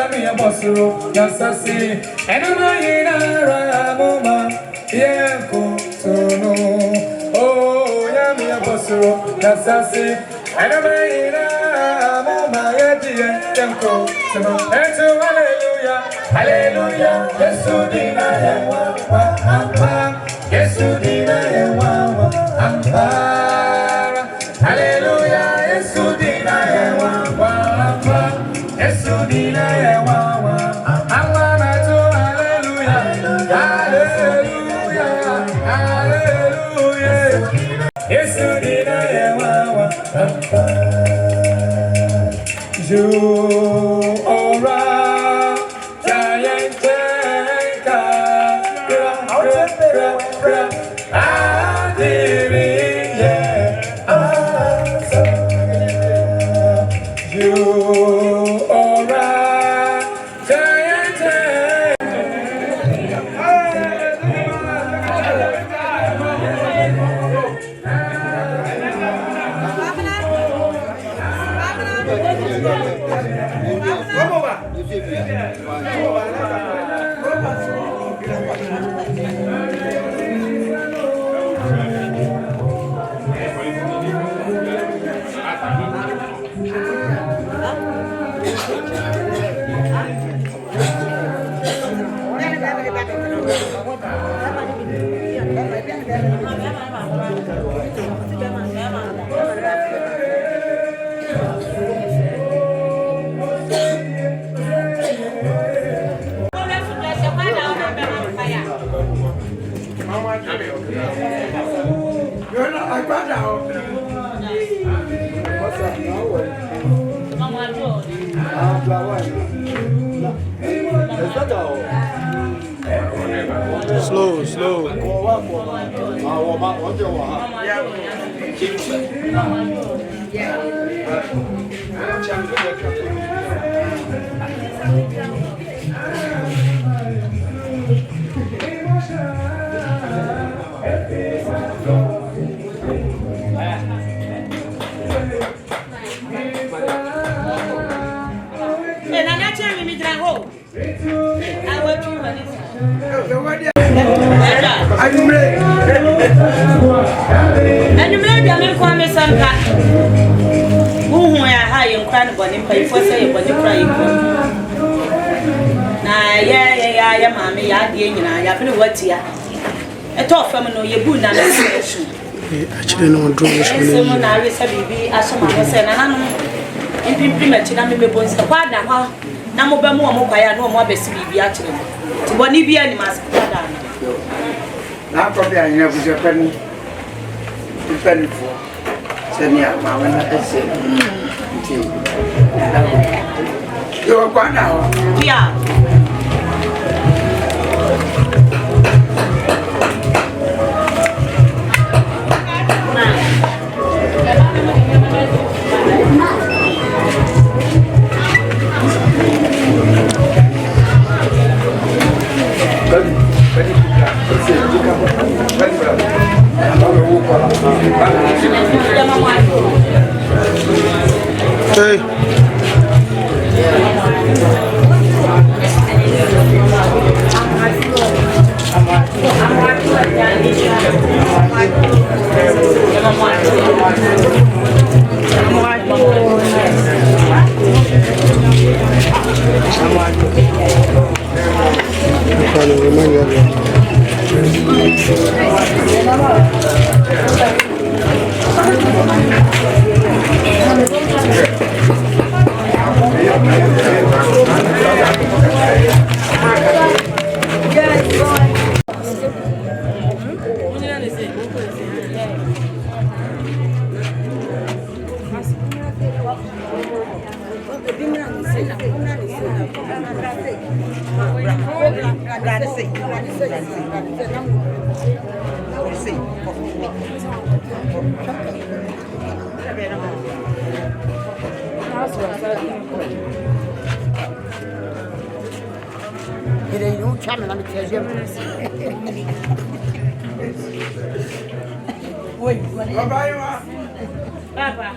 Yami Abosro, Yasasi, and Amayina Ramoma, Yanko, Tono. Oh, Yami Abosro, Yasasi, and Amayina Ramoma, Yanko, Tono. And so, hallelujah, hallelujah, Yesudina, Yesudina, hallelujah, Yesudina, Yesudina, hallelujah, hallelujah, Yesudina, you ora giant Slow. Maame ya die nyina ya bene watia eto fam no ye bu na na selection actually no drone so no na we say bibi asoma no say na nanu impimpi machi na me bebo nsa kwa da ha na mo ba mu o mo kwa ya no mo abesi bibi akire ti boni bia ni mas da na ko bia ni na ku se pen fo se ni a ma na ese ti yo kwa na ho bia Hey. Papa.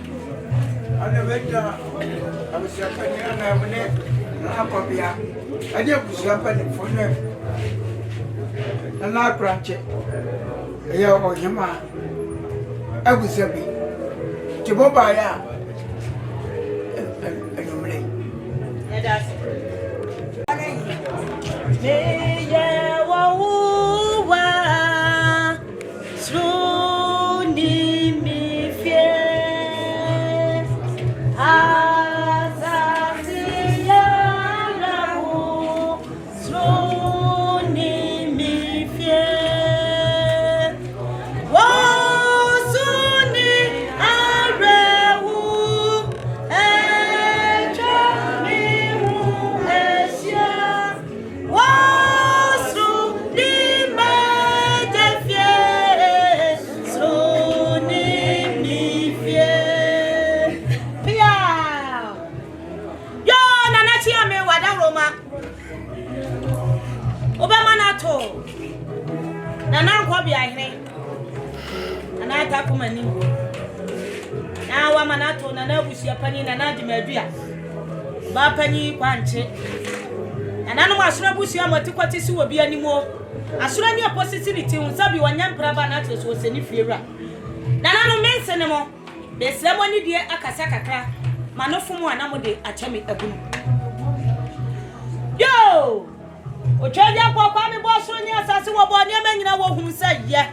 na akɔbea ɛde abusua mpanimfoɔ no na akrankyɛ ɛyɛ ɔhema abusua bi nti bɔbaeɛ a anwummerɛ ba pani kwanche nana no asura busia moti kwati si obi animo asura ni oppositivity unsa bi wanya mpraba na to so seni fiewura nana no mense ne mo be sremo ni die akasa kakra manofo mu anamo de achami abunu yo o twaja kwa mi bo so ni asase wo bo ne manyina wo hunsa ye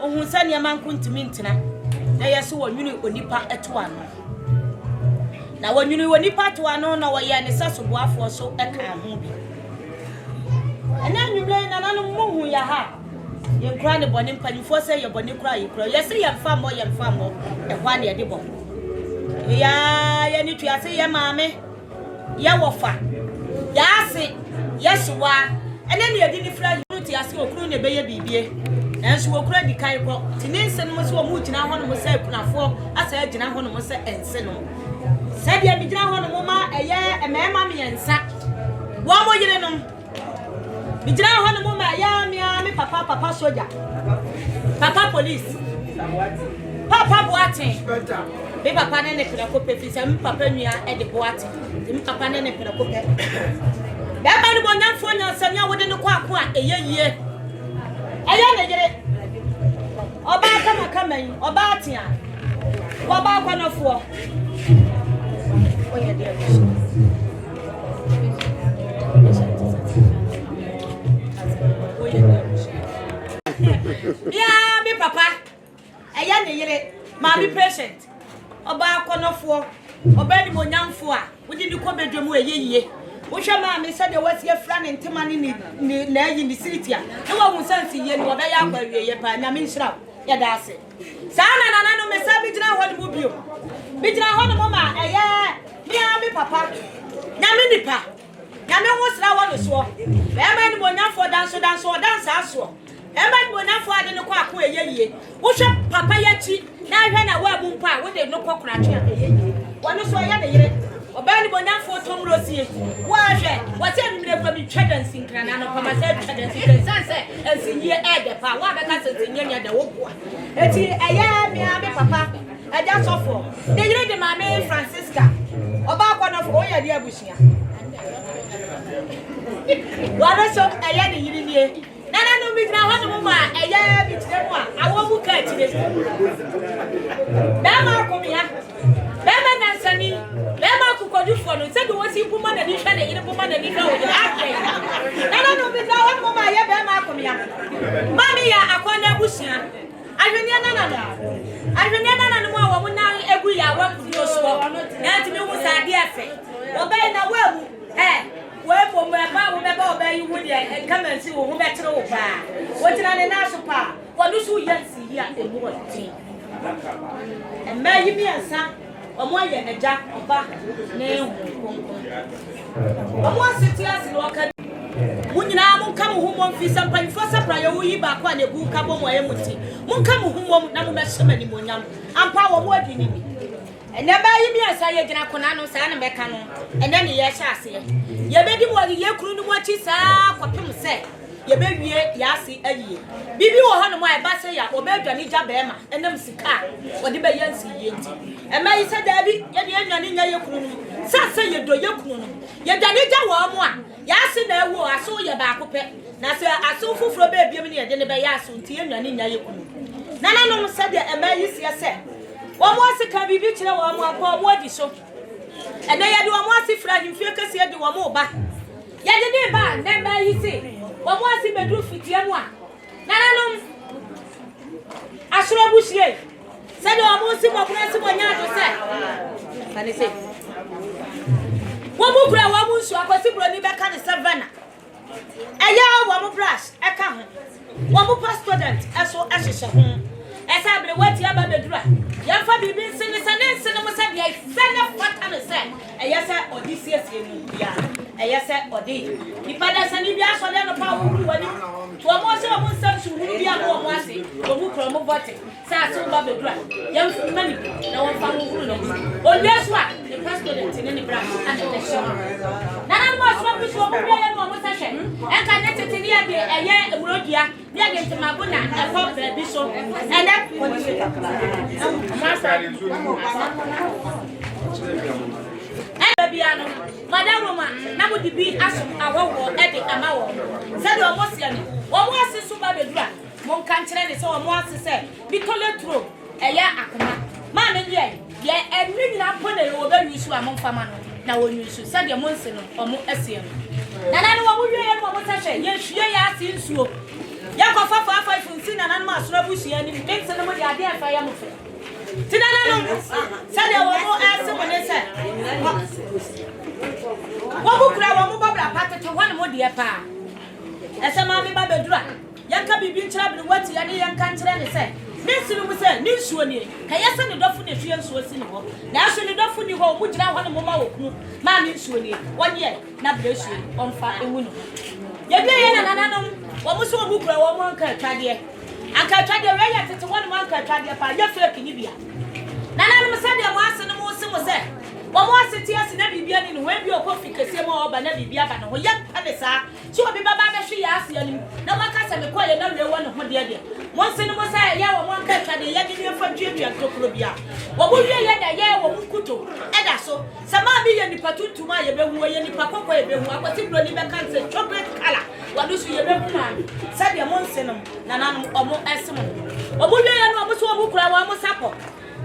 o hunsa ne mankuntimi ntena na yeso wo nwuni onipa eto ano na wanyuni woni patwa no na waye ne sasoboafo so eka ho bi ena nwumle na nanu muhu ya ha ye kra ne boni mpanyifo se ye boni kra ye kra ye se ye mfa mo e hwa ne de bo ya ye ni tuase ye maame ye wofa ya ase ye sowa ena ne yedi ni fra yuti ase okru ne beye bibie enso okru di kan ko tinense no so mu gina ho no mo se kunafo asa gina ho no mo se ense no Sadia bi gina ho no mama eye emema miensa wo mo yire no bi gina ho no mama ya me papa soja papa police papa boatin be papa ne pira ko pe fisa mi papa nua e de boatin mi papa ne pira ko pe be ba ni bonya fo nya sanya wo de no kwa ko a eye yie eye ne yire oba kama yi oba atin a wo ba kwa no fo yeah, me papa. Eya ne yire, ma be patient. Oba akonofo, oba ni monyamfo a, wodi ni ko bedwam eyeye. Wo hwe ma me se de wasi afra ne ntema ni na yi ni siritia. E wo hu sansi ye ni oba ya agbawiye pa nya me nhira ya da ase. Sa na no me sa bi gina ho de bio. Bi gina ho no mama eye me papa. Nyame nipa. Nyame ho sra wo no so. Be ma ni monyamfo danso dance aso. Ema ni monyamfo ade no kwa eyeye. Wo hwe papa ya chi na hwe na wa bu mpa wo de no kokora twa eyeye. Wono so ya de yire. Oba ni monyamfo tomrosie. Wo hwe wo se nimre fa bi twadansi nkran na papa se twadansi sense ensiye ede pa wo abeka sensiye nya de wo boa. Eti eye me papa. Eja sofo. De yire de Maame Francisca. Oba akwana fo oya de abusia. Wala so eye de yiri nie. Nana no mi gra ho no ma eye bi tire mu a awo mu ka tire. Ba ma ko mi ya. Ba ma nansani. Ba ma ku kodu fo no se do wosi puma na ni hwa na yire puma na ni hwa wo de akwe. Nana no mi gra ho no ma ye ba ma ko mi ya. Mami ya akwana abusia. Ahwenia nana no wa wo na egu ya wa kudo so na ti mi hu sa de efe oba na wa mu we bo mo ba wo be ba oba yi hu de kama nsi wo hu be tere wo ba wo tina ne na so pa wo no so yansi ya emu wo tin emma yi mi ansa omo aye eja oba na ehu omo asiti asi no ka munyina mun kam hu mom fi sampan fo sapra ye wo yi ba kwa na gu ka bo mo aye muti mun kam hu mom na mo be shema ni monyam ampa wo mo adini ni ene ba yi mi asa ye gina kona no sa na be ka no ene ne ye sha ase ye be di mo ye kuru ni mo chi sa kopem se ye be wie ya ase ayi bibi wo ho no mo e ba se ya obedwane gya be ma enam sika wode be yansi ye nti e ma yi se da bi ye de anwane nya ye kunu no sa se ye do ye kunu no ye dwane gya wo mo a ya ase na ewo aso ye ba akopɛ na se aso fufuro be biem ne ye de ne be ya aso nti ye anwane nya ye kunu nana no se de e ma yi se se wo mo sika bibi kire wo mo akɔ wo di so e na ye de wo mo asifra himfie kase ye de wo mo ba ye de ne ba na ma yi se wo mo asi bedru fitie mu a nana no asoro bushie se de wo mo si mo kuna si mo nya do se sane se wo mo kura wo mo nsu akwasi bro ni be ka ne 7 na eya wo mo brush e ka ho wo mo past student eso ehhehye ho esa bre wati aba bedru a ya fa bibi sene mo se bia sene fata ne se eya se odisiesie ni bia eya se odi ni pada sane bia so le no pa wo ru wani to mo se mo nsam su ru bia mo ase wo mo kura mo vote sa so ba bedru a ya mani na wo fa mo ru no o yesu a the past student ne ni bra and the show na mo so bi so mo bia ya no mo sa hwe e ka ne tete ni ade eye emrodua ni ade ntema bo na e ko bra bi so and that Biano, Madame Roma, Namu Dibi Asum, our Eddie Amawo. Said your Mosian, or was a super bedra. Mon country is all more to say, because true, a ya Akuma. Mamma, ye, and ring up when they over you to among Famano. Now, when you should send your Monson or more Essian. And I know what we are what I say, yes, ye are seen so. Yakofa 5 from Sin and Anma Srabushi and it makes anybody idea if I am a friend. Tinano said there were more answer when they said, what would grab a mobile packet to one more dear pa? As a mammy Babadra, Yanka be trouble what the young country and said. Nelson was a new swinny. Kayasan the Duffin if you was in home. Now, so the Duffin you hold, which now one of Mama, Mammy swinny, 1 year, not bless you on fire and window. Yablay and another, what was so book or one can try there. I can try the way to 1 month can try the your flirt in Libya. Nana said there was no more was there. One was it yes in every beginning when your coffee can see more by every Biaban or young Palisa. She will be Baba, she asked him. No one can say, quite another one of the idea. Once in a was a year, one can try the young for Jimmy and Tokobia. What would you let a year or Mukuto? And so, some be any patu to my way any papa, what simply can say chocolate color. What do you remember? Said your monsenum, Nana or more estimate. What would you know? Was one who cried almost apple.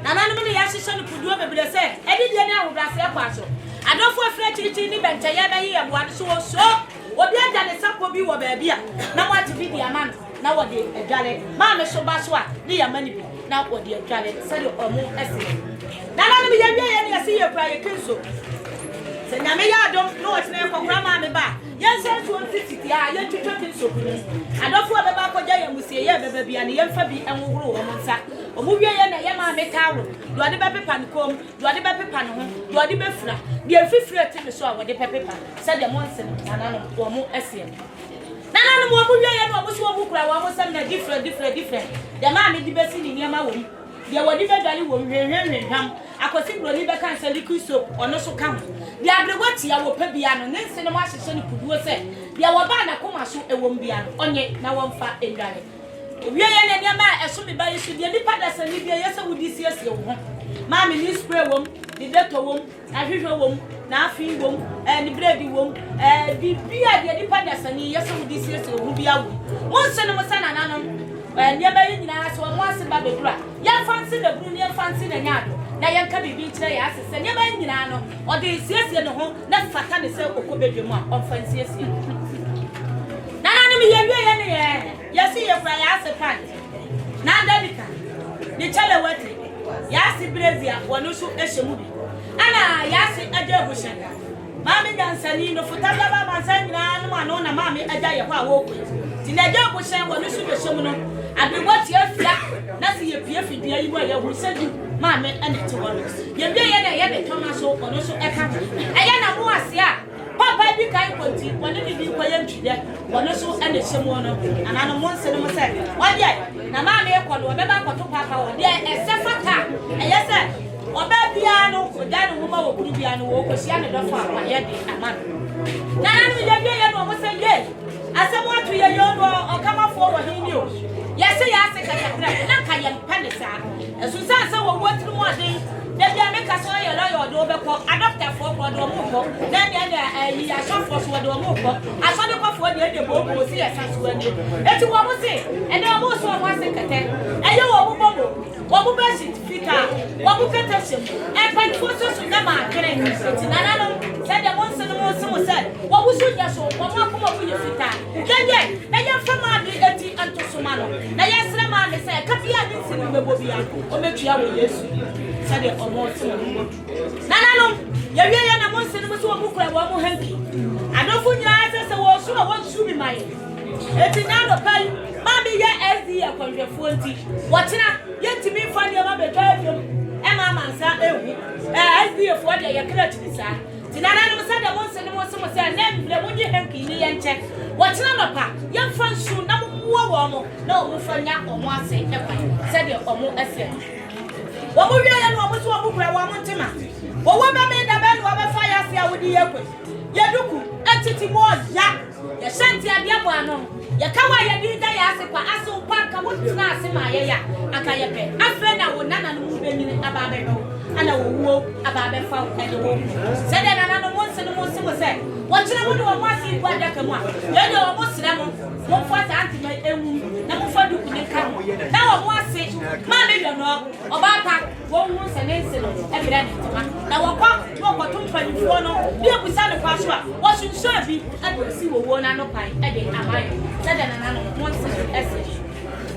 Nana many assistant could do it, but say, I didn't know that's their parcel. I don't for French in the bench, I have one so. What they have done is up for you, baby. Now what to be the man. Nowadays, a jolly. Mamma so baswa, dear money. Now what dear jolly, said you or more essay. Nana be a see your cry, so. Say, Namia don't know what's name for Grandma me back. Yes, sir, 250. I let you talk in so. I don't for the back of Jay and we say, yeah, baby, and the young Fabi and will grow on Monsa. Or move your Yama make tower. Do I the baby pan comb? Do I the baby pan? Do I the befra? Be a 50 to show what the pepper pan. Said the Monson and I or more essay. Nana more move your Yama was one book. I was some different. The man is the best in Yama. There were different value when we him. I could think Roliva cancer liquid soap or no so come. The Abrewati, I will pay beyond and then send a master son could do say. There were bad come so a woman beyond on yet now one fat in Galley. We are in your man as soon as you should be a department and Libya, yes, I would this year's your home. Mammy, this spray womb, the doctor womb, a usual womb, now free womb, and the bready womb, and the beer, the department and yes, I would this year's your be out. One son of a son and another. And you're very nice one once in Baby Dra. Young fancy the blue, young fancy the yard. Now you can be being today as a senior man, or the CS in the home, not Fatani sell or Cobedrum or fancy. Nana, you see your fry as a pant. Now, Danica, the child wetting. Yassi Brazia, one who shoot a movie. Anna, Yassi a Jobushan. Mammy and Salino for Talaba and San one on a mammy a Jaya walk with. Tinaja was saying one who shoot a shimmer. I be what your flat, nothing appear for the way will send you, Mammy, and it to one. You're there, and I Thomas or also a country. I am a Moasia. Papa, be kind of tea, one of you quiet today, one also and a shimono, and I don't want to say, why, yet, Namami, or never to Papa, or there, a separate, and yes, sir. Or bad piano, or down a woman or piano, or she had a farm, my head, a man. Now, I'm the young was a gay. As I want to your young for him. Yes, I say, I can't penisa. As soon as I will want to one day, then they make us all your lawyer, adopt a for Domo, then he has shot for Domo. I saw the for the boat will see a sanctuary. That's what I was saying, and I was one secretary. And you are what will best it fit out? What will get us? And by forces with them are getting it. And I don't said that once and once someone said, what was your soul? What will come up with your fit out? Then you're from my dignity and to Sumano. Now, yes, the man said, Kapia didn't see the Bobia, or make you have yes. Said it almost. Nana, you're here and once and was one book like one more hanky. I don't put your eyes as I was so I want to be mine. It's now the pay. Mammy, yeah, SD, a country 40. Watching up, yet to me find your mother drive you. And Mamma said, SD of what you're clutching, sir. Tinana said that once and once someone said, then when you hanky and check. What's another young friends soon, no more, no, for now, or one say, said your almost essay. What would you almost want to grab one tema? What would I made a bed of fire here with the airport? Yaduku, entity was ya. Ya shanty at Yabuano. Yakawa Yadi Diasipa, Aso Parka, what is not Simaya, Akayape. I friend I would none move in Ababeno, and I will walk about found and the walk. Said another once and once was said. What you want to want to what Yakama? You know, almost one for Auntie my own, number for you come. Now I want to say, Mammy, you know, about one once an incident, evidently. Now, what walk to 24 no, be up beside the password. What should serve you? And we'll see what one and no pie, and am I. Said another once essay.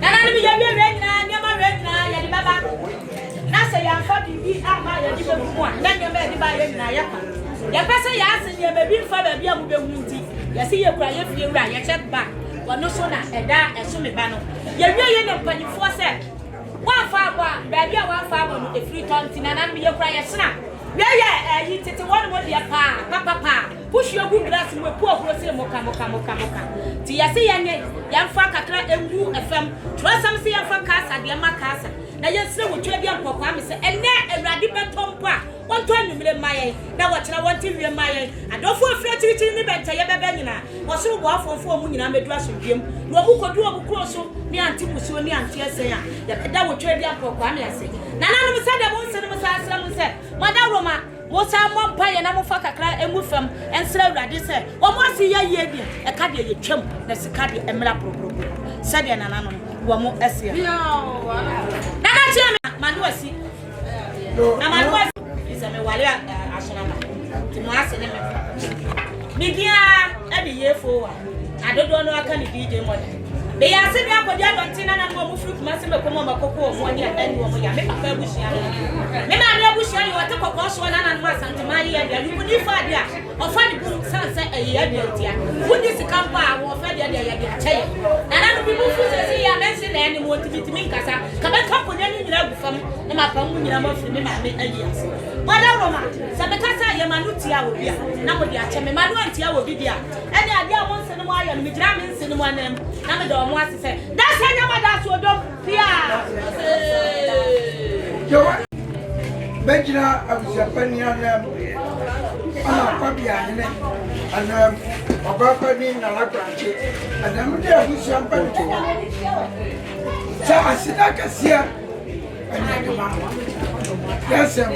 Now, I be your red now, never red now, Yadibaba. Now say I'm fucking be out my one, then you're ready by Nayaka. Your person yes, and you may be for the Biamu. You see, you cry if you right, you check back. But no sooner, and that as soon as Bano. You're really not 24 one farmer, baby, one farmer with a free tongue, and be your cry snap. Yeah, you take one with your papa. Push your good glass with poor Rosie Moka. Tia young Faka and woo a fem. Try some see a Fakasa, the Macasa. Now, yes, sir, with your young papa, and then a radical tompa. 120 my now what I want to be my and don't feel afraid to in the bed. Tayabana was so well for 4 million. I'm a dress with him. No book or do a cross me auntie Musu me auntie say that would trade your program. I say. Nana said I won't send him said, Madame Roma, was our mom pie and I'm a fucker cry and move them and slave that they say, or once a year, a cardia chump, that's a cardia and Melapo. Said Nana, one more essay. No, Nana, Manuasi. No, I'm wale asonama ti mo ase ne me bigia e de ye fo wa adodo no aka ni DJ mo be ya se ni akodi adonti na na mo furu kuma se me komo makoko mo ni eni wo mo ya me papa abusia me ma ni abusia ni wote kokko so na na no Asante ma ye ya ni ni fa dia o fa ni bu sanse e ya dia tia wudi sikampa wo fa dia dia ya dia cheye na na no bi bu fu se ya me se na eni mo tibitimi nkasa ka be kapo nya ni nyira gu fam e ma pa mu nyira mo furu me ma me ayi ase Madam Roma, Sabekasa Yamanutia will be now with the Acheme Manuantia will be there. And the idea once in a while, and Midramin in one name. Namadon wants to say, that's how Yamadas will do. Yeah. Benjina of Japania, Fabia, and Obapani, Nalakranchi, and I'm there with Champagne. So I said, I can see her. Yes, sir.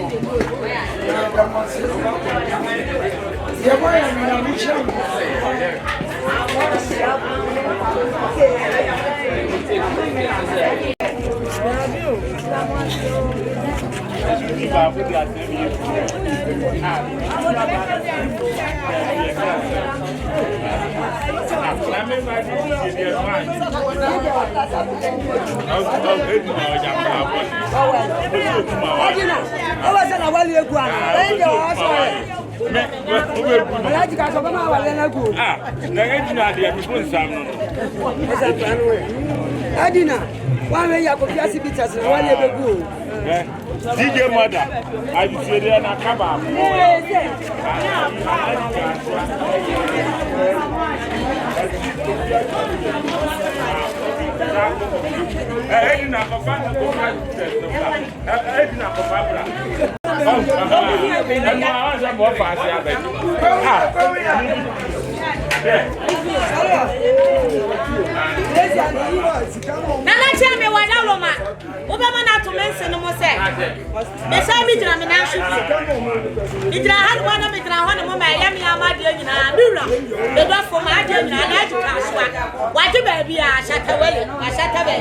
Adina, one way Kofiase bitters and one year ago. DJ mother, I will say there na kaba. Edina kofana Edina kofabra. And I was more fast. Nana tell me what I Roma. Obama not to mention no more say. They say me to me now should be. It had one of me drown on my Yami Amadia in a Dura. The dog for my dear, and I to pass one. Why the baby? I shut away. I shut away.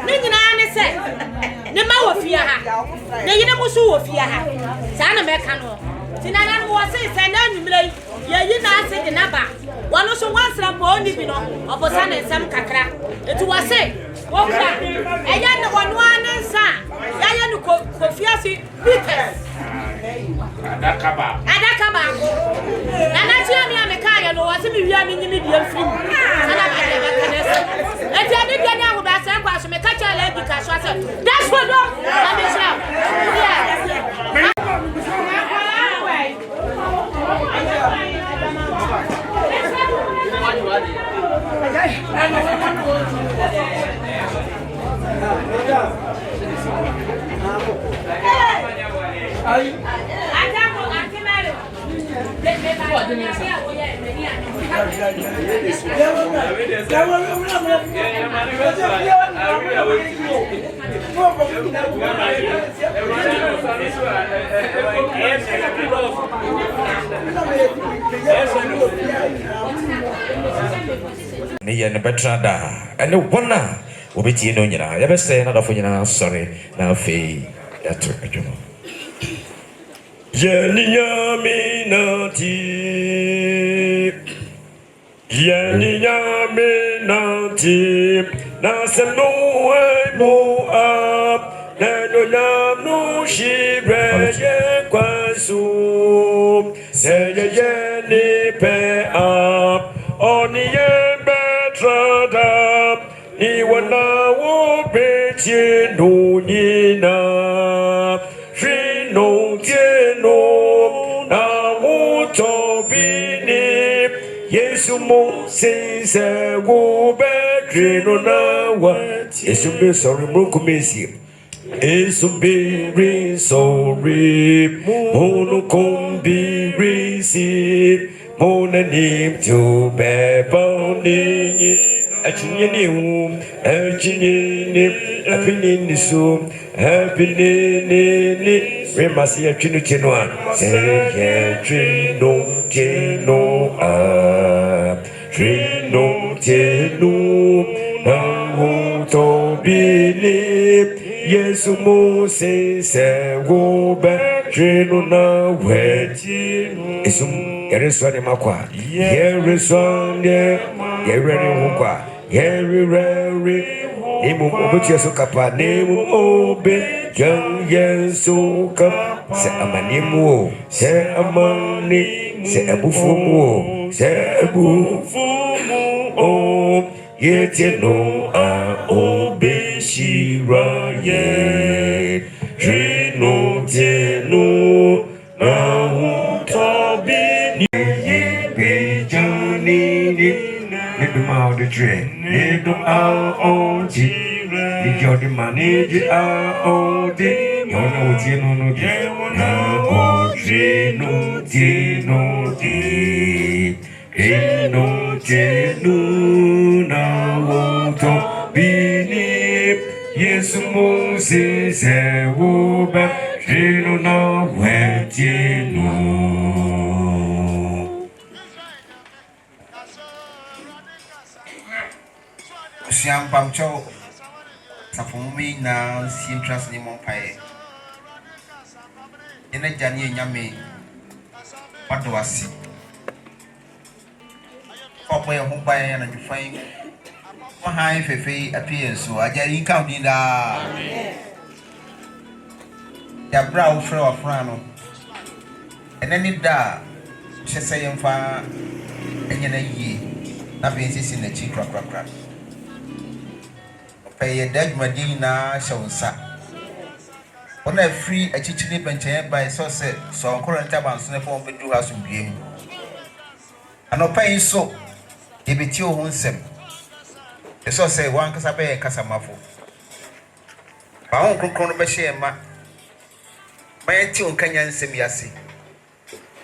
Nina said, the mouth of Fia. The Yenowo of Fia. Sana Mecano. Tinana was saying, send them play. You know, said the number. One also wants a pony, you know, of a son and some cacra. It was said, Walker, and yet one and son. Yayanu Kofiase, Rites. Adakaba. And I tell me I'm a car and was in the medium free. And I didn't get out about some question, catch a leg because that's what I'm Me and the Betrada and the one will be Tino. You ever say another for you sorry now fee that you know. Yaniyaminati Nasano mo up no shibre kwasu say ye pe up on ye betrada ni wana wo bechi no nina fi no tieno na wo to bini Yesu mo se wo be no na wa Yesu be sorry mo kumesi Yesu be sorry mo no kombi si mo na nim to be boni Achini apini so apini remasi achinu chenwa say trino cheno trino cheno na to believe Yesu mo se wo be trino na we isum ereswa de makwa yereswa Yerry Hukwa, Yerry, Nemo Obutia Kapa, Nemo Obe, Young Yensuka, Se Amanimo, Se Amani, Se Abufumo, Se Abufumo, oh, Yetino, Obe Shira, Ye, Trino, Teno, Nahu Tobi, Ye, Johnny. Out the train, need them out on G. Did you the money? Did out the no, now to believe. Yes, Moses, who back, now where Siam Pamcho Safumi na Sintras ni Mompae Ina Jani Yami Padwasi Popo ya Mumbai na Jufai Mahai Fefe appears so Ajari County da Ya brow fro of Frano and then it da Shesayam fa Enyana ye na basis in the cheap crack. Pay a dead Madina Shonsa. On a free a chichini bench by so current taban snapper with 2 hours in game. And no pay so, if it's your own sem. The so say one Casabe Casamafo. My uncle Cronobashe ma. My tune Kenyan Semiasi.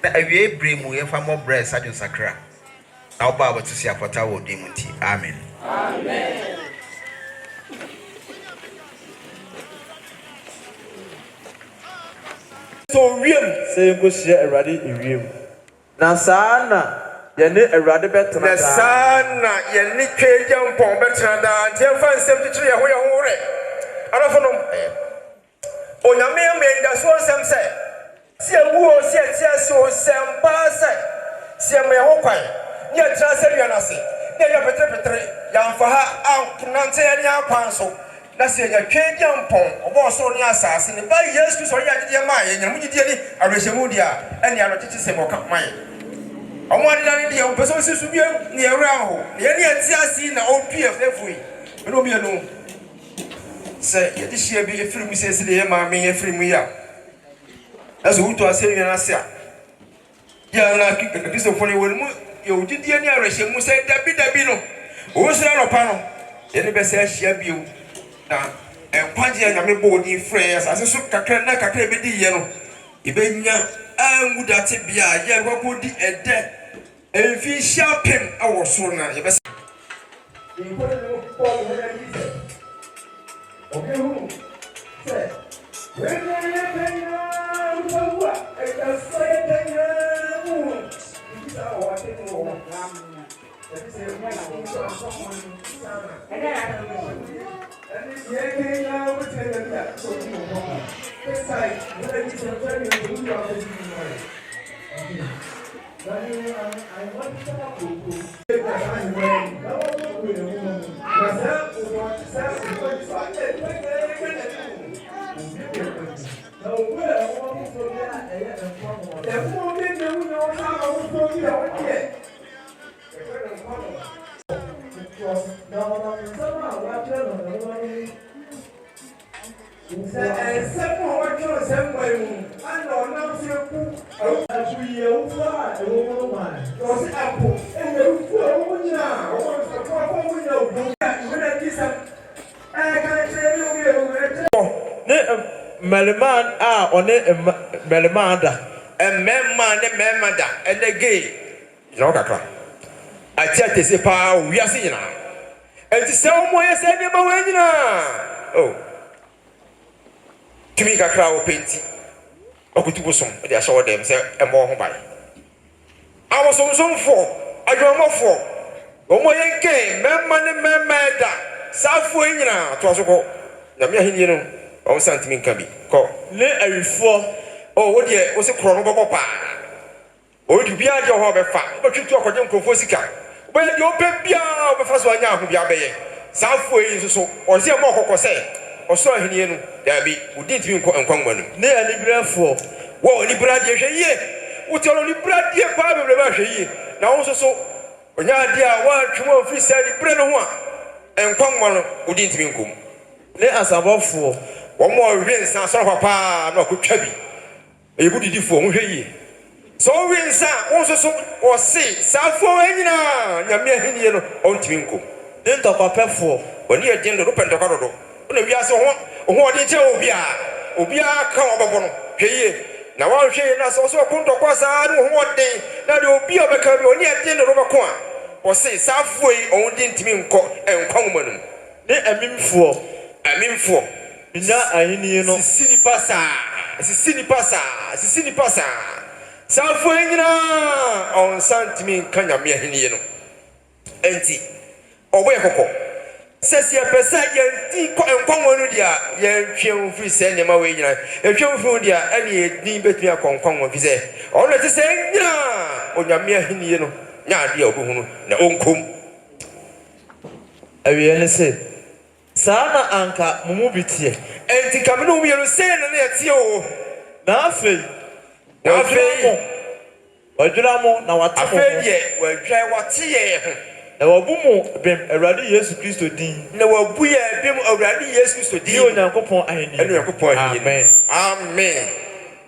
The Avie Brimu, if I'm more breast, I do sacra. Now, Baba to see a Fatawo Dimuti. Amen. Amen. So say go share Erade Ewiem. Na sana yene Erade betena. Na sana yene twejam pon betena da ntemfa nsem titire ho ye ho re. Arafo no onyame amenda so nsem se si ewu o si etia si o sempa se si me ho kwan ye tra se bia na se ye ya petre ya mfa ha ankunante ya ni akwan so na se ya twejam pon obo so ni asase ne ba Yesu so ya gide ma ye nyamu gide ni arehemu dia ene arotete se mo ka man omo ade dan dia o person si su bia ni ewra ho ye ni atia si na o pie fefu yi no mi no se ye di shia bi efiri mu se se de maame efiri mu ya aso wuto ase wi na ase a ya na kiso fone won mu ye ogidie ni arehemu se dabi no o sira no pa no ye ni be se ahia bi o na enkwaje ya nyame bo ni frɛ asase so kakra na kakra be di ye no ibenya angudate bia ye kwako di ede enfi shapem awo so na ye be se okay who say when you penya uwa e ka say penya this is our what it no that is a right so and then ye kenya what say that so you know this side when you say when you do your business I want to talk to you. Meleman one melemanda emema ne memada enege no kakra ati se pa wiase nyina enti se omo ye se ne ma wanyina oh tumi kakra o penti okutubo som de asho dem se emo ho bai awosomsomfo adwomofo omo ye nke memma ne memada safo nyina to asoko nyame ahini no o Asante min kabi ko le awifo o wo de wo se kro no bobo pa o du bia de ho be fa o twitu akoje nkrofo sika o be de o pe bia o be fa so anya ho bia be ye safo yi so o se mo kokko se o so ahini no da bi o di ntimi nko nkwanwa no ne alibrafo wo ni brade hwe ye wo te lo ni brade pa be ba hwe ye na wo so onya de a wa twemo ofri sa ni bre no ho a nkwanwa no o di ntimi nkom ne asabofo Omo wensa so papa na okotwa bi ebudidifo ohwe yi so wensa wonso o se safo anyina nyame ahenie no ontimi nko ne ntokopefo oni edin do pentoko dodo na wiase ho ode che obi a ka obobo no hweye na wa hweye na so kontoko sa no ho ode na de obi obeka bi oni edin do beko a o se safo yi on de ntimi nko enkwammanum ne amimfo Ina ahini no sisini pasa safo nyina on santimi kanya me ahini no enti obo ekoko sesi apesa yenti ko enkwon no dia ye hwem firi se nyama we nyina ehwem firi dia ani edin betumi akonkon fi se ono ti se nyina onyame ahini no nya dia obohunu na onkom awie ne se sana anka mumu bitie enti kamino umiero se na etie o na afei wadwiramo na watemo afei ye wadwa watie ho na wabumu bem Awurade Yesu Kristo din na wabu ye bem Awurade Yesu Kristo din Onyankopon aheni amen amen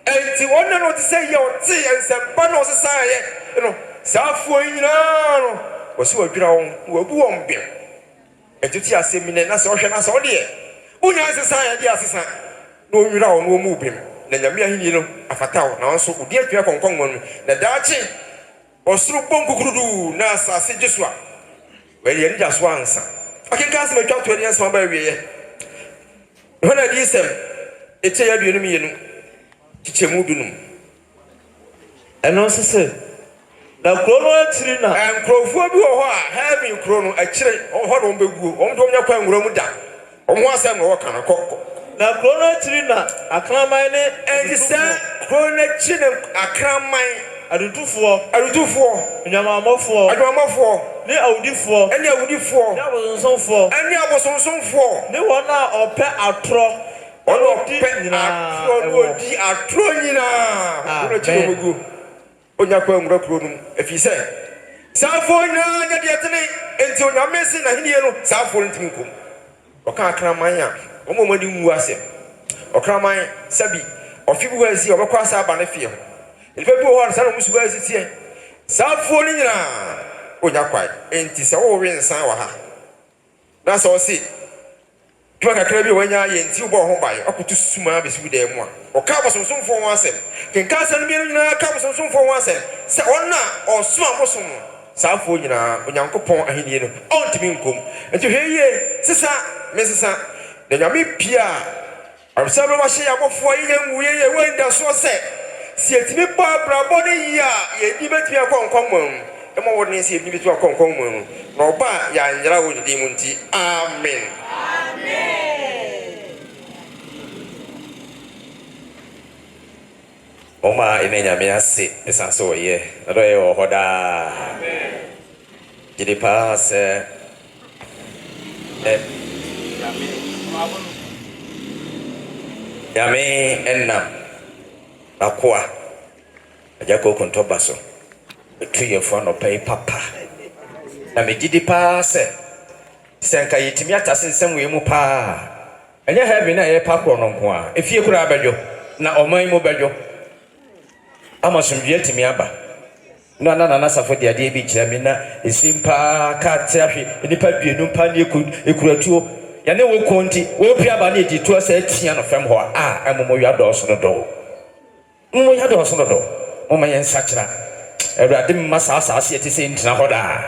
enti wonna no te say ye oti ensempa no sesa ye no safo nyina no wose wadwira won wabu won bem etuti asemine na se ohwe na se ode unya sesa ye dia sesa no nwira won wo mu bem na nyame ahini no afatawo na nso odi atwa konkon won na daachi osuru bonkukurudu na asase Joshua where the just once. I can cast my talk to any answer by way. When I did them, it's a enemy Chichemudunum. And also say, now Chrono Trina and Crowfobia having Chrono a chill or what on the goo, on Donia Romuda, on one side or can a cock. now Chrono Trina, a clamine And the same Chrono Chin, a cram mine. I do 2 4, I do 4, and your mamma 4, I do more 4, ne Audi 4, and I would do 4, that was on 4, and I was on some 4. ne one now or pet a tro, Or pen a tronina. Onyakwam Rockroom, if he said, Safona, Yatani, until you're missing a Hindian, Safon Tinkum. Or can't cram my young, or moment you was him. Or cram my Sabi, or few words here, or cross up on a field. If people want some who's words it here, Safonina, Onyakwai, and tis all in Sawaha. That's all see. Twaka krabi wanya ye nti bo ho bai akutu suma be su dem a o ka bo sonson fo wan asem ken ka san bi nyina ka bo sonson fo wan asem se onna o suma bo som sa fo nyina onyankopon ahenie no ontimi nkom enti hweye sisa me sisa de nyame pia arsabe wa hye abofo ye nwuye ye wenda so se si etimi ba brabo ne ya ye di betimi akonkon emo woni si etimi betimi akonkon mu no ba ya nyira wo di mu nti amen. Oma imenya miasi esanso ye adoye ohoda jidi pass yami enna akwa ajako kontobaso etuye fo pay papa na me jidi pass senka yitimi atasensem we mu pa enye heaven na ye pa kro no nko a efie kura abadwo na oman mu badwo amasumdie timi aba na safo de ade bi kira me na esimpa ka tiahwe nipa bienu pa ne ekuratuo ya ne wo konti wo pia ba na edituo sa atia no fem ho a amomo ya do so do mo ya do so do mo ma yen sakira ewrade masa asase eti se ntina ho da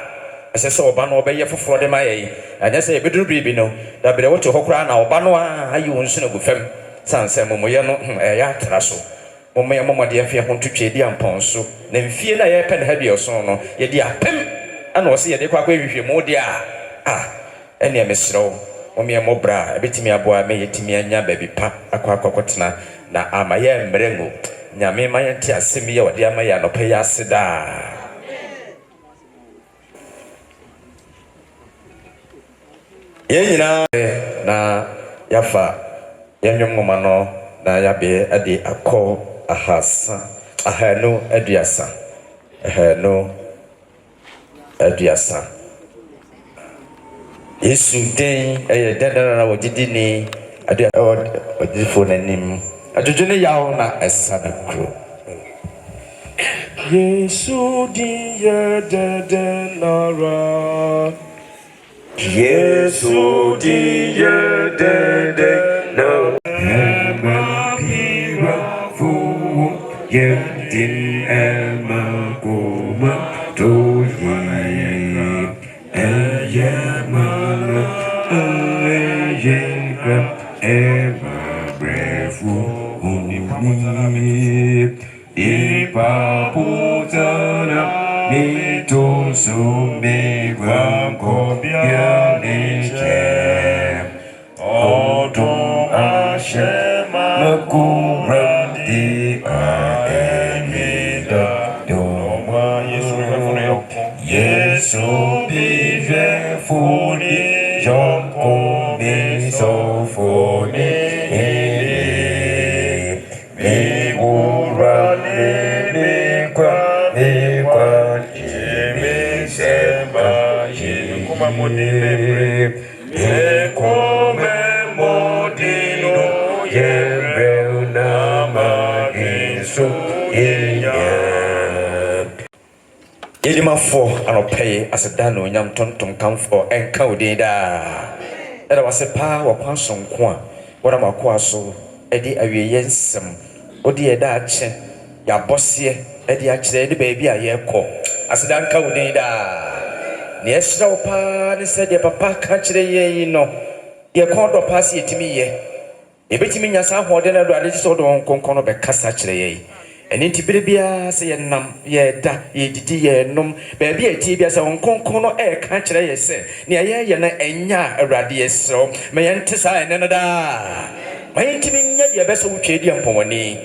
asese oba no obeye foforo de maye anya se ebeduru bibi no da bere woto hokura na oba no a ayi wonsu na gu fem sanse momo ye no ya traso momo ye momo de afie ho ntutwe di amponso na mfie na ye pen ha bi oso no ye di apem ana o se ye de kwa hwehwe mo de a ene emesrew momo ye mobra ebetimi aboa me yetimi anya baby pa akwakotena na amaye mrengo nyame ma ye ti asemi ye wode amaye no pa ya aseda yenyina na yafa yenwomoma no na yabe ade akọ ahasa ahano aduasa Yesu den dendana na wogidi ni ade odifo nanim adwojo ne yawo na esabekro Yesu di ya dendana Yesu di ya dendana Pira fu yedin emagoma to ye eyemana eyegram ema brefu unimi ipaputana mito sume gwanko bianike Odo ashema makura di aemida doma Yesu bive funi jonko miso funi Migura mikwa jimisemba jikuma monilebre Ekome modino yembreu namaginsu Yedimafo anopay asedano nyam tontom kamfo enka odida era wasepa wakwansonko a wora makwa so edi awieyensem odi eda ache ya bose edi akire edi baabi a yekọ asedanka odida ne esra opa ne se de papa ka kire ye no ye kondo pass yetimi ye ebetimi nya sa hode na do ade so do konkon no be kasa kire ye eni ntibire bia se ye nam ye da ye didi ye nom ba bia ti bia se konkon no e ka kire ye se ne ye na enya awrade ye so me ye ntesa ene no da ma ye ntimi nya de be so wutwedi ampomoni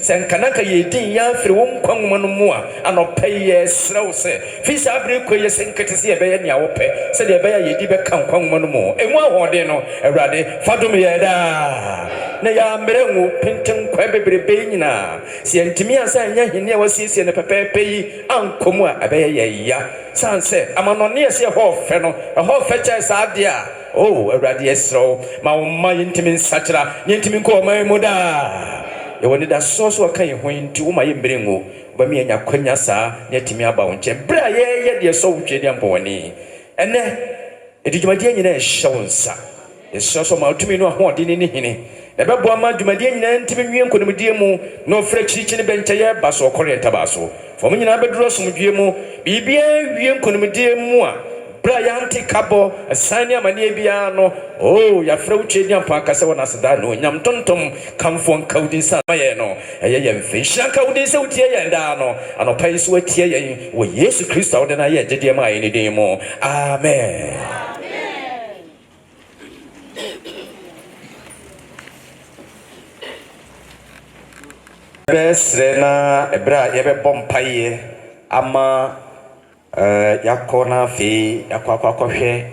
senkanaka yedin ya firi won kwanwoma no mu a anɔpɛ yɛ srɛw sɛ fisa abre kɔ yɛ senkete se yɛbɛyɛ nea wopɛ sɛ de yɛbɛyɛ yedi bɛka nkwanwoma no mu emu ahoɔden no awurade fadom yɛ daa na yɛammerɛ ngu penten kwa bebrebe nyinaa sɛ yɛntumi ansa nyɛ hene a wasiesie no pɛpɛɛpɛ yi ankɔ mu a ɛbɛyɛ yɛ ya san sɛ amanɔne yɛ sɛ ɛhɔ ɔfɛ no ɛhɔ ɔfɛ kyɛ saa deɛ a o awurade yɛsrɛw ma wo mma yɛntumi nsakyera yɛntumi nkɔ ɔman mu daa yɛwɔ da so aka yɛ ho nti wo ma yɛ mbere ngo ba mi anya kwanya saa na atimi aba wo nkyɛn bra yɛ de so wotwe de ampɔwani ɛnɛ edwumadie nyina ɛhyɛ wo nsa yɛsɔ ma otumi no ahoɔden ne hene ɛbɛboa ma dwumadie nyina ntimi nwie nkonimdie mu na ofra kyirikyiri bɛnkyɛ yɛ ba so ɔkɔre ntaba so fɔm nyina bɛduro somdwie mu bibia wie nkonimdie mu a bra yanti kabo asani amane bia no oh ya fra uche nyampa akase wona seda no nyam tontom kamfo nkaudin sa maye no eye ye mfisha nkaudin se utie ye nda no anopai so atie ye wo Yesu Kristo wo de na ye gede ma ye ni din mu amen besrena ebra ye be bompaye ama yakona fi yakwakwakwohwe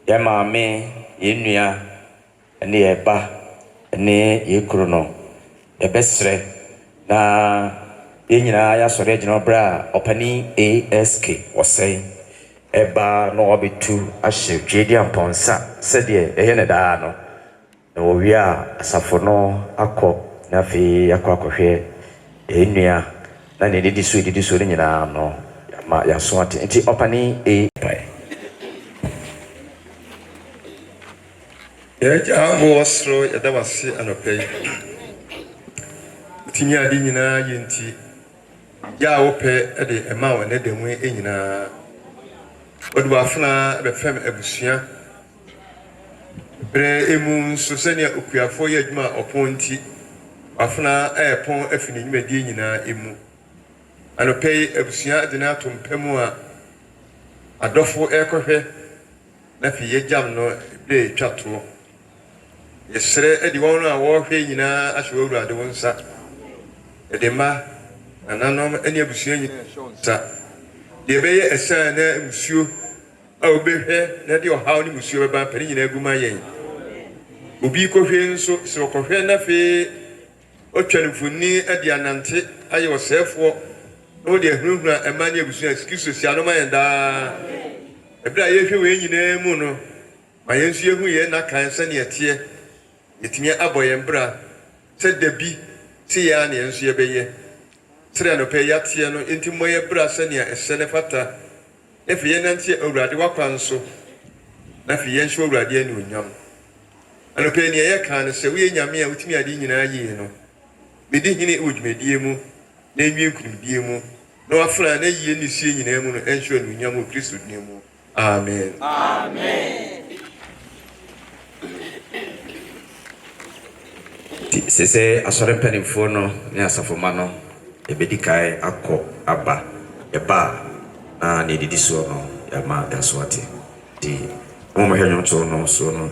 ya maame yenua ne eba ne yekuru no ebesre na yenyina ya sore agina bra opani ask wosai eba no obetu ahye dwedi amponsa sede eye ne daa no na wo wi a asafo no akọ na fi yakwakwahwe yenua na ne didi so ne nyina no ma ya Asante nti opani pai ja mo wasro ya da wase anopai timi adi nyina yenti ya wope de ema wo ne de mu enyina odu afuna be fem abusua bre emu so sene okuafo ye adwuma oponti afuna epon afini nyimadi nyina emu anopai abusua de na tompemu a adofo ekohwe na fi yejam no be twato yesre edi won a wo hwe nyina ahwe awurade wonsa edema ananom eni abusua nyina sa de be ye esa na musuo a obehwe na de ohaw ni musuo beba pani nyina aguma yen obi kohwe nso se okohwe na fi otwanfuni edi anante aye osefo no de hurahura emani abusua skiso sia no mayenda ebra ye hwe we nyina mu no mayensu yehu ye na kan se ne etie yetime aboye mbra se dabi se ya ne ensu ye beye sere no pe ya tie no enti moye bra se ne ese ne fata efi ye nanti awurade wakwanso na fi ye nso awurade ani onyam ano pe ne ye kan se we nyame a utimi ade nyina yi no medi hini odwumedie mu na enwie nkunimdie mu na wafra na yie ni sie nyina mu no enso anu onyam o Kristo din mu amen amen sese asore mpanimfo no ne asafoma no ebedikai akọ aba eba na ne didi so no ya ma ya so ate di mo hwe nyonto no so no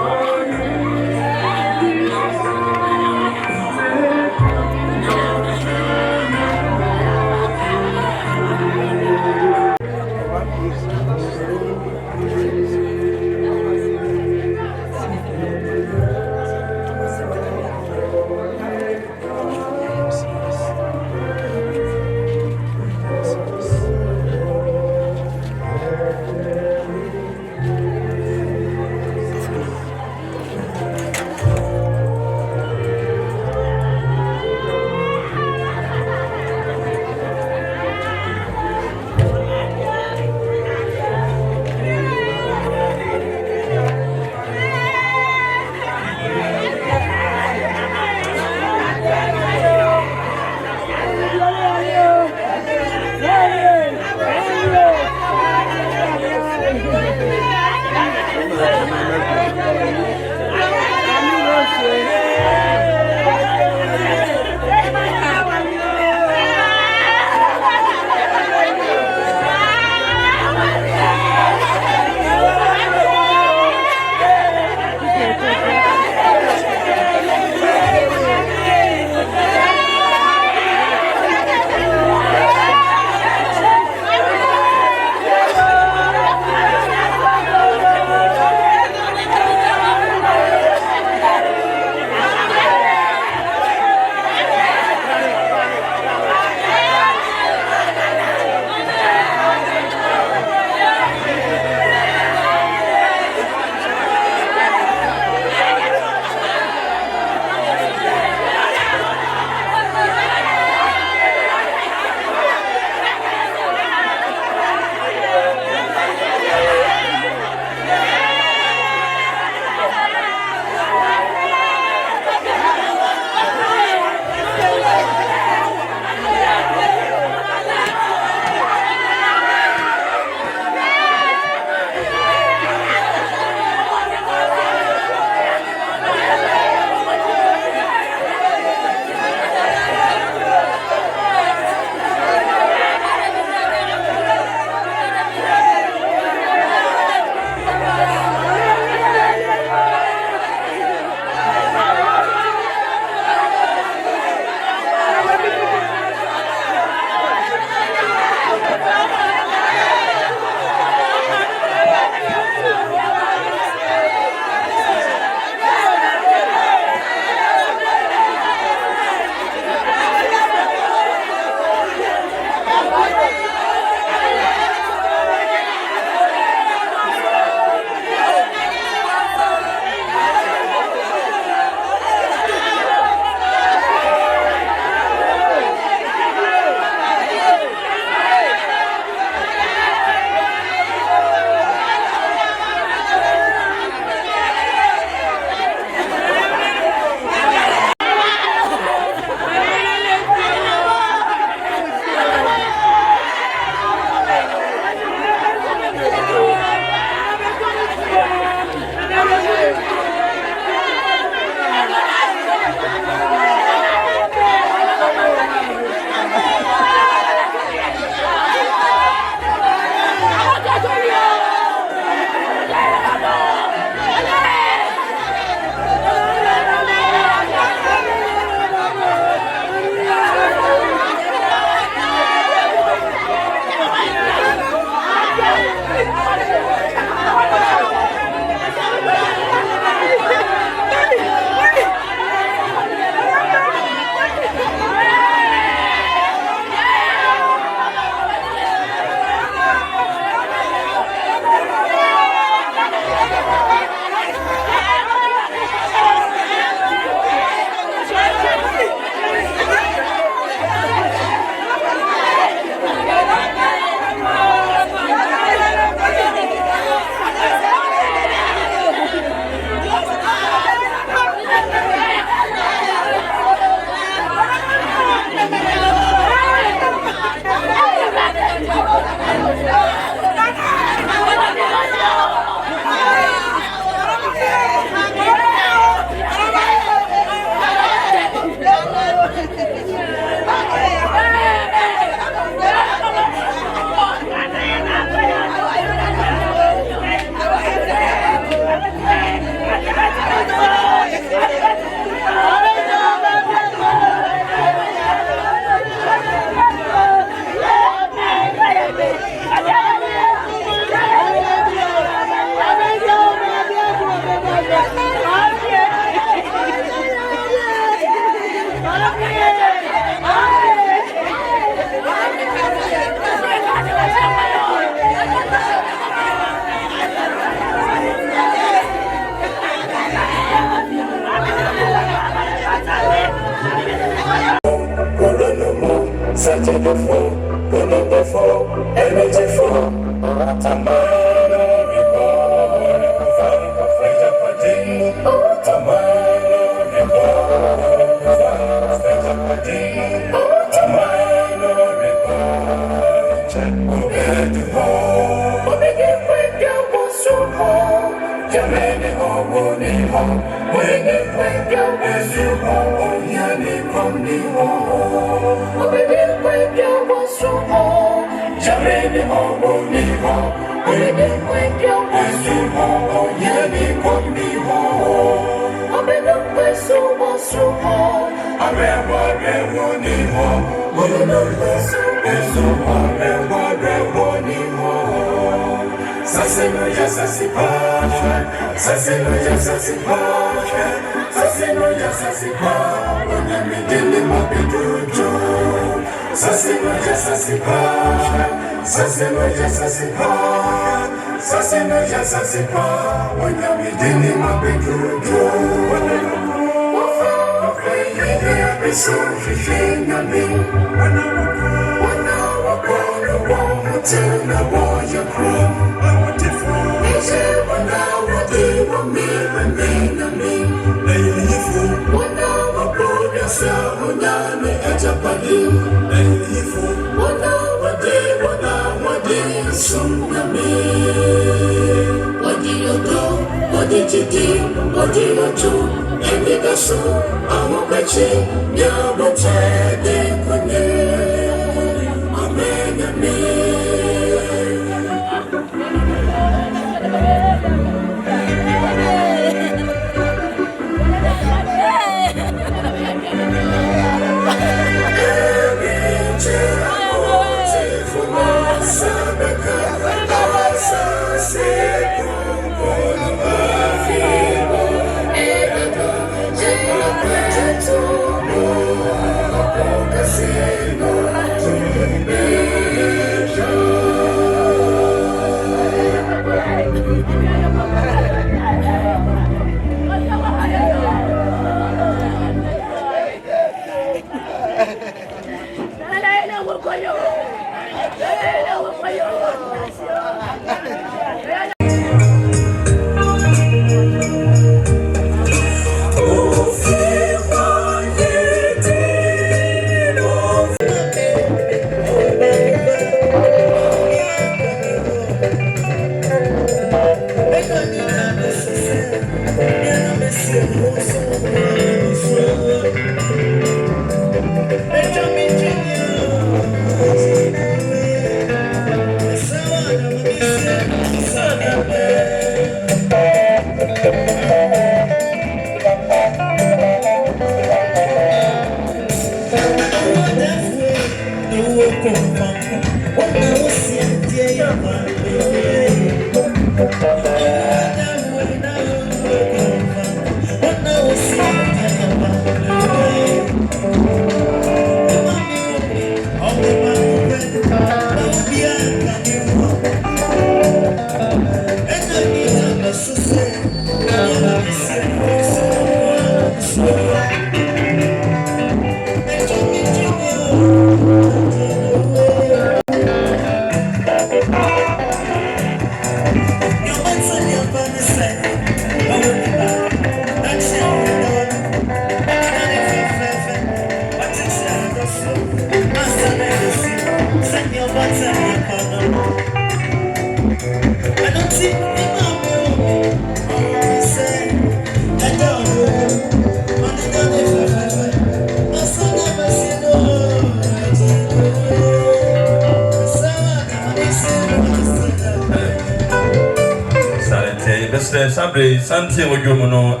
Asante ojomuno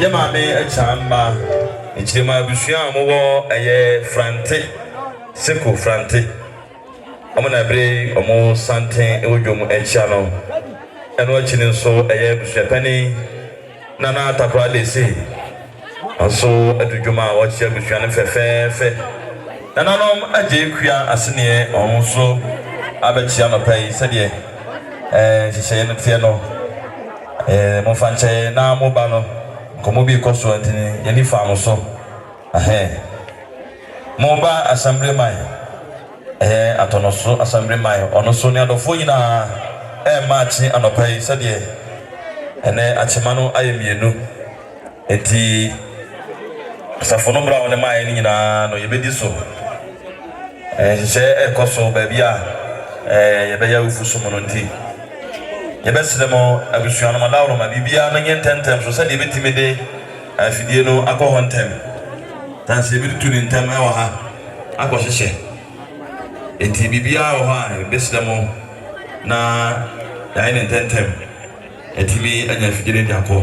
ye maame achamba nchirima busua mo frante seko frante omona bre omo sante ojomu echa no eno achine nso busua pani nana takwa lesi aso adujuma wo chia busua ne fefefe nananom aje kua asene onso abechia no pai sede hyehyɛ no tie no mo fanche na mo ba no komo bi koso antini ye ni fa mo so Moba assembly mai atonoso assembly mai ono so ne adofo nyina machi anopai sede ene achemano ayemienu enti safono bra one mai ni nyina no yebedi so hye ekoso ba bia yebeya ufuso mono nti yebesedemo abusuano madawro ma bibia na nyentem so sede betimede afidie no akohontem tanse bi tu ni ntem wa ha akohyehyɛ enti bibia wo ha besedemo na dai ne ntem etimi anya fidie ndi akɔ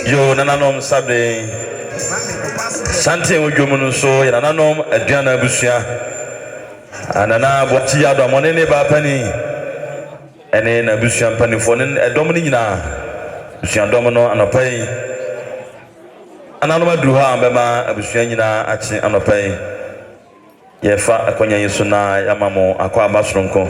yo nananom sabre Asante wodwomu so yananom aduana abusua anana boti ado amone ne ba pani ene na abusua panifo ne edom ne nyina abusua dom no anopai ananom aduru ha ambema abusua nyina achi anopai yefa akonya yesu na yamamo akwa abasronko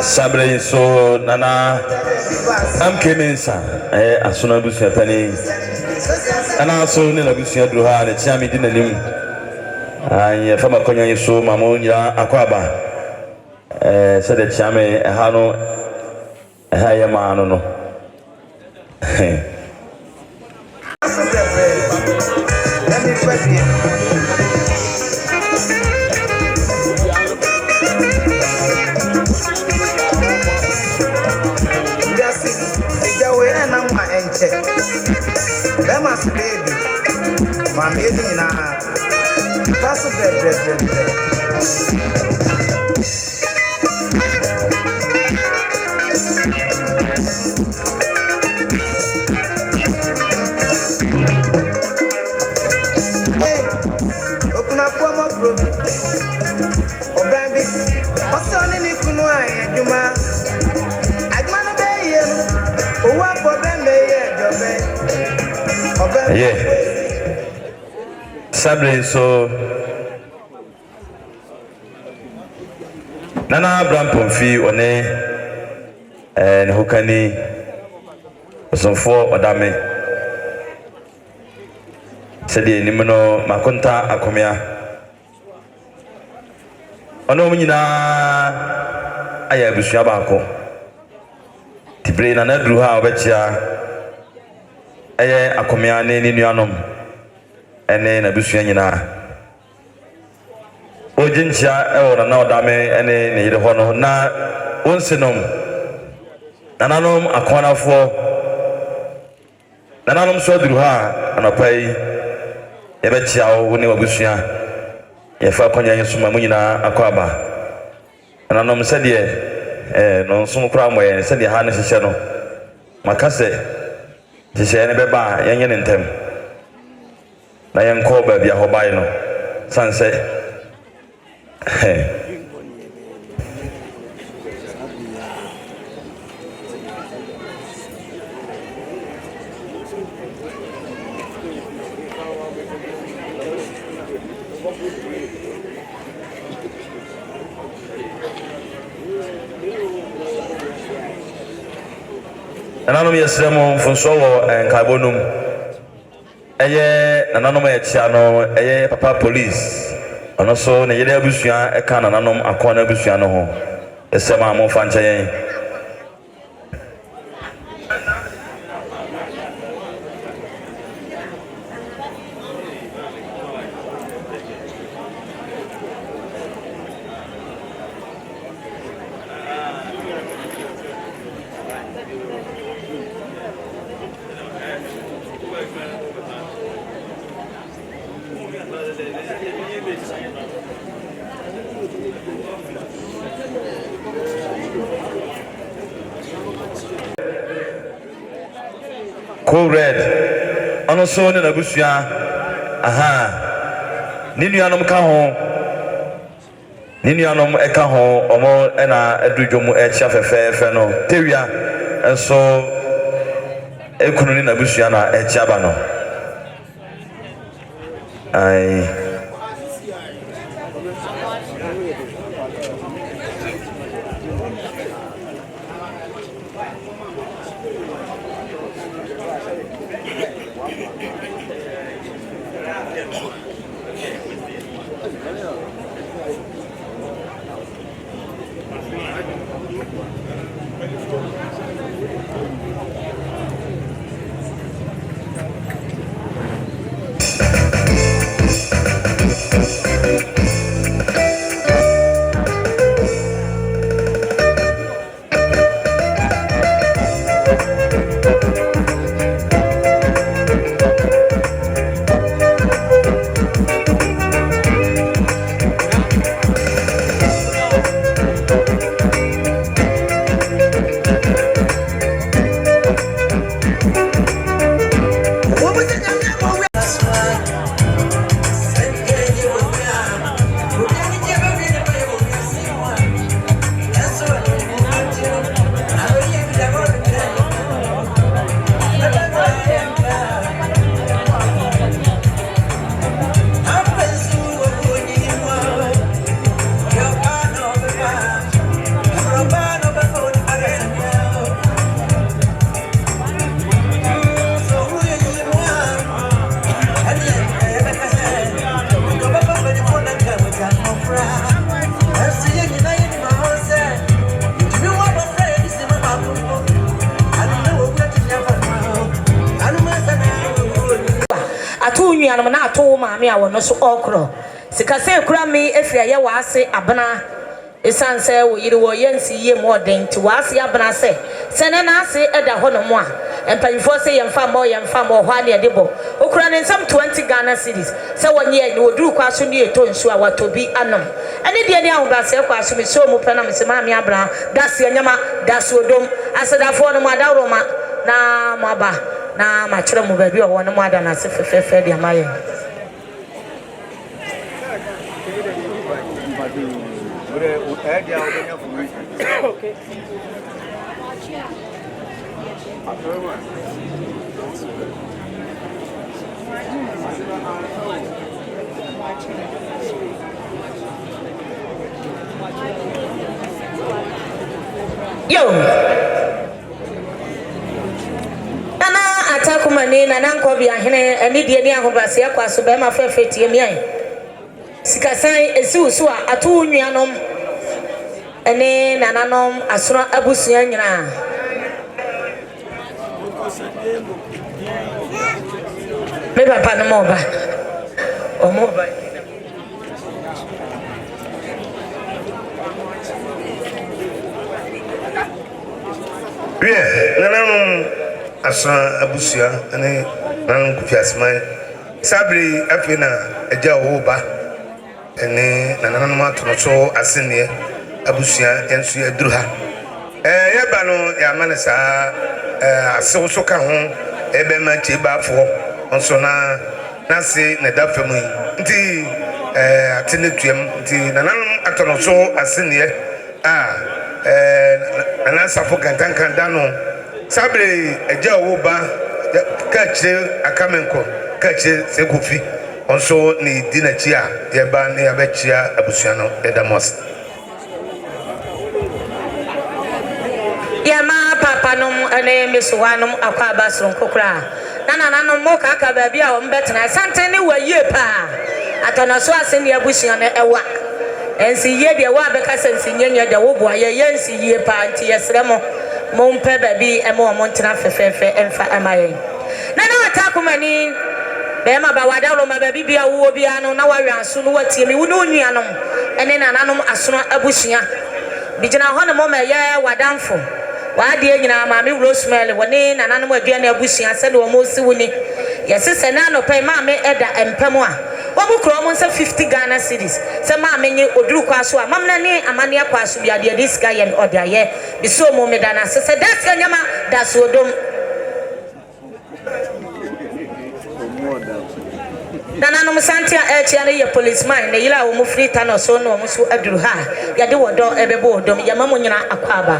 Sabre so nana am kemensa asuna busia tani ana so ne la busia duru ha ne chiami dinalim anya fama konya yeso mamo nyira akwaba se de chiame ha no ha ya ma no no Maame ni na paso bread okuna kwa mo bro obabi oso ni kunu aye juma ajuma no be ye owa po be me ye jobe obabi Sabre so Nana Abraham Pomfi one and who can he some for Odame said the Nimino Makonta Akomia Onomina Ayabushabako Tibrain and Edruha Betcha Aye Akomia Ninuanum and then Abusianina Ojincha or no dame any the hono na unsinum nananum akwana fo nananum so duru ha anapai ebechia wo ne wabusua yefa kwanya yesuma munyina akwaba nananum sede no nsum kra moye sede ha ne hihye no makase hihye ne beba yenye ne ntem na yenko ba bia hobai no sanse Nananom yesremo mfonso en carbonum eye nananom etia no eye papa police ono so ne yede abusua eka nananom akona abusua no ho esema amfa nche Cool red ono so ne nabusua aha ninuanom ka ho ninuanom eka ho omo na adudwomu echa fefefe no tewia enso ekunu ni nabusua na echa ba no ai nuanom na ato maame a wono so okro sika se kura me efia ye waase abana esanse wo yiri wo yensi ye moden ti waase abana se sene na ase eda hono mo a empanyfo se yemfa mo hwa ne debo okura ne nsam 20 Ghana cedis se wonye ni woduru kwa so ne eto nsu a watobi anom ene de ne ahoda se kwa so me so mu pena me se maame abana dase anyama dase odom asedafo no mo adawroma na maba na ma kire mu baabi o wono mu ada na se fefefe de amaye okay yo kumani na nanko bi ahene ani die ni ahobase yakwa so be ma fefe tie mi an sikasan esi usu a atu nuanom ene nananom asoro abusua nyina me papa no mo ba nananum asra abusia ane nan Kofiase man sabri afina eja wo ba ene nananum atono so asene abusia enso aduru ha ye ba no ya manasa asewo so ka ho ebe ma chibafo onso na se na dafemu nti atene tuem nti nananum atono so asene ana safo kankan dano sabre eja wo ba kache akamenko kache se Kofi onso ni dinachi a ye ba ne ya bechia abusua no edamos ya ma papa no ene mesuwanum akwa abasron kokra nana no mo kaka ba bia o mbetena Asante ne waye pa atona so asene abusua no ewa ensi ye de wa beka sensi nyenya de wo boa ye yensi ye pa nti yesre mo mpe ba bi e mo ntena fefefe emfa amaye nana atakumani be ma ba wadalo ma ba bi bia wo bia no na wawe aso no watie mi wo no nuanom ene nananom asono abusua bijina ho ne mo ma ye wadamfo wade nyina maame Rosemary woni nananom aduane abusua se de wo mo si woni yesese na no pe maame eda empem a obu kro mo nsa 50 Ghana cedis se maame nye oduru kwa so a mamna ne amane akwa so bia de this guy and odaye biso mo medana se das nyama das odom nananom Asante a chia ne ye policeman ne yila wo mo free tano so no mo so aduru ha ya de wodo ebebo odom ya mamo nyina akwaba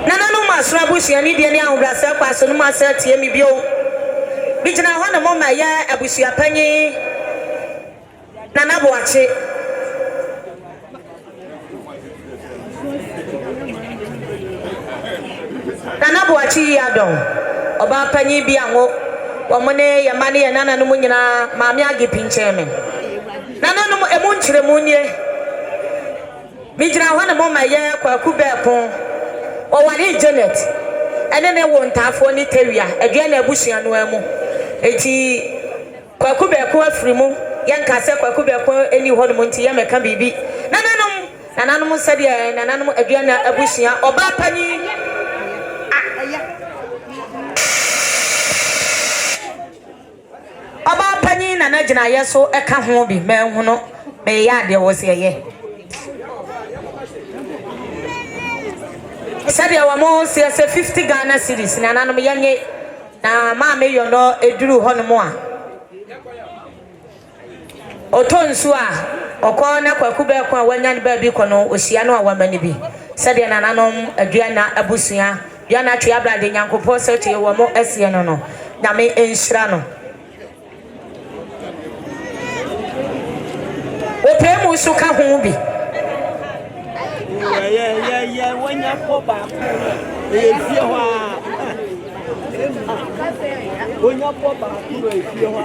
nana no masra busia ni de ni ahobrasa kwa so no masa tie mi bio bijina ho na mo ma ya abusia panyi nana boache ya don oba panyi bi anwo wo mo ne ya mane ya nana no nyina maame age pinche me nana no emu nchire mu nie bijina ho na mo ma ya kwa kubepon o wale Janet ene ne wo ntafo ni tawia adua na abusua no amu eti kwa kubepon afiri mu yanka se kwa kubepon eni ho no nti ya meka bibi nananom sade nananom adua na abusua oba panyi oba panyi nana gina yeso eka ho bi menhu no me ya de wo se ye sade wa mo se 50 Ghana cedis nananom yanye na maame yono eduru ho no mo a otonsu a okọ na kwaku be kwa wanya ne ba bi kono osia no awamani bi sade nananom adua na abusua ya na twa brade nyankopɔ se tie wo mo asie no no na me enhyira no opremu so ka ho bi ya wanya ko ba e fie ho a wanya ko ba ko e fie ho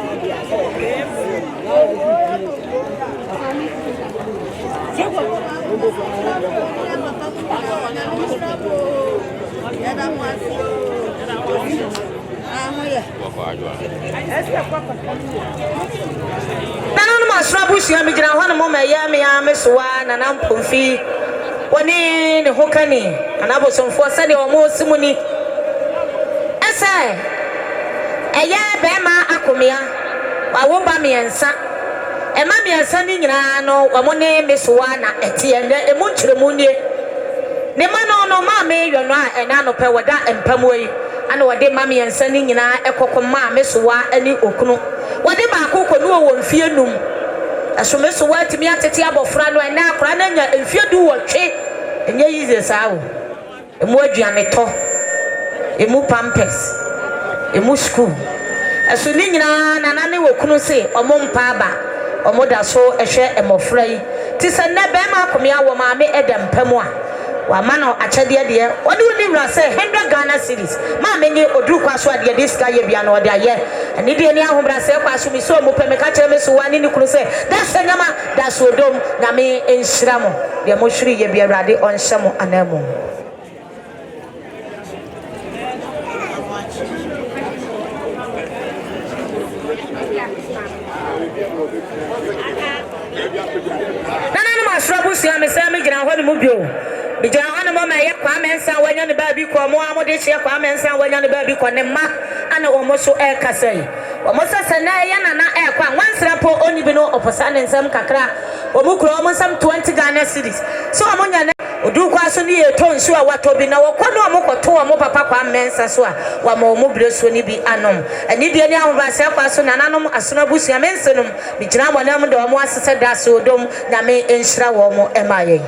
nana no masra busia mi gina ho na mo ma ya me ya mesoa nana mpomfi woni ne hokani anabo somfo sade o mo simuni ese eya be ma akomia wa wo ba me ensa Ema mi asani nyina no wamone mesoa na etie ne emu nkyeremu ne ma no maame Yenowo a ena no pe woda empamu yi ana wode maame ansani nyina ekokko maame soa ani okunu wode ba akoko no wo mfie num asome soa timi atete abofra no ena akora na nya mfie du wotwe enye yize saawo emu aduane to emu pampers emu school asuni nyina nana ne wokunu se omompa aba omoda so ehwe emofra yi ti se na be ma akomia wo maame edempamu a wa mano achede de odi woni wura se 100 Ghana cedis ma menye oduru kwa so ade de sika ye bia na ode aye ani de ni ahobra se kwa so mi so mo pe me ka kire me so wani ni kunu se da se nyama da so dom na me enhyira mo de mo hwiri ye bia urade onhye mo anamu nana ma srabu si amese me gina ho ni mu bio bija wana mama ye kwa mensa wanya ne ba bi ko mo amode hye kwa mensa wanya ne ba bi ko ne ma ana wo mo so e kasai wo mo sasa na ye nana e kwa wansra po oni bi no oposa ne nsam kakra wo mu kro mo nsam 20 Ghana cedis so wo nya ne odu kwa so ne ye to nsu a wato bi na wo kono mo koto wo mo papa kwa mensa so a wa mo mo bre so ni bi anom ani de ni ahoba se kwa so nananom asona busia mensenum bi gina mo na mo de wo mo asese da so dom na me enhyira wo mo emaye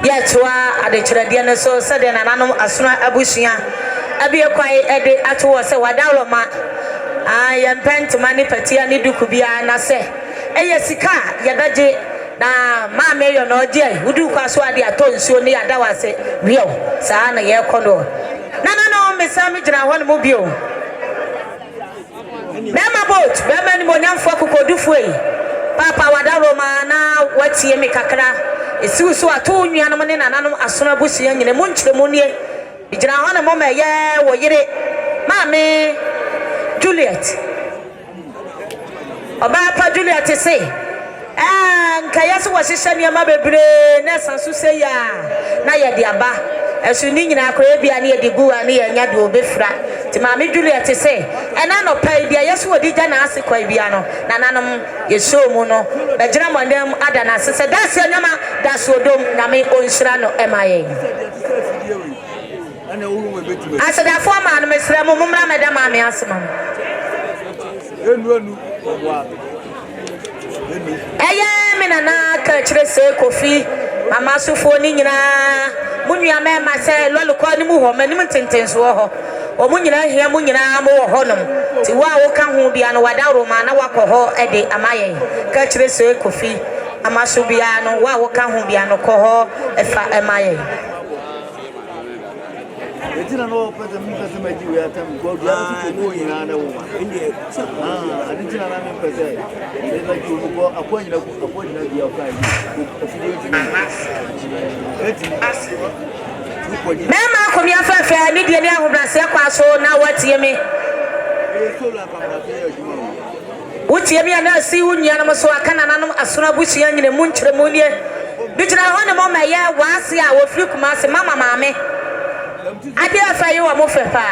Yetwa adechirade ne so se de nananom asuna abusua abie kwai ede atowo se wadawlo ma ye mpentuma ni patia ni duku bia na se eye sika ye beje na maame Yenowo je wudu kwa so ade atonsuo ni adawa se wieo saa na ye kono nananom mesami gina ho ne mo bio mema boat bema ni monyamfo kokodufu yi papa wadawlo ma na watie mi kakra esi so ato nuanom ne nananom asona busia nyine mu nkyeremu nie bigina ho ne mama ye wo yire maame Juliet oba pa Juliet se nka yeso wo hyehyɛ ne ma bebre na sanso se ya na ye de aba esu ni nyina akora bia ne ye de gu ani ye nya de obefra ti maame Juliet se ena no pa bia yeso wo di gya na ase kwa bia no nananom yeso mu no begyina mondem ada na se da se nyama da so dom na me onhyira no emaye asa da fo ma no mesra mu mumra meda maame asema enu eye me nana ka kire se kofi mama sufo ni nyina munua me ma se lolukọ ni mu ho manim tentenso ho o munyina hia munyina mo ho nom ti wa wo ka ho bia no wada roma na wakọ ho ede amaye ka kire se kofi amaso bia no wa wo ka ho bia no kɔ hɔ ɛfa ɛmaye etina no pese mi pese meji we atam go do ara so go nyina na wo ma aditina na me pese e na ju go akwanyina bia o kai afidie ti mema akomi afefe ni die ni ahobrase kwa so na watie me wotie me na si wunya na so aka na nanom asona busia nyine mu nkyere mu nie bijira ho ne mo maye waase a wofiri kuma se mama maame ade afa yi wa mo fe pa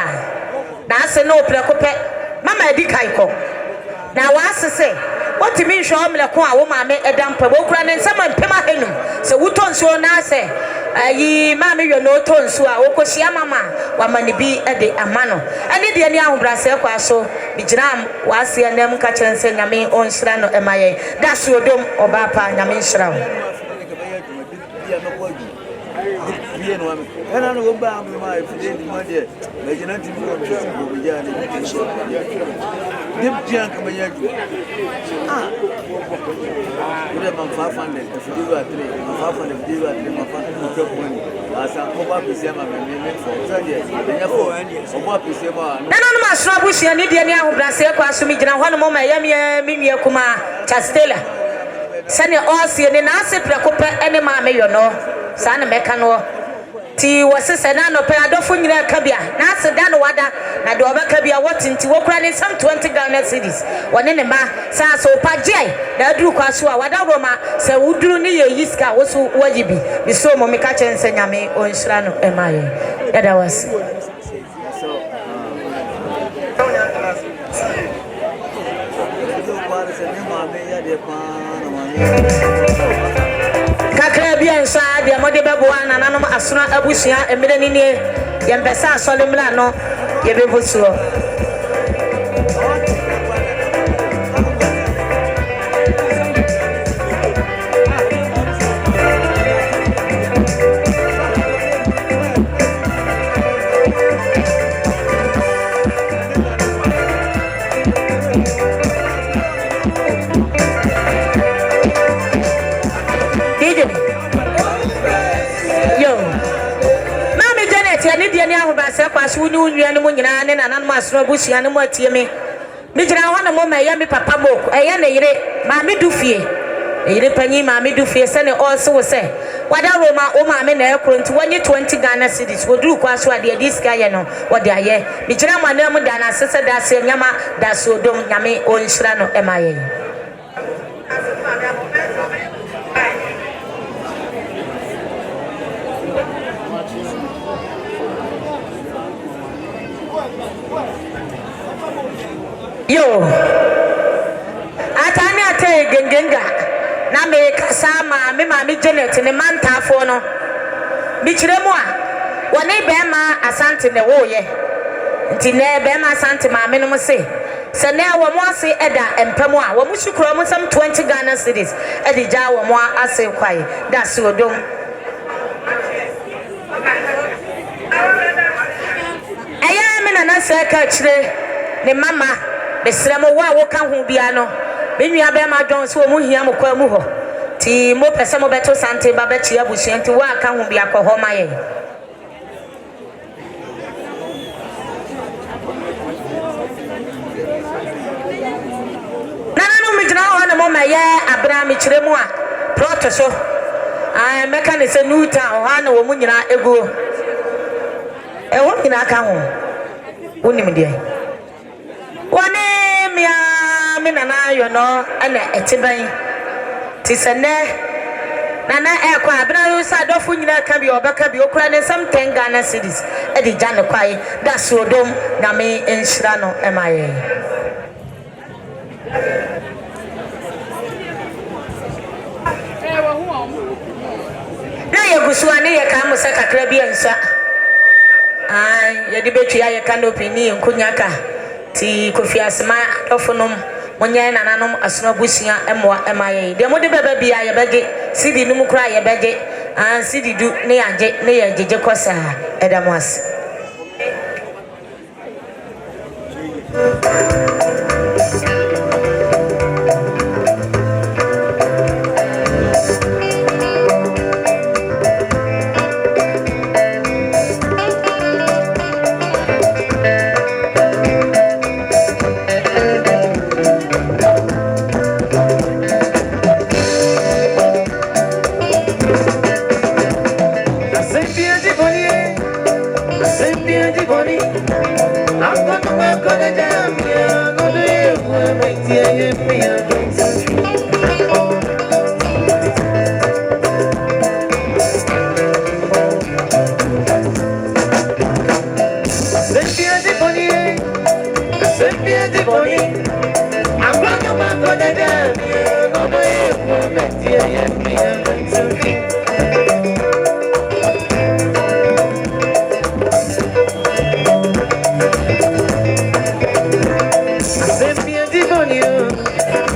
na ase no prekope mama edi kai ko na waase se wotimi nhwe omleko a wo maame edampa wo kura ne nsama mpema henum se wutonso na se ayi maame Yenowo tonso a wokohia mama wa mane bi ede amano ane de ni ahobrase kwa so bigiram waase enam ka kyense nyame onhira no emaye da so odom oba pa nyame nhira ena no gomba ambe ma ifide ndi made mejina ndi mo ndi go bijani dim pian kama yaju ile mamfafande ifide wa tele mamfafande ifide wa tele mamfafande ko kwani asa ko ba pese ma me fo sande enya fo obo pese ma na no ma so abusia ni de ni ahobrase kwa so mi gina ho no mo ma yam mi nwie kuma chastela sane osie ni na ase prekope ene maame Yenowo sa na meka no ti wasese na no pe adofo nyina ka bia na ase da no wada na de obeka bia wotinti wokura ni some 20 Ghana cedis wone ne ma sa so pagye na duru kwa so a wada roma se wuduru ni ye yiska wo so wajibi bi so mo meka kyense nyame onhira no emaye yada was kakra bia nsa de mode beboa na nanom asona abusua emire ni ne yempesa asolemla no yebebusuo kwaso ni unua ne mo nyina ne nanan asoro busua ne mo atie me bijira ho na mo maye me papa boko eye ne yire maame dufie yire panyi maame dufie se ne also wo se wada roma o maame na ekro nti wonye 20 Ghana cedis woduru kwaso ade diska ye no wode aye bijira mo na mo da na sese da se nyama da so dom nyame onhira no emaye yo atani ate gengenga na me kasama me maame Janet ne mantafo no bichiremu a wone be ma Asante ne wo ye nti ne be ma Asante maame no mo se ne wo mo ase eda empemu a wo mo shukuro mo sam 20 Ghana cedis edi ja wo mo ase kwai da se odom aya me na se ka chire ne mama besremo wa wo kan ho bia no benua be ma dwon so mu hia mo kwa mu ho ti mo pese mo beto Asante ba be chia busu nti wa kan ho bia ko ho maye nana no mi jina ho na mo maye Abraham chiremu a proto so ai meka ne se nuta ho na wo mu nyina egu e ho nyina kan ho wonim de wane mia me nana Yenowo ana etiban ti sene nana ekwa abna yo sa dofo nyina ka bi obeka bi okura ne sam 10 Ghana cedis e di jane kwai da so dom na me enhira no emaye na ye gusuane ye ka mo se kakra bi ensa ai ye di betu ya ye canopy ni nkunyaka ti Kofiase ma dofonom monye nananom asona busia emwa emaye de mode beba bia ye bege sidi num kra ye bege an sidi du ne age ne ye jeje kosa edamos Asante di boni. I'm gonna go to jam. Yeah, go to you. Make the Asante di boni. I'm gonna go to jam. Yeah, go to you. Make the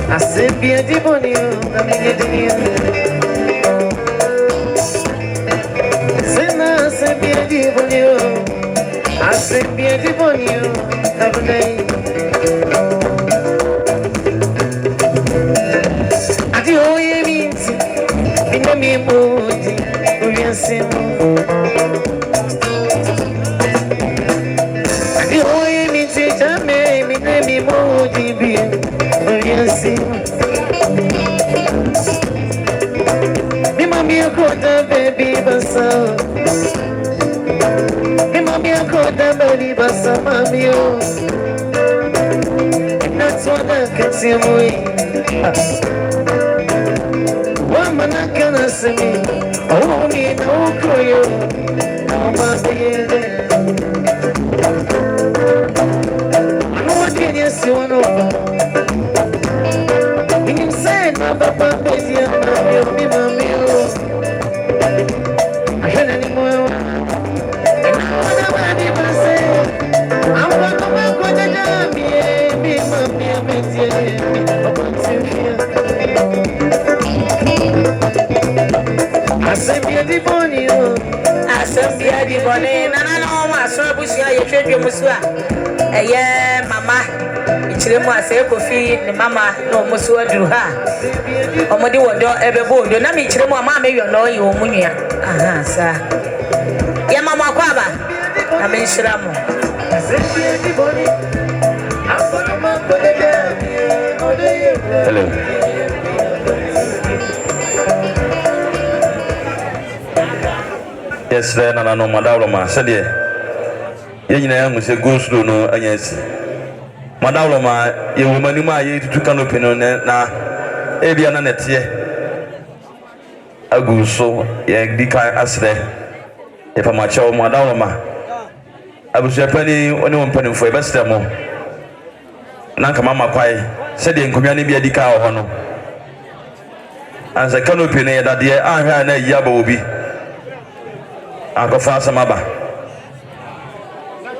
I said, be a demonio, I mean, a demonio. I said, be a demonio. I said, be a demonio, have a day. I do all you mean, in a me mood, we are simple. I do all you mean, to me, in a me mood, me mommy a quarter baby basa. Me mommy a quarter baby basa, mommy oh. That's what I can see me. One man I can see me. Oh me no cry. Now my baby. I know what can you see one Papa, baby, mommy, I can't anymore. I'm going to jam, baby, I said, be a demonio. I said, be a demonio. And I know my son, which I trade you, Monsieur. Yeah, Mama. Ichiremu ase Kofi ne mama no muso aduru ha omode wodo ebebo do na me ichiremu ama me yono yi omunua aha sa ya mama kwaba na me nshiramu hello yes na no madawlo ma se de ye nyina ya muse go slow no anyasi madawlo ma ye womani ma ye tutu canopy no na ebia na nete aguso ye dika asre e pa ma chawo madawlo ma abusu pani oni won pani fo e bestre mo na nka mama kwai se de nkomia ne bia dika ho no anza canopy ne yadade ahwa na yaba obi akofa samaba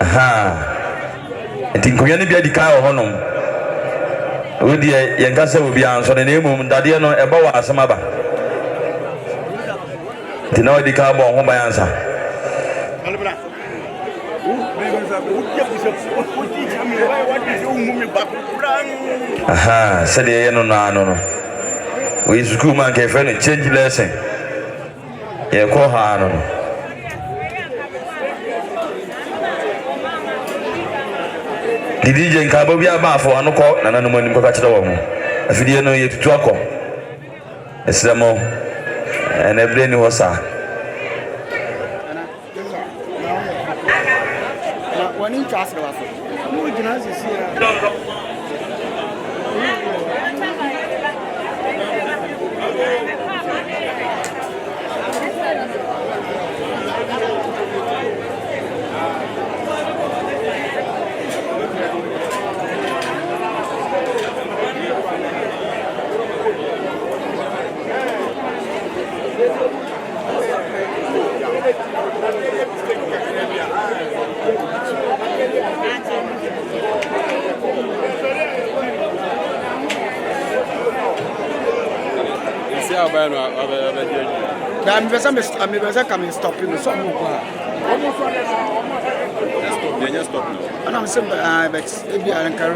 aha ntinkoya ne bia dika ho no we de ye nka se obi anso ne emum dade no eba wa asamaba tinawo dika bo ho bayansa aha se de ye no no we school man ke friend change lesson ye ko ha no DJ nka bobi abafo anoko nananom anim kwa kire wo mo afidie no ye tutu akọ eslemo en ebre ni hosa na wani chasra waso no gina sisi I'm coming stopping so just stop and I'm simple but if you are in carry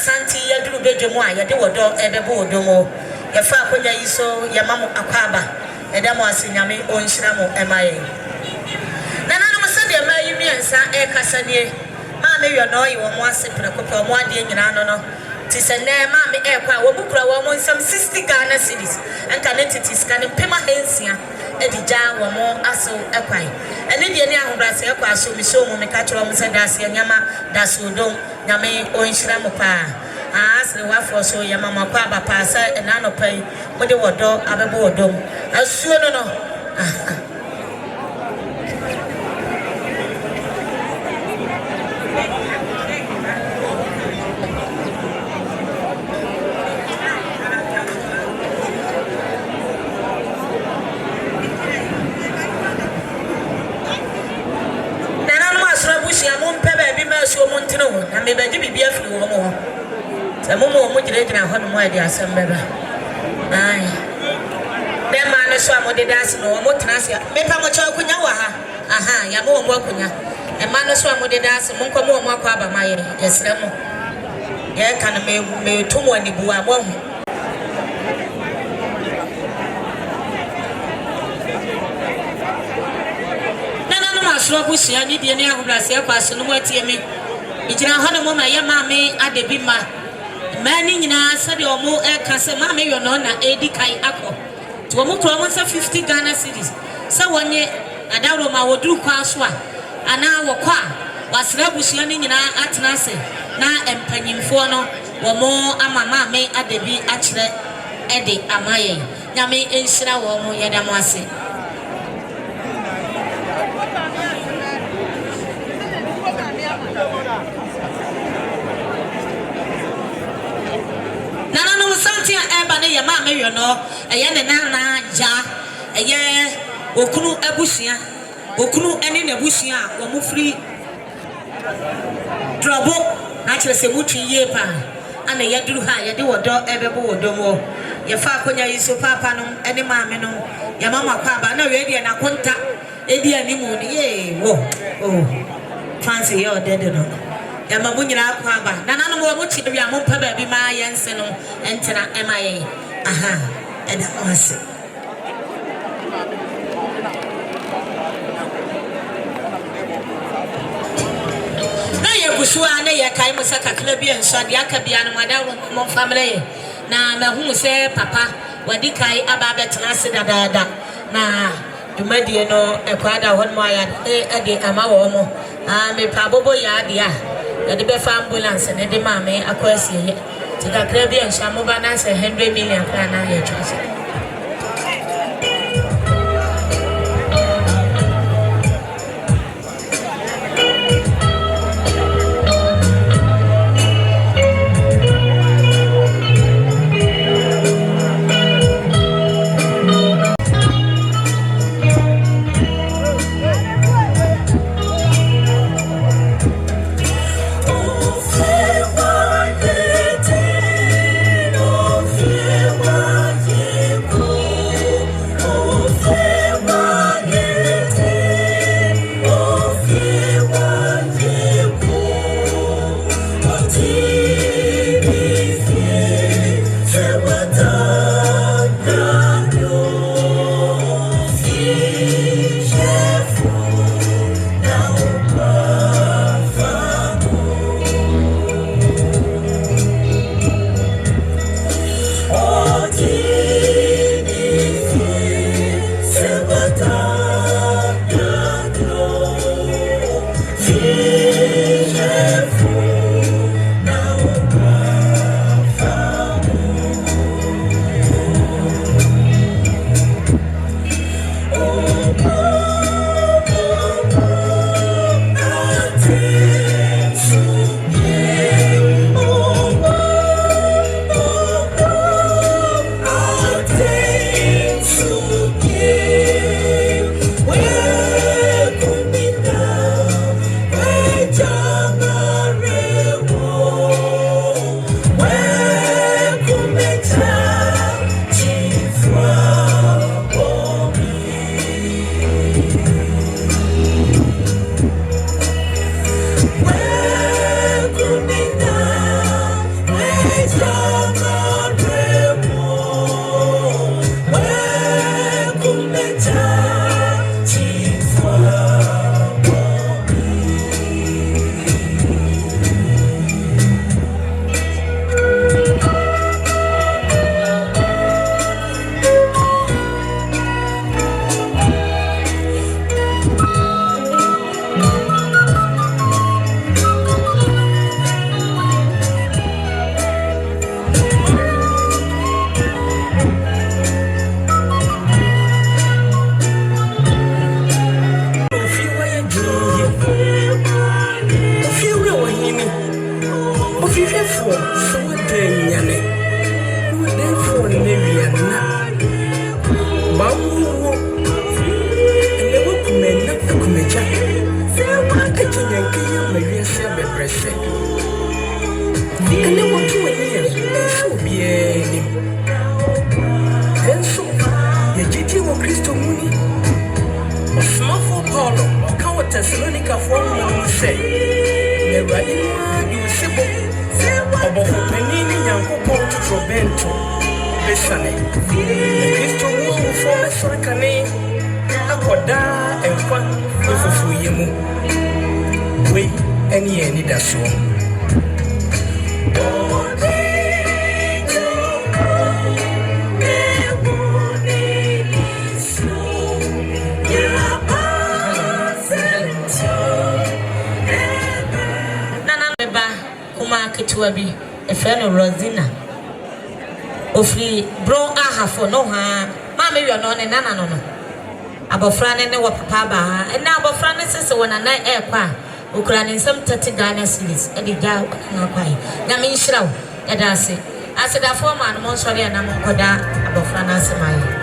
Asante ya duru bedwemu a yede wodo ebebo wodomo ya fa akonya yiso ya mamu akwaba edamo asinyame onhyira mo emaye nana no se de mayi miensa e kasanie maame Yenowo yi wo mo asepre kopɛ mo ade nyina no no ti se ne maame e kwa wo bukura wo mo nsam 60 Ghana cedis enka ne titi scan pema hensia edija wo mo aso ekwai ene de ne ahobrase ekwa aso mi so mo me ka kyerɛ mo se dase nyama daso dom nyame onhyira mo pa asre wafo so ya mama kwa bapa sa na no pai mo de wodo abebo wodom asuo no no na me baji bibia firi wo mo se mo mo gire ho no mo ade asem beba ai dem ma no so amode dance no mo tenase me pa mo cha kunya wa ha aha ya mo mo kunya e ma no so amode dance mo nko mo akwa aba ma ye yesre mo ye kan me to mo ani buwa mo hu nana no ma so busia ni die ni ahobrase akwa so no mo atie me ijira hana mo ma ya maame adebi ma mani nyina sade omo e kase maame Yenowo na edi kai akọ to mo kro mo sa 50 Ghana cedis sa wonye adawro ma woduru kwa so a ana wo kwa wasra busua ni nyina atena se na empanyimfo no wo mo ama maame adebi akire ede amaye nyame enhyira wo mo yeda mo ase Asante eba ne ya maame Yenowo eye ne nana ja eye okunu abusia okunu ene na abusia wo mu free drobo na kire se mutwi ye pa ana ya duru ha ye de wodo ebebo wodomo ye fa akonya yiso papa no ene maame no ya mama kwa ba na we de na konta edi animu ne ye wo oh fancy yo dead no ya mamu nyina akwa ba nana no mo chi de mo pa ba bi ma yense no entina emaye aha eda onse na ye kusua na ye kai mo saka kla bi enso de aka bia no mada mo family na mahu se papa wadi kai aba betena se dada na dumadie no ekwada hon mo aya e ama wo mo me pa bobo ya dia the be ambulance and the maame akwasi ye tika krabi en shamo bana se 100 million kana ye choose Yeah. Ofri bro ahafo no ha Maame wi no ne nana no abofra ne wo papa ba e na abofra ne sese wona na e kwa okura ne nsam 30 Ghana cedis e di ga na kwai na me nhiraw e da ase da fo ma no mo sori na mo koda abofra na ase mai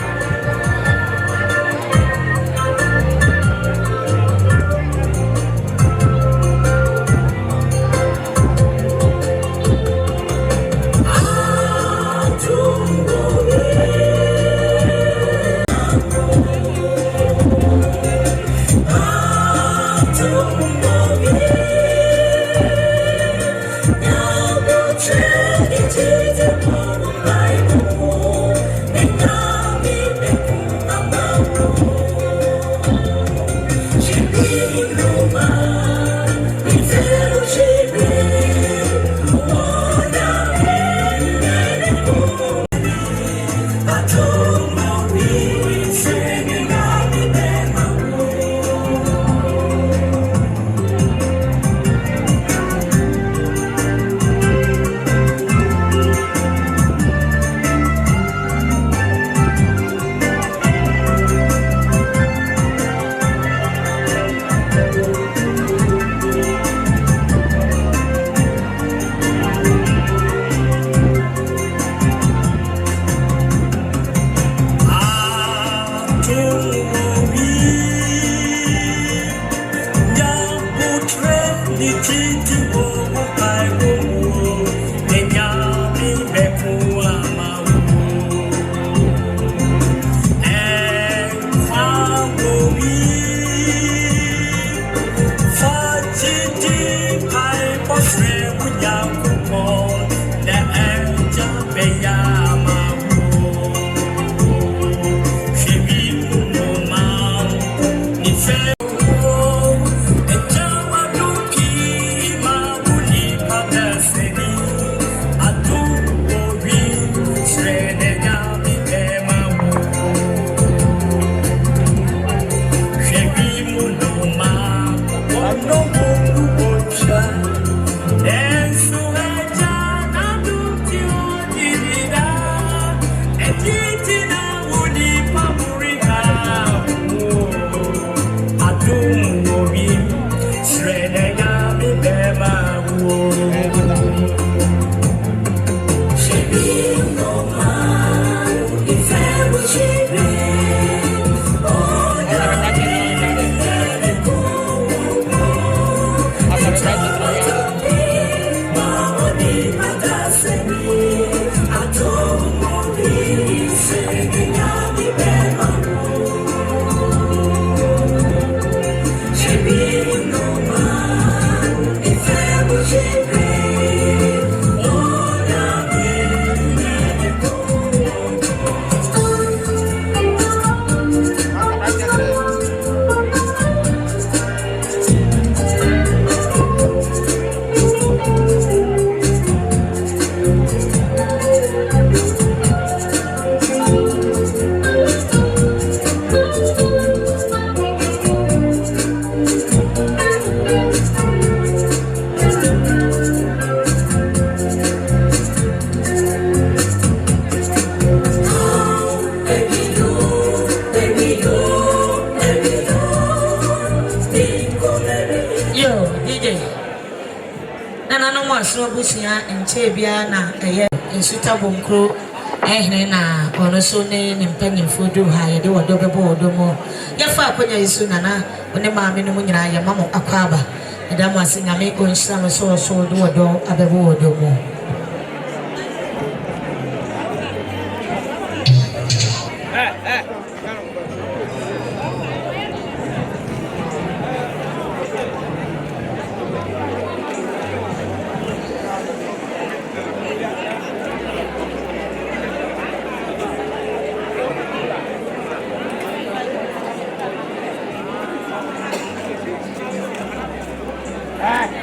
mo aso busia enche bia na eye ensuta bonkro ehne na ono so ne mpanyimfo do ha ye de wodo bebo wodo mo ye fa akonya yesu nana one maame no mu nyina ye mamo akwaba eda mo ase nyame onhyira me so do wodo abebo wodo mo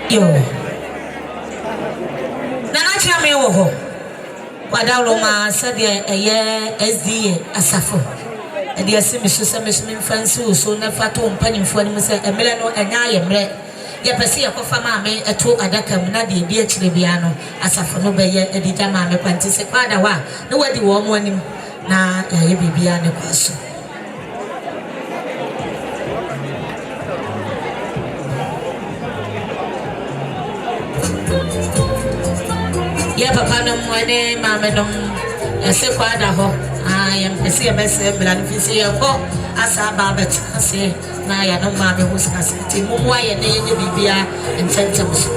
yo nana chame wo ho wadawlo ma sade eye SDA asafo ade asemi so se mesumi fansi so na fato mpanyimfo ani se emele no enya yemre ye pese ye kofa maame eto adaka mu na de bi akire bia no asafo no beye edija maame kwanti se kwada wa na wadi wo mo anim na ye bibia ne kwaso ya papa no mwane mama no ese kwada ho ya mpese ya bese bla nfisi ya ko asa babet ase na ya no mama ho skase ti mumwa ya ne ye bibia ententem so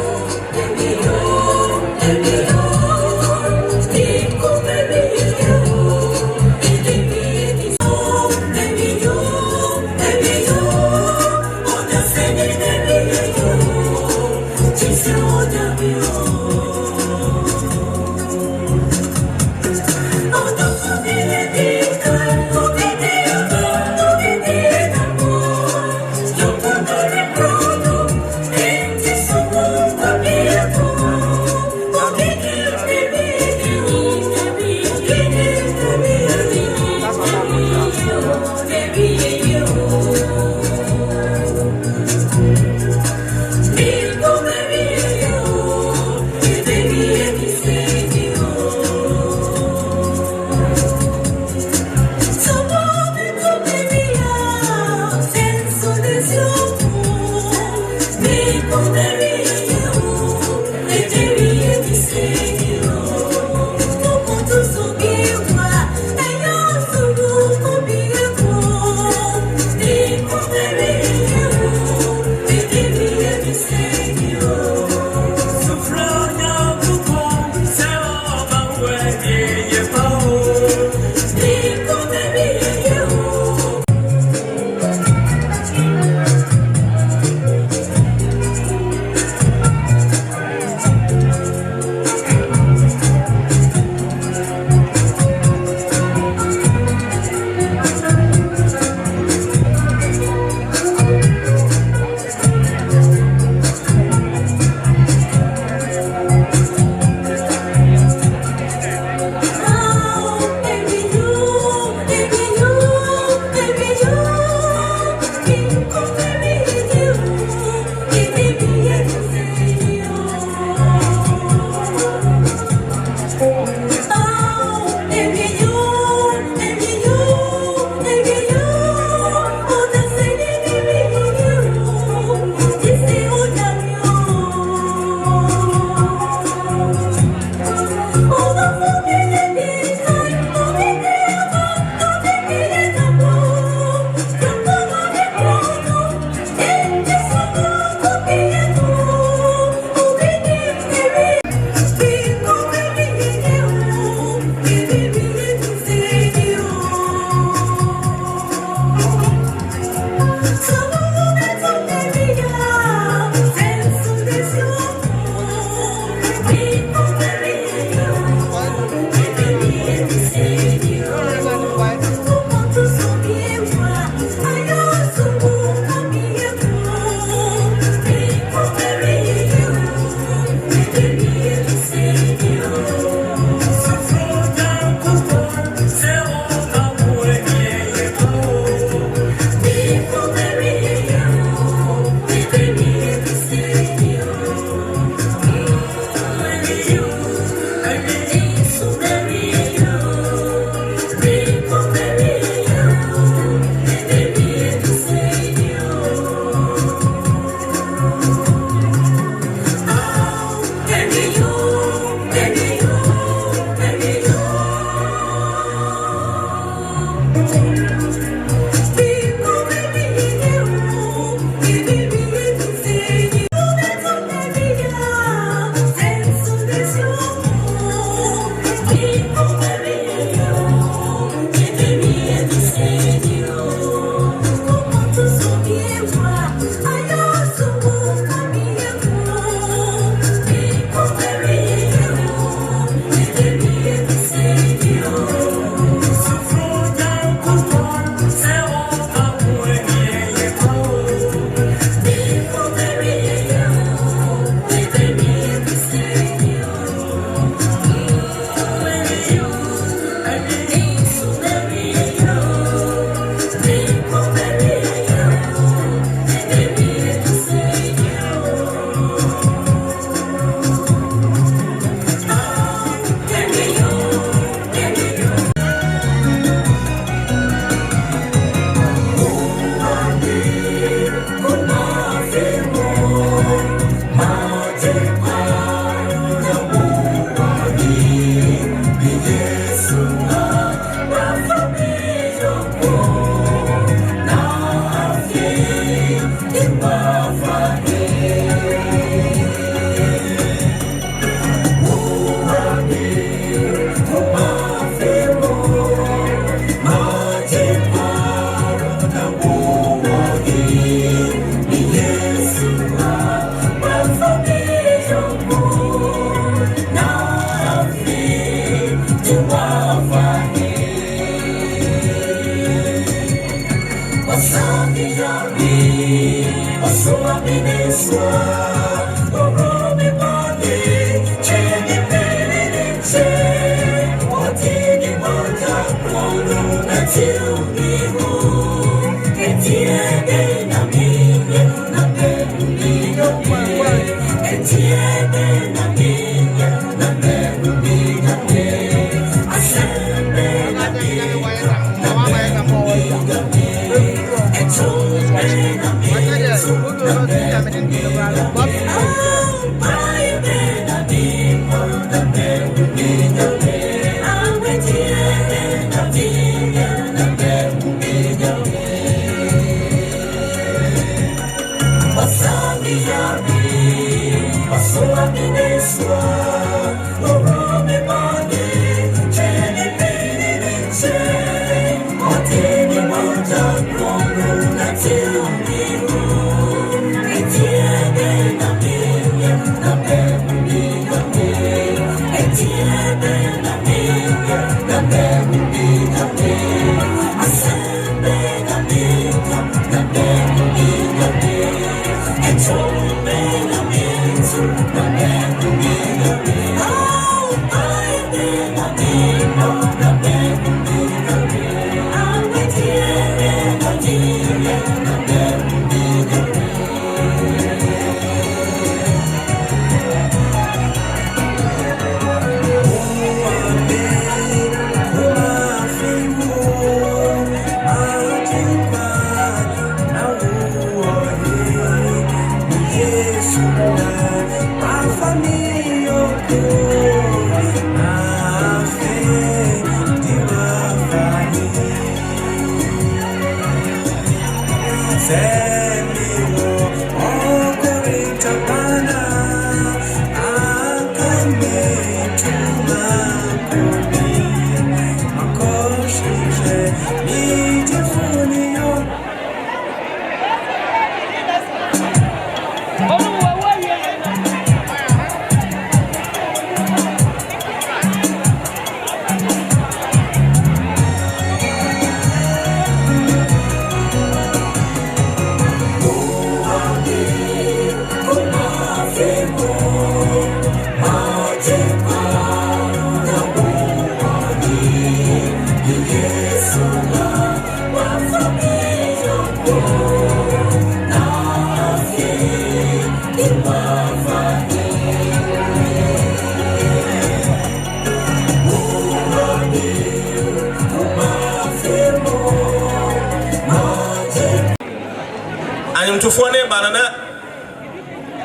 Ayumtufo ne banana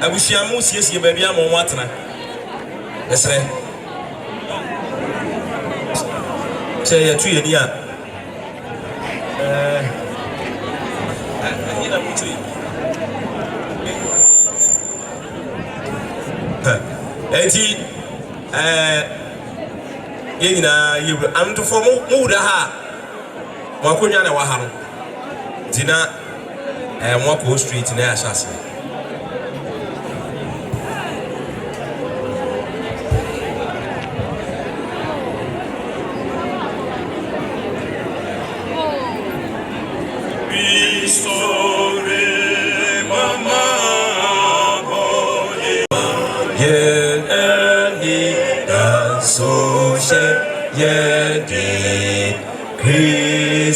abusiamu siesie baabi amon watena esre che tu yeni a ina mutri eti yena yibu amtufo mu da ha mo akonya na wa ha no dina Mwako Street na Ashasi.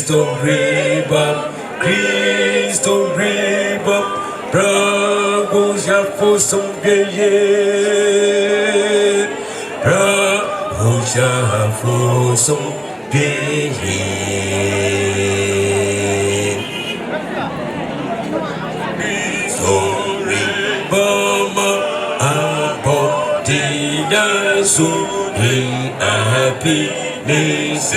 Cristo riba, Cristo riba, Prago já fosse guerreiro, Prago já fosse guerreiro. Cristo riba, abodia su in happiness.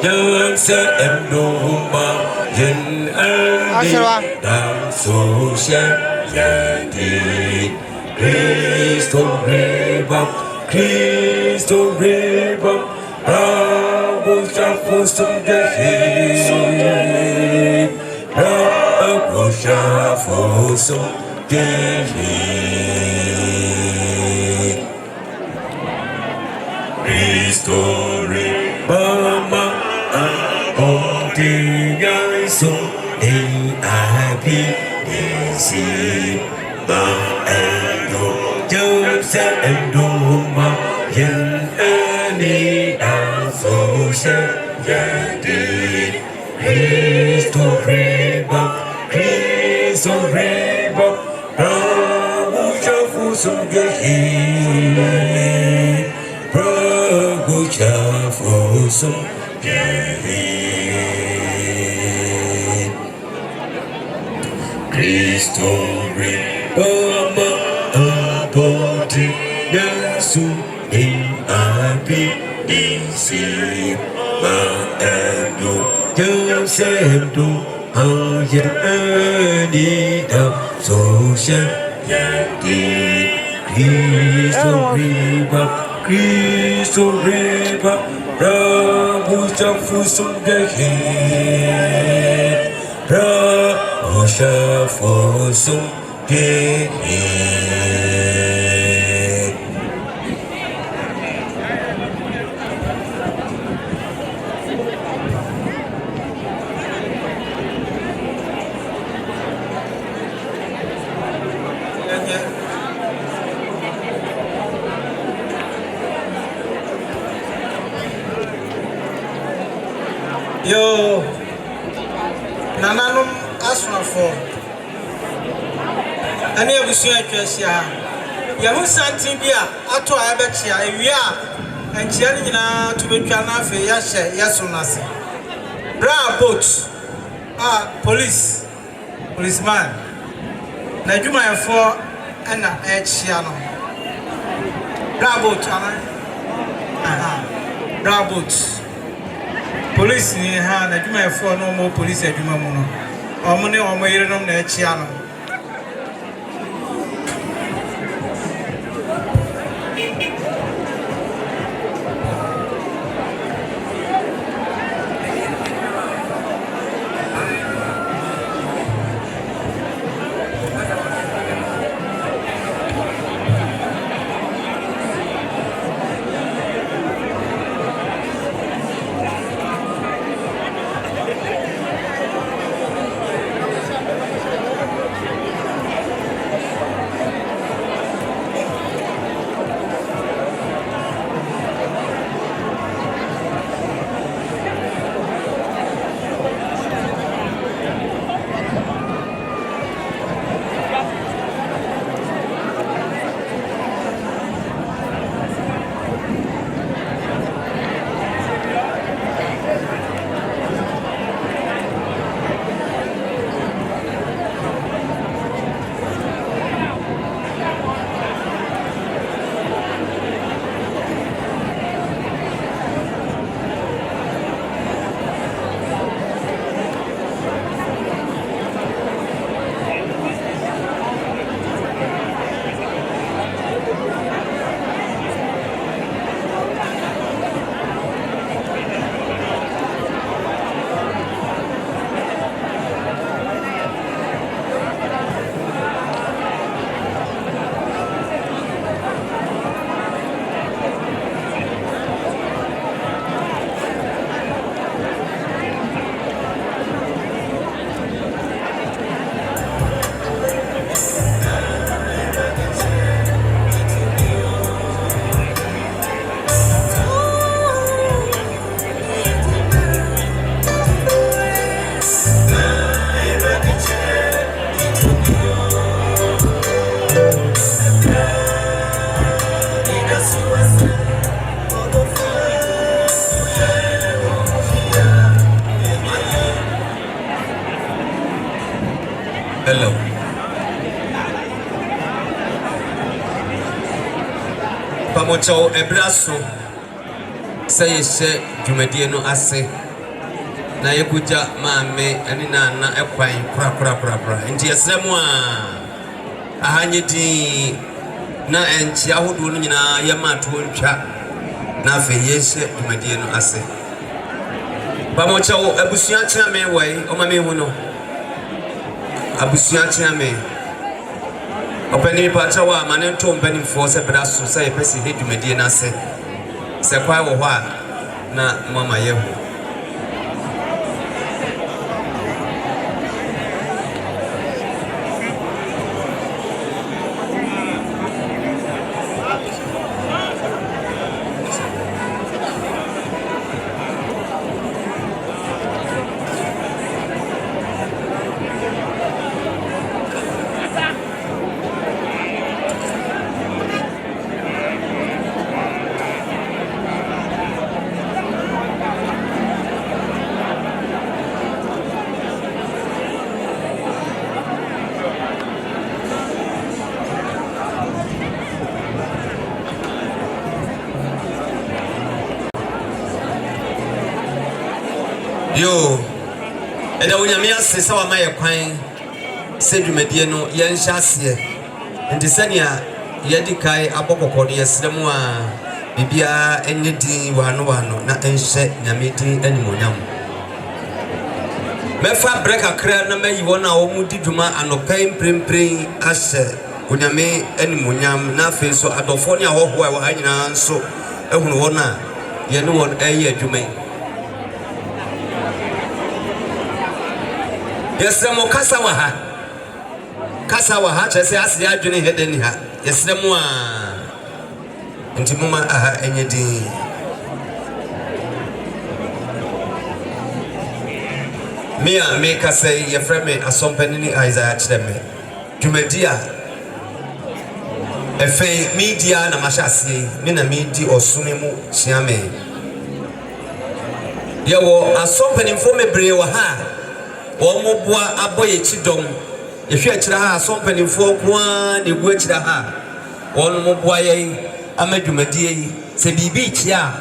Yang seemnoma yen andi dan sosial jadi Cristo rebab Prabu Jafusum Gehi Prabu Jafusum Gehi Cristo rebab so they are busy. Joseph and Doma, young early and social, Yadi, Christ of Reba, Rabuja Fusum Gahi, Rabuja Fusum Gahi, Christ of Reba. Body, Yasu, ABDC, Maame, Joseph, how you earn it up, social, Yadi, Christ of River, Rabuja Fusum Gahi, Rabuja Fusum Gahi. Yo, Nananum Asrafo. Any of the Suasia, Yahu Santibia, Ato Abetia, Ria, and Chianina to be Canafe, Yasha, Yasunasi. Bra boat, policeman. Najuma for an Chiano. Bra boat, Bra boat. Police ni ha na dwuma efo no mo police adwuma mu no omo ne omo yire no na achia no Hello. Pamocho ebraso say she dwumadie no ase na yekuja maame ani na ekwan kura nti yesremu ahanye di na enchi ahodo no nyina yema to ntwa na afa yeshe dwumadie no ase pamocho abusua kyame wai o mame hu no abusua kyame opani pacha wa mane to mpani mfo se braso se pesi hedwumadie na ase se kwa wo hwa na mama yehu yo eda wonyame ase sa wa maye kwan se dwumadie no ye nhya ase enti sania ye di kai abokokɔ ye sremu a bibia enye din wano na enhye nyame din animonyam mefa break akra na mayi wona wo mudi dwuma anopai mprempren ahye onyame animonyam na afi so adofo ne ahoho a wa nyina nso ehunu wona ye ne won ayi adwuma yesremu kasa wa ha chese ase adwene hedeni ha yesremu a ntimuma aha enye din Mia make us say your friend me asompani Isaiah cheme dwumadia efe media na mashase me na medi osune mu chiame yewo asompani fo mebre wa ha wo moboa aboye chidom yehwe akira ha asompani fo kwa de gu akira ha won moboa ye amadwumadie yi se bibi chia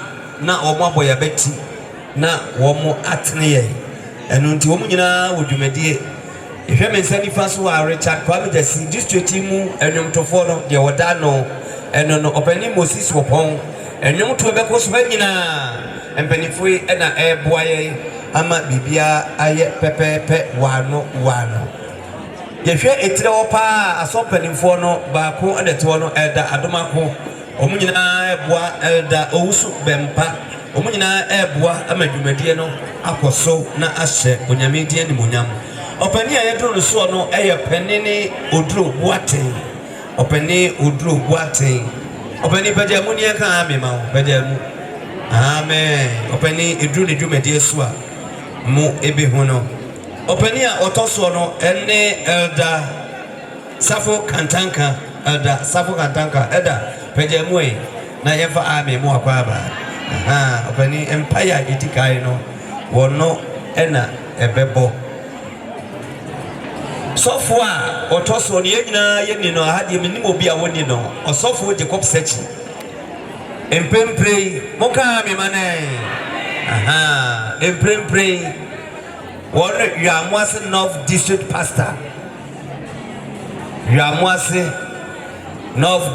na omo aboya beti na wo mo atne ye enu nti wo nyina wo dwumadie ehwe mensani fa so wa Richard Kwame Jasi district mu enwomtofo no de woda no eno no opani Moses Wopon enwomto be ko so ba nyina empanifo ena eboaye ama bibia aye pepepe wano yehwe etire wo pa asompanifo no ba ko adete no eda adomako omu nyina eboa elda owusu bempa omu nyina eboa amadwumadie no akoso na ahye onyame die ni monyam opani ayedro so no eye penene odro buaten opani odro buaten opani pajamu ni aka amema pajamu amen opani edru ne dwumadie so a mu ebehono opani a otoso no ene elda safo kantanka elda pajamu e na yefa amemu akwaba opani empire itikai no wono ena ebebo sofwa otoso ni nyina yeni no ahadi minimo bia woni no osofo Jacob sechi empempre moka me mane empempre won Yamwase North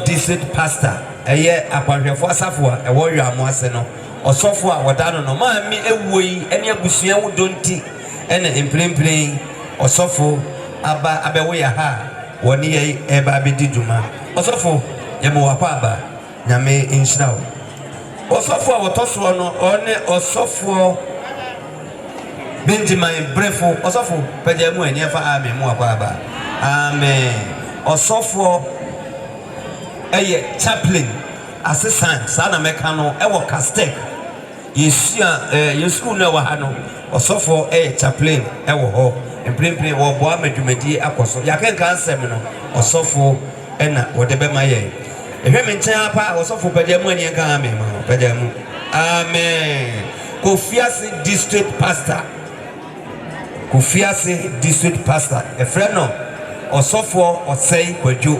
District Pastor eye akwanhwefo asafo a ewo Yamwase no osofo a wodano no maami ewoi ene abusua wodonti ene empempre osofo aba abewo ya ha woni ye eba abedi dwuma osofo yemo wapa nyame inshirawo osofo a wotoso no one osofo Benjamin Brefo osofo pejemu eni fa amen mu wapa amen osofo eye chaplain assistant sana meka no ewo Castek yesu school na wa ha no osofo eye chaplain ewo ho emprempre wo bo amadwumadie akoso yakenka ansem no osofo ena wodebe maye ehwe menchen apa osofo padamu ani enka amen ma padamu amen Kofiase district pastor efreno osofo osei kwadwo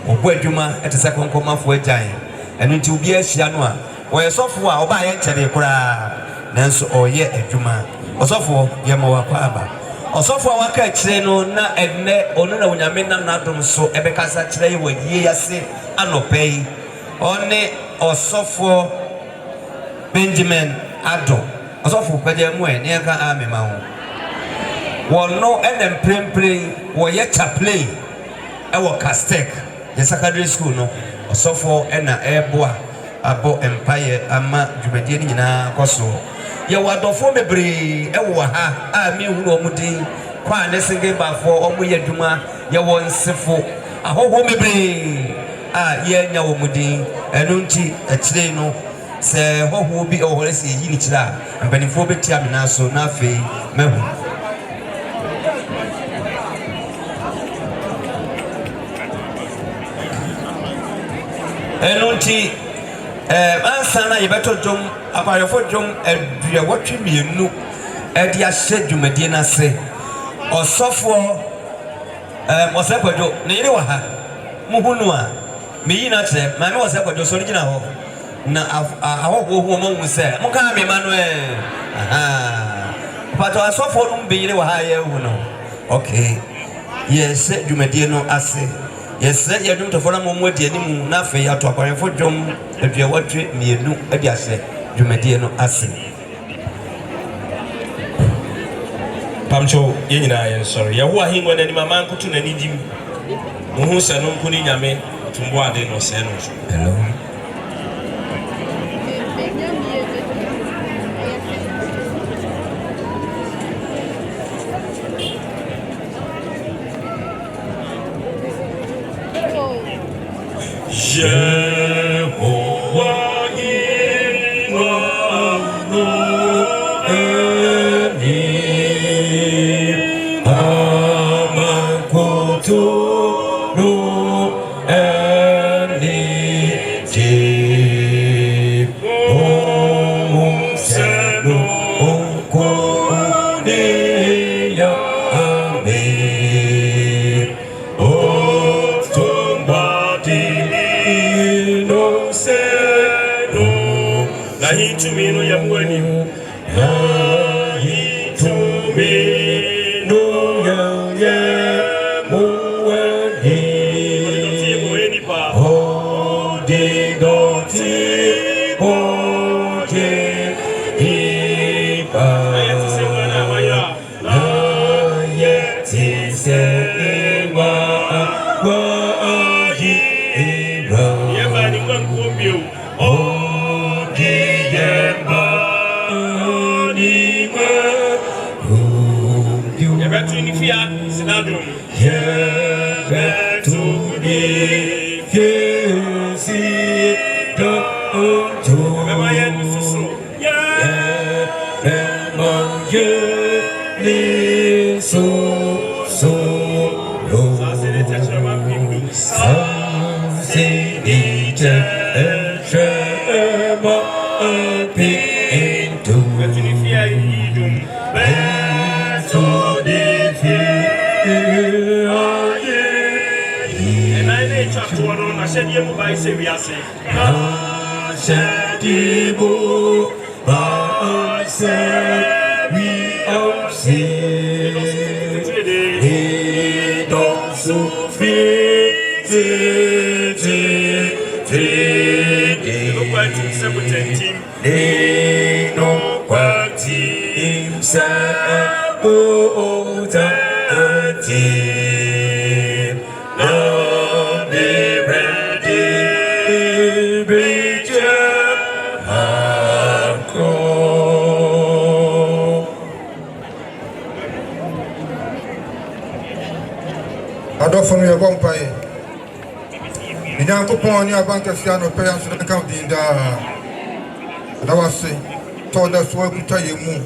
obo adwuma etese konkomafo agyan enu nti obi ahia no a wo osofo a oba ye nkyere kura nanso oye adwuma osofo yema wakwa osofo waka kire no na enne onu na onyame nam na adom so ebekasa kire ye wayie yase anopai one osofo Benjamin Ado osofo padamu ne aka amema ho wono enem prempre wo ye chaplain ewo Castek ye secondary school no osofo ena eboa abo empire ama dwumadie ni nyina koso ye wadofo mebre ewo ha a mi hu no mudi kwa ne singe bafo omo ye dwuma ye won sefo ahoho mebre a ye nya wo mudi enu nti akire no se hoho bi ohore se yi ni kira mpanifo betia me na so na afei mehu enu nti ansana yebeto dwom aparefo dwom adua wotwe mienu edi ahye dwumadie na se osofo osakwadwo ne yire wa ha muhunu a meyi na kire maame osakwadwo so rigina ho na ahoho ho mo se muka me Emmanuel but I saw for them being a higher one. Okay, yes, you may dear no assay. Yes, sir, you don't follow more than any nothing. You talk for John if you want to me, no, I say, you may dear no assay. Pamcho, Yenina, sorry. You are him when any man put in any gym. Who said no putting a man to what they no say. Hello. To me, no, young woman. To me, no, yeah, oh, they don't see, oh, Adolfo mi ebon paye. Nyankopon ni abanka sia no pe anso de kan din da. Da wase to da so akuta yemu.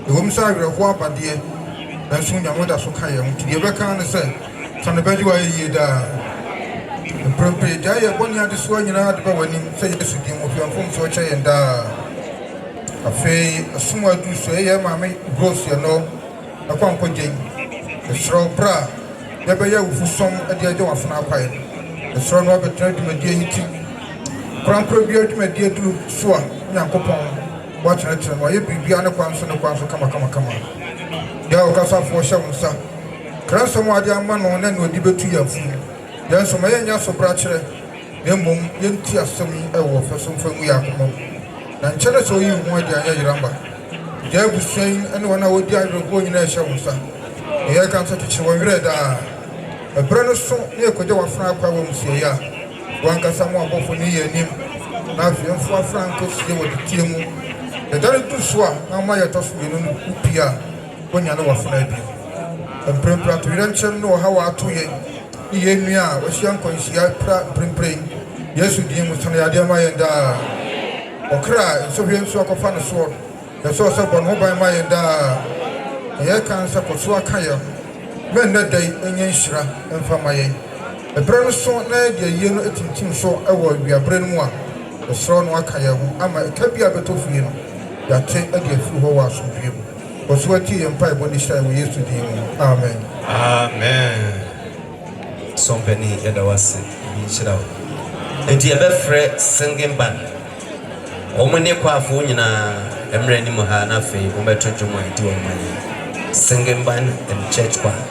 E wom sa awre ho abade. Anso nyamo da so kan yemu. Ti be kan ne se san be ji wa yi da. Prompe da ye boni ade so nyina ade ba wani se Yesu din mo fiamfom so che yenda. Afi asuma du so ye maame gross ye no. Akwa nkoje. Esro bra yaba ya ufusom ade aje wafuna kwae esro no betra dwumadi ahiti krampro bi adwumadi adu so a nyankopon wa kyerɛkyerɛ no ye bibia ne kwan so kama ya okasafo hye wonsa kransom ade ama no na odi betu yafu ya nso ma yenya so bra kyerɛ na mmom yenti asɛm ɛwɔ fɛsom famu ya akoma na nkyɛre so yi hu ade anya yiramba ya busuan ene wana wodi awerɛgo nyina hye wonsa ya kan so kyerɛ wɔwerɛ da Brano so ne ko de wafra kwa wo msie ya wankasa mo abofo ne ye nim na afiemfo afra nko sie wo de tie mu e dare tu so a na ma ye toso be no upia wonya ne wafra bi emprempra to renchen no ha wa to ye ye nua wo hia nkonsia pra prempren Yesu din mu so na yade ma ye da okra so hwe nso akofa ne so ye so so bon ho ban ma ye da ye kan sa ko so aka ye men na dai enye nhira emfa maye ebre no so na de ye no etintim so ewo wiabre no mu a osro no aka ye ho ama ka bia betofie no ya te ade afi ho wa so biem oso ati ye mpa ebo ni sha wo Yesu din amen Somebody edawase nhira enti ebe frɛ singing band omune kwafo nyina emre ni mo ha na fe mo beto dwom edi wo mani singing band and church choir.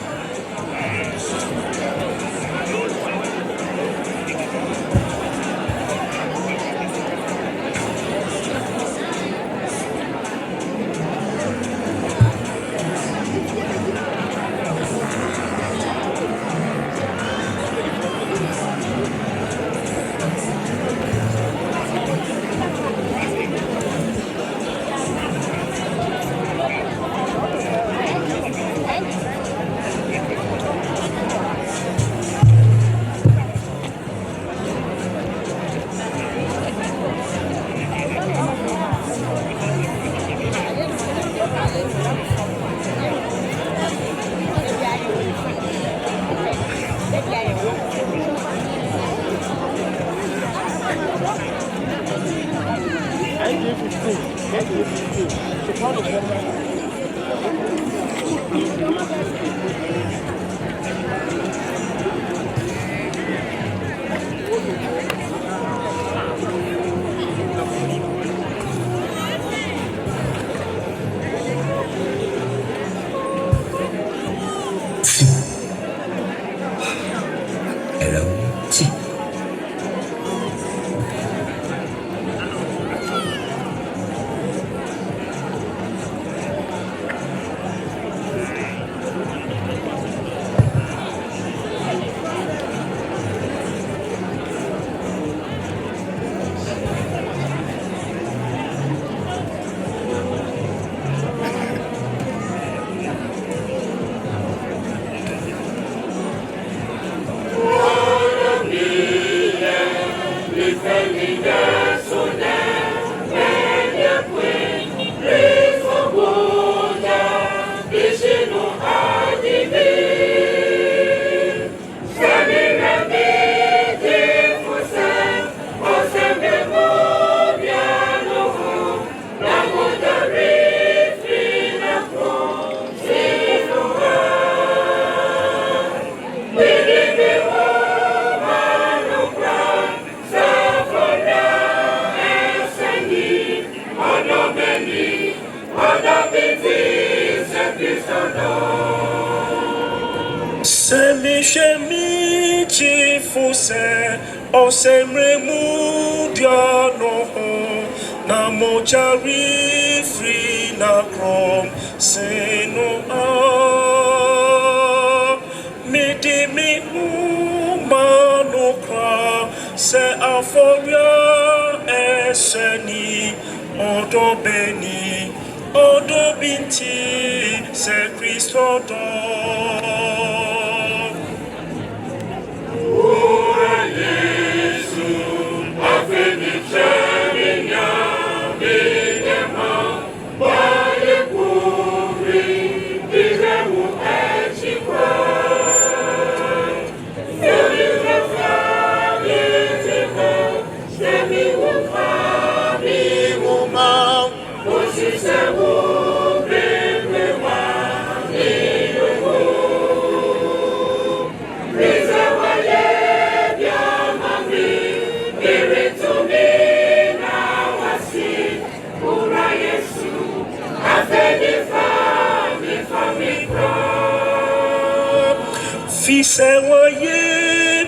Semishemi chifuse osemre mudiano na mochari free na krom seno a midimi umanukra se aforia eseni odobeni odobinti se Christo do. Fise wa ye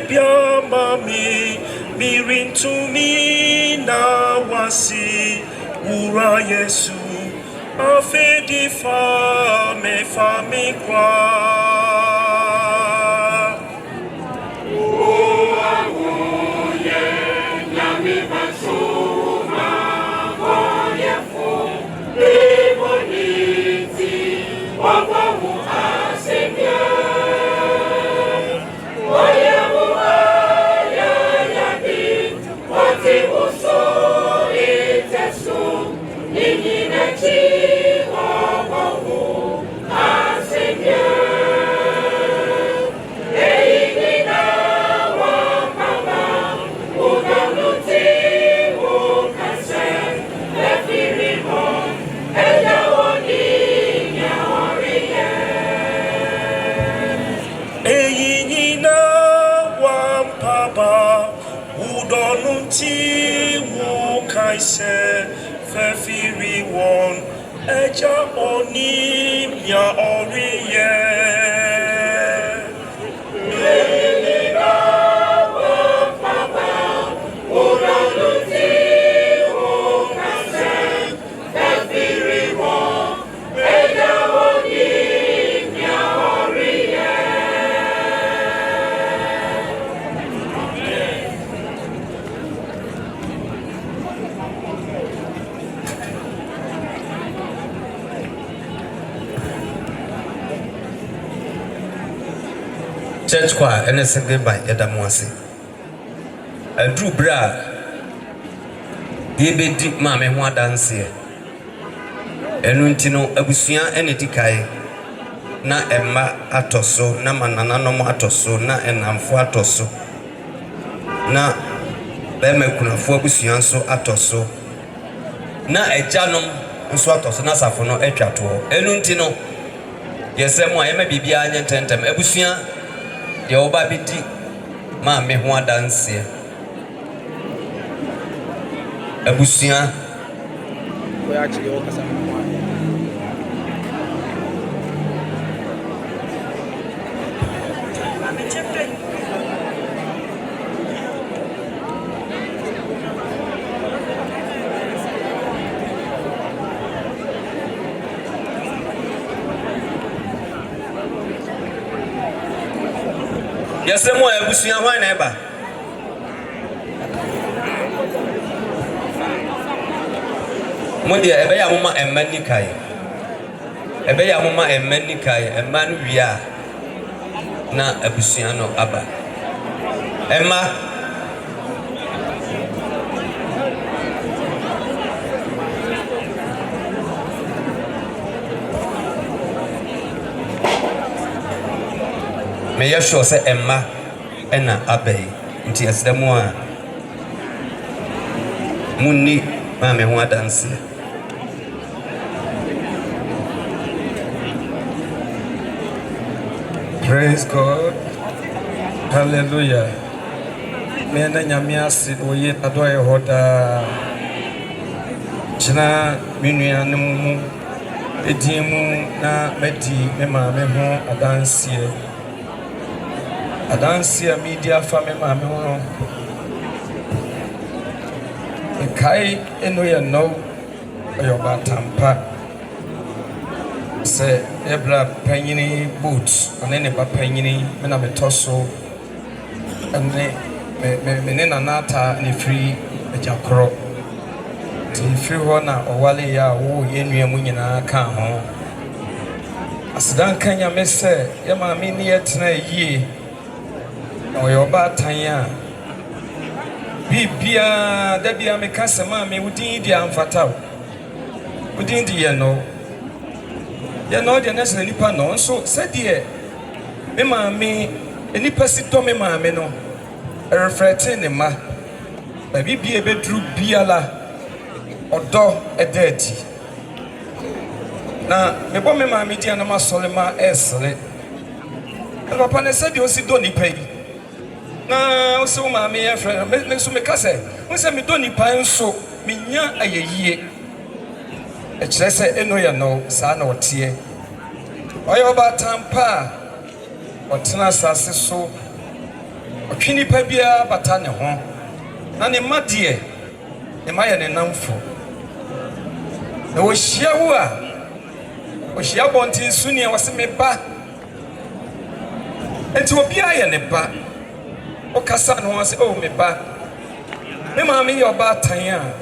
bia mami mirin to me na wasi ura Yesu afedi fa me kwa o awoye nyami basuma oye fo demoniti papa mu asemia. Udonunti wo kaise fefiri wo Eja oni mia oriye. Church choir and a Sunday by Edamosi. A true bra. Ye be deep Maame who dance here. Enuntino abusia enetikai. Na Emma atoso, na mananano atoso, na enamfo atoso. Na beme kunafo abusia nso atoso. Na ejanom nso atoso na safono etwato. Enuntino yesemo ayeme bibia anya tentem abusia ye oba bidi Maame ho dance abusia we actually all kasa yesemo abusia hwan na eba modi ebe ya mama emmani kai ebe ya mama emmani kai emmanu wia na abusia no aba emma me ya sure say emma ena abai nti asdemu a munni Maame ho dance. Praise God. Hallelujah. Me na nyame ase oye adoye hoda. China minua ne mu edimu na medi me maame ho adanse. Adanse media fa me maame ho. Kai eno Yenowo oyoba tampa se ebra panyini boots ane ne panyini me na metoso ane me ne nanata ne free ejakro ti free ho na owale ya wo yenua mu nyina ka ho asidan kanya me se ye maame ni yetena yie na oyoba tanya Bibia debia me kasa Maame udin di amfataw udin di Yenowo de nasa nipa no nso sedie me Maame enipa si to me Maame no reflect ne ma ba bibia bedru biala odo edadi na me bo me Maame di anama solema esle papa ne sedie o si do nipa yi na o se o Maame ya frɛ me so me kase o se me do nipa nso me nya ayeyie e kyerɛ sɛ eno Yenowo saa na ɔteɛ ɔyɛ ɔba tampa ɔtena asase so ɔtwe nipa bia bata ne ho na ne ma deɛ ne ma yɛ ne namfo na wɔhyia wo a wɔhyia bɔnten so ne wɔse me ba enti obi ayɛ ne ba okasa no say oh me ba me Maame ye oba tan a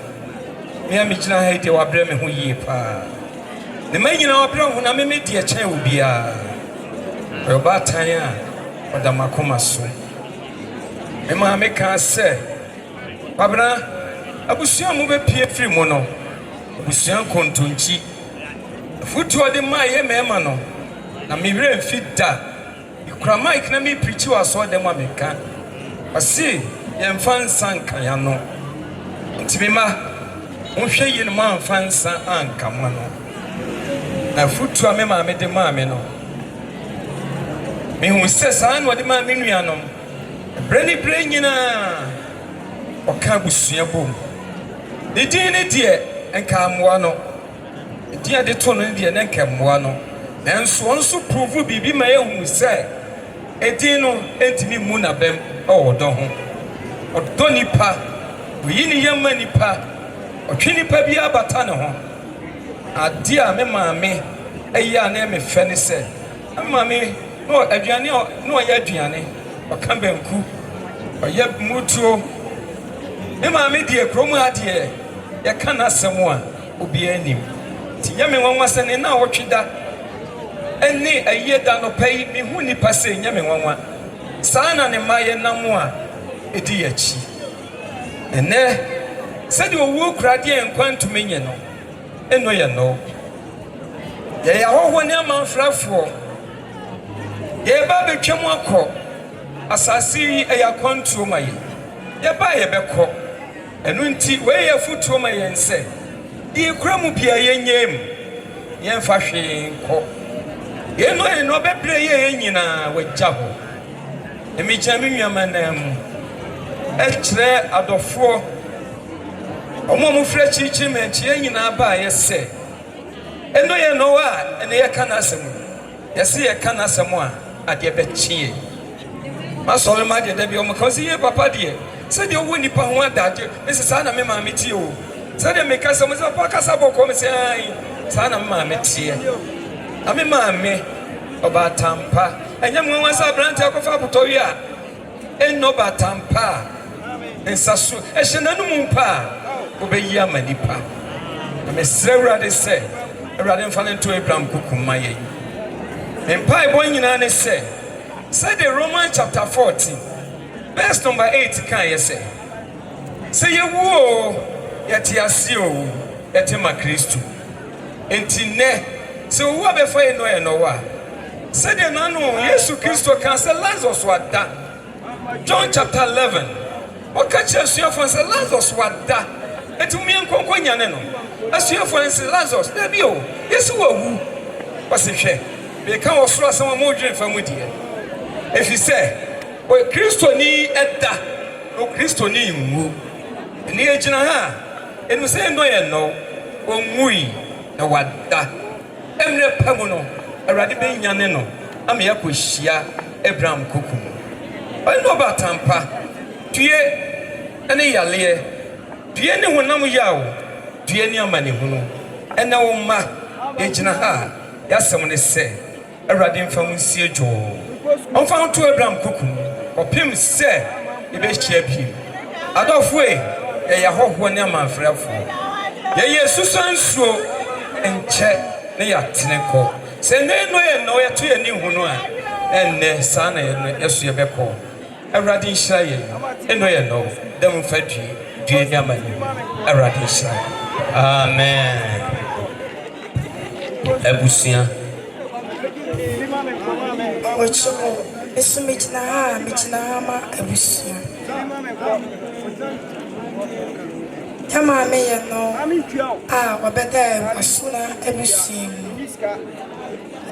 me amigina ha ide wa bre me ho yie pa ne manyina wa bre ho na me die kyan obi a oba tan a oda makoma so me Maame ka se babra abusuan mu be pie firi mu no abusuan kontonchi futu ode ma ye mema no na me were mfida ikura mic na me preach wa so de ma me ka asi yemfa nsanka ya no ntibima nhwe yi no ma mfa nsan anka mo no na futu a me Maame de Maame no me hu se sa no de ma me nuanom breni nyina oka busua bom de din ne de enka amwa no dia de to no de ne nkemmoa no enso prove bibi ma ehu se edin no entimi mu na bem odo ho odo nipa oyi ni yamma nipa otwe nipa bi abata ne ho ade a me maame eya na me fe ne se maame no aduane no ya aduane oka banku oya mutuo me maame die kromu ade ya kana asemo a obi anim ti yame wanwa se ne na wotweda eni ayeda no pai me hu nipa se nyame wanwa sana ne maye namo a edi yachi ene se de owu krade enkwantu menye no eno ye no ye ya hoho ne amanfrafo ye ba betwem akọ asasi eya kwantu maye ye ba ye bekọ enu nti we ye futu maye nse di kramu bia ye nyem ye mfa hwe nkọ ye no bebre ye nyina wagya ho emi jami nwamanam ekre adofo omo mfra chichi menchi ye nyina ba ye se eno ye no a ene ye kana asemu ye se ye kana asemu a ade be chie masole ma de da bi omo kan se ye papa de se de wo nipa ho adaje ese sa na me ma meti o se de me kasa mo se papa kasa boko me se ai sa na me ma meti ame ma me oba tampa enya mo wansa brante akofa apotowi a eno ba tampa ensaso ehye nanum mpa obeyi amanipa ame srewra de se Erade mfa nto Abraham kukuma ye. Empa ebo nyina ne se. Say the Romans chapter 14 verse number 8 kan ye se. Say ye wo yete ase o yete ma Kristo. Enti ne se wo abefa ye no ye no wa. Say the nanu Yesu Kristo kan se Lazarus wada. John chapter 11. Okache asuafo se Lazarus wada. Enti mi enkonko nyane no. Asuafo se Lazarus na bi o. Yesu wa wu. Pasehwe. Be kan osoro asema mo dwen fa mu die. Efi se o Kristo ni eda. O Kristo ni nwu. Ni ejina ha. Enu se no ye no. Onwui na wada. Emre pamu no. Awurade be nyane no. Ama yakohia Abraham kokum. Eno batampa. Tue ene yale. Tue ne honam yawo. Tue ne amane hunu. Ena wo ma ejina ha. Yasem ne se. Awurade mfa mu sie jo. Onfa to Abraham kokum. Opim se ibe hia bi. Adofo e ya hoho ne amanfrafo. Ye Yesu sansuo enche ne yatene ko. Se ne no ye no ye to ye ni hunu a enne sana ye yesu ye beko. Awurade nhira ye. Eno ye no dem fa due ni amani. Awurade nhira. Amen. Ebusia Ocho esu mechina ma ebusia. Yama me ye no wabeda wasuna ebusia.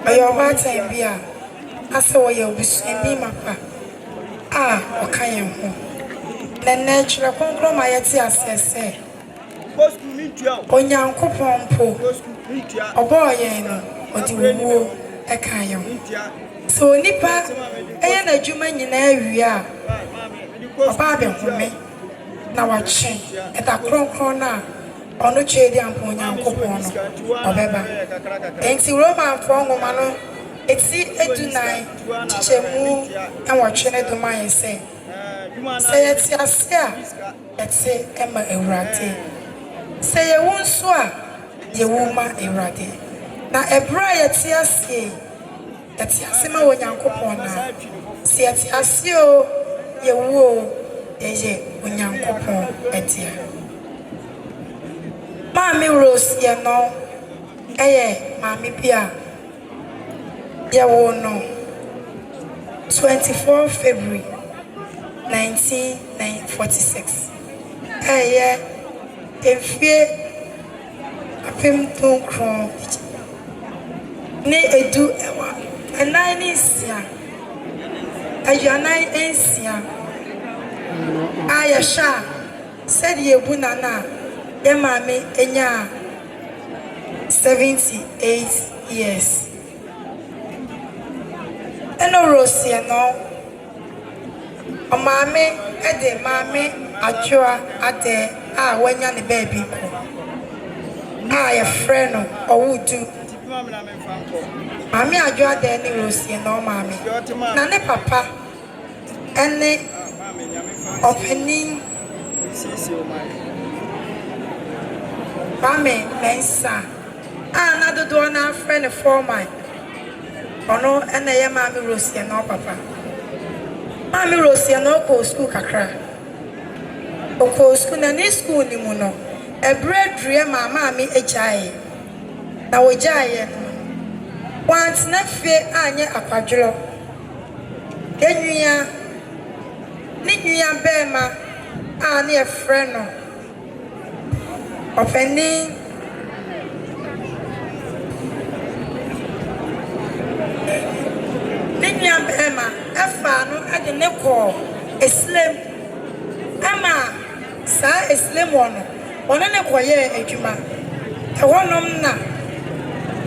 Ayo ba time bia ase wo ye ebusia bi mapa okaye ho. Nene chira konkro ma yeti asese. Onyankopon po oboye no odi wo ekaye ho. So nipa eye na djuma nyina awia oba be home na wache eta kronkron na ono chedi ampo Onyankopon no obeba enti Roman fo ngoma no eti edunai chemu enwotwe ne do man se yeti ase a eti ema Ewurade se ye wonso a ye woma Ewurade na ebra yeti ase eti ase ma Onyankopon na se yeti ase o ye wo eye Onyankopon etia Maame Rose ye no maame bia ye wo no 24 February 1946 efie apem tonkron ne edu ewa anani nsia ayanai ensia ayasha said ye bunana ye maame enya 78 years. Eno Rosie no. Maame ede maame adwoa ade a wanya ne baby ko. Your friend or would do. Mammy, I draw the any Rosie no mammy. Nane papa any opening Mammy, Mensa. Another door now, friend for mine. Or no, and I am Mammy Rosie no papa. Mammy Rosie no co school kakra. O co school and school ni muno. A bread dream, my mammy a giant. Now a giant. Once not fear Anya a quadro. Genuia Niguia Bema, Annie a friend of any Niguia Bema, a fan at the Neko, a slim Emma, sir, a slim one. One a quiet a juma. A one na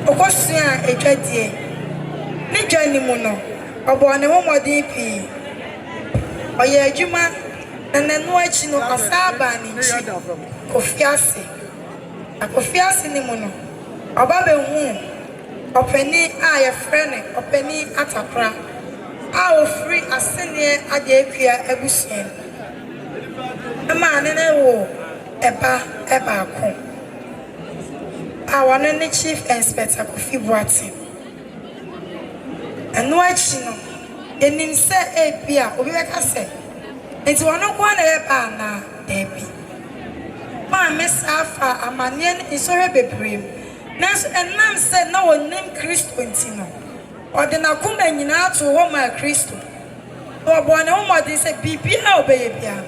Okosia a dreadie. Nijani muno, or born a woman DP. Or ye juma, and then watching no Asaba in Kofiase. A Kofiase ni muno. Or Babe Moon. Or penny, I a friend, or penny at a cra. I will free a senior at the Equia Ebusian. A man in a war. Eba ko. Our nene chief inspector Kofiase. And watch no. Enim se ebia obi beka se. Enti wono kwa na eba na ebi. Maame safa amanyen isore bebrem. Nanso enam se na wonim Kristo ntino. Ode na kuma nyina ato wo ma Kristo. Wo bo na wo mode se bibia obeye bia.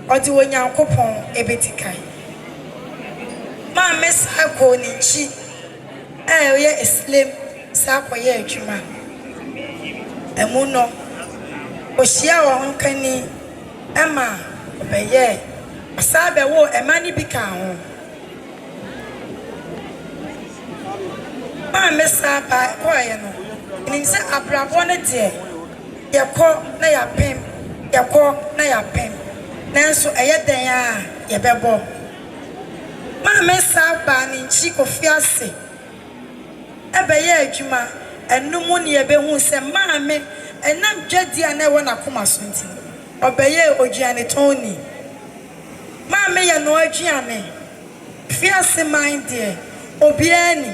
Odi wonyankopon ebetikai Maame sako ni chi oye Islam sako ye adwuma emu no ohia wo honkani ema obeye asabe wo emani bika ho Maame sapa ko ye no ni se abrabo ne de yekọ na yapem yekọ na yapem Nanso eyeden a yebebo Maame saba ni nchi Kofiase ebeye adwuma enum ne yebehu se maame enam dwadi a na ewo na koma so nti obeye oduane toni maame ye no aduane Fiase mind there obiani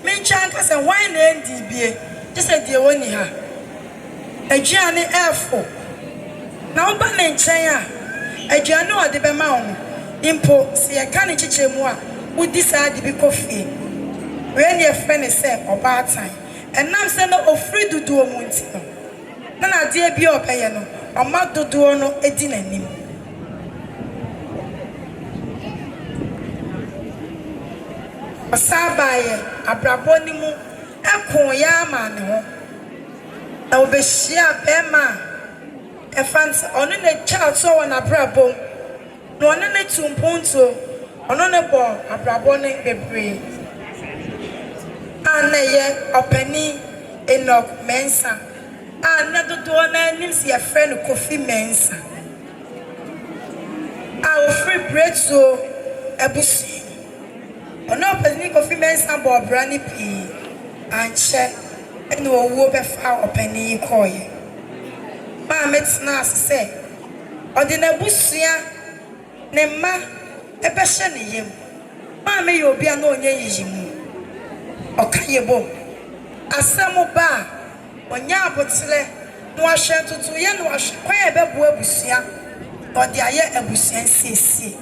menchanka se why na endi bie just de woni ha aduane efo na oba na nchen a aduane o de be ma wo impo se ye ka ne chichemu a udi sa de bi kofie we ne friend se oba atan enam se no ofri dudu o mu nti no na de bi opeye no oma dudu no edi nanim asabaye abrabo ni mu ekon ya ma ne ho na obehia bema efans onu ne child so na abrabo no onu ne tumponto onu ne bo abrabo ne bebre anaye opani Enoch Mensa ana dodo na nim se ya friend Kofi Mensa our free bread so ebusi ono opani Kofi Mensa bo brani pi anche eno owo be fa opani koye Maame tena ase odi na busia ne ma ebehye ne yem maame ye obi a na onye yiyimu okaye bom asemu ba onya abotle no ahwe tutu ye no ahwe kwaye bebo abusia odi aye abusia nsiesie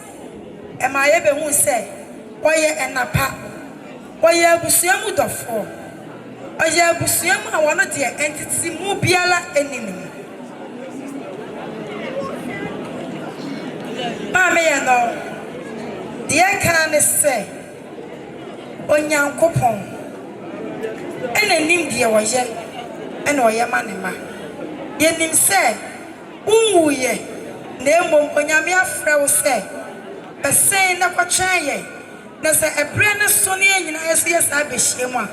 e ma ye behu se oye enapa oye abusia mu dofo oye abusia mu awono de entity mu biala enini Maame ya no die kan ne se onyankopon ene nim die woye ene oye manema ye nim se unwuye na emom onyame afre wo se besen na kwatwan ye na sɛ ɛbrɛ ne so ne nyina ɛso yɛ saa bɛhyia mu a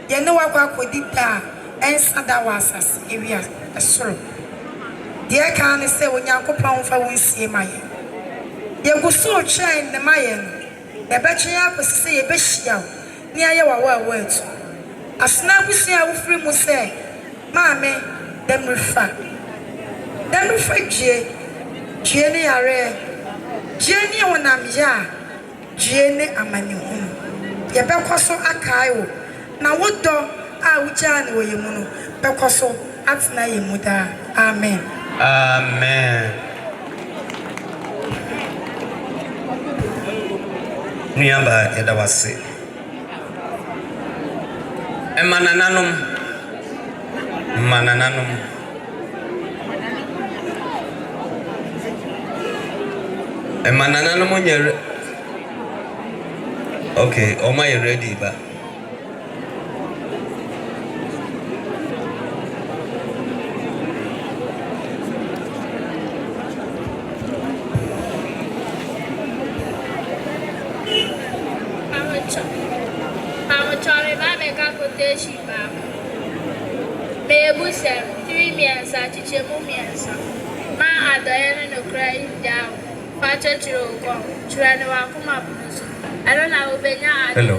yɛne wakɔ akɔdi da a ɛnsa da wɔ asase ewia ɛsoro deɛ ka ne sɛ onyankopɔn fa wo nsie ma yɛ yɛgu so twɛn ne ma yɛ no yɛbɛtwe yɛ akɔsi sɛ yɛbɛhyia wo ne ayɛ wawo a wɔatu asena abusua a wofiri mu sɛ maame dɛmrefa dwie ne yare dwie ne wonam yɛ a dwie ne amanehunu yɛbɛkɔ so akae wo na wodɔ a wogyaa ne wɔ yɛ mu no bɛkɔ so atena yɛ mu daa amen amen nuaba yɛda wase ɛmanananom nyɛ okay oma you ready ba Hello.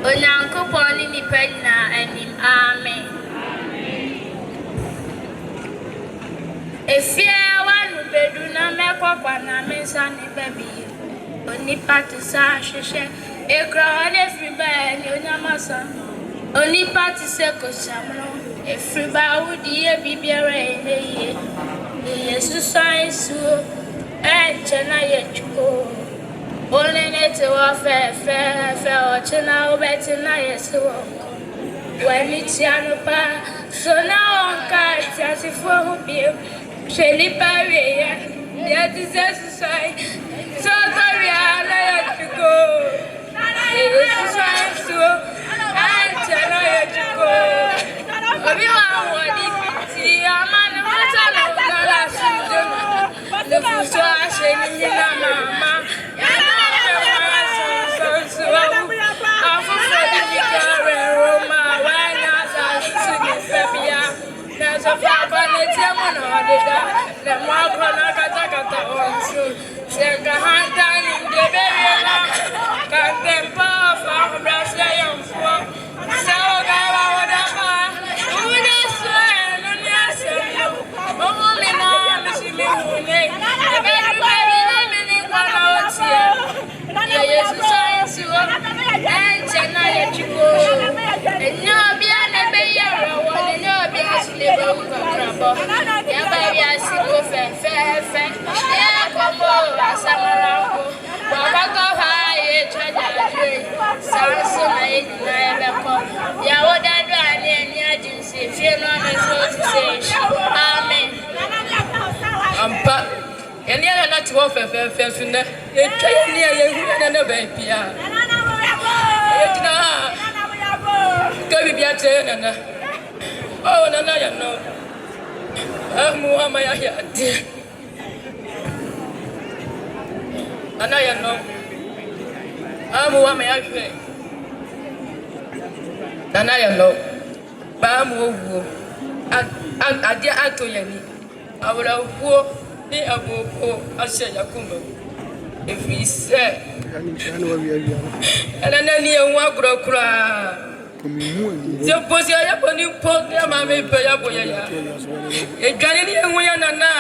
Onyankopɔn ni nipa nyinaa anim amen. Efie wanu bedu na mekɔ kwana mensa ne baby. Onipa te sa hwehwɛ ekra ne free ba ni onyamasa. Onipa te se kosamno efiri ba wudi e bibiara eheye. Yesu science chena yechuko onene te wa fe o chena obetina yesu when it's pa so now on ka ti for hu bi sheli pare ya Jesus sai so sorry ala yechuko yesu sai so chena yechuko obi wa wodi ti amana mata na la shido the fuso ashe ni na mama ya na so afu for the kare roma when as to the fabia na so fa ba ne temo no de da le mo ko na kata onso se ga handa ni de bebe na kan tempo fa brasile yon fo so ga wa wada ba una so no ni ase o mo mi na mi si mi hune Yesu science wo enchena yechuko enyo bia na be yaro wo enyo bia sile ba ukrabo ya ba bia siko fe ya komo asamara ko baba ko ha ye chaja dre sanso na edina ebe ko ya woda do ani ani ajinse fie no na so to say amen ampa eni ana na tiwo fe ne etwa ni ya hu na ba pia etina ka bibia che na oh na ya no amu ama ya de ana ya no amu ama ya hwe ana ya no ba mu owu ade ato yani awura owo ni aboko ashe yakumba efise ana nani enwa agurokura se posi ya boni po ya mame pe ya boya ya edwane ni enwa ya nana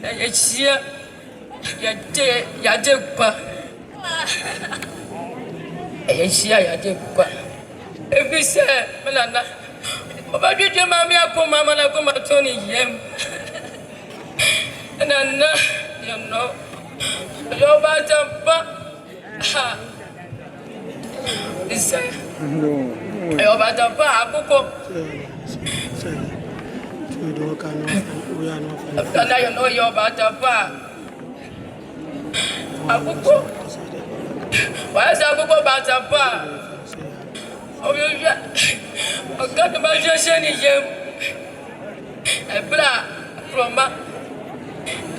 ya chia ya de kwa ya chia ya de kwa efise melana oba dwedwe mame akoma mama na koma toni yem nana you know yo batampa isa yo batampa akoko nana you know yo batampa akoko wa sa akoko batampa oyo ya ogado ba jose ni yem ebra from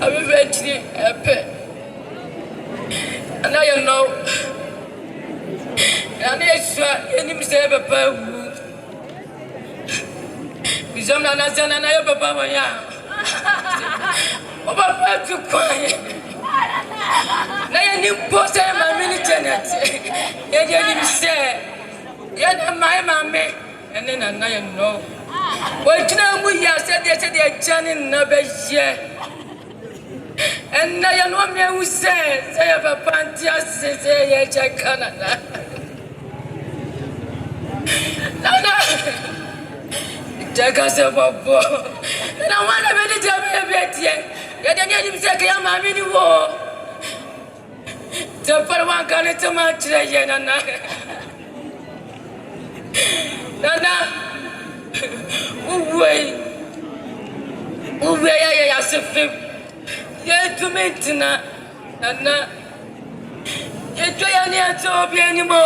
abivetri epe And I know. And yes, any mistake, Papa. Bizom na sana na yo Papa wanya. O Papa tu kwanye. Na ya ni poste ma mini Janet. Ya ni mistake. Ya na my Maame. And na ya know. What now we are said they Janet na be ye. And na ya no me who say Papa antia say ya Canada. No. Jagase bobo. Na wana be di jame betie. Ya de ni mseke ya Maame ni wo. Te par wan kan te ma chire ye nana. Nana. Uwe ya sefe. Ye tumentina. Nana. Ye toya ni ato bi animo.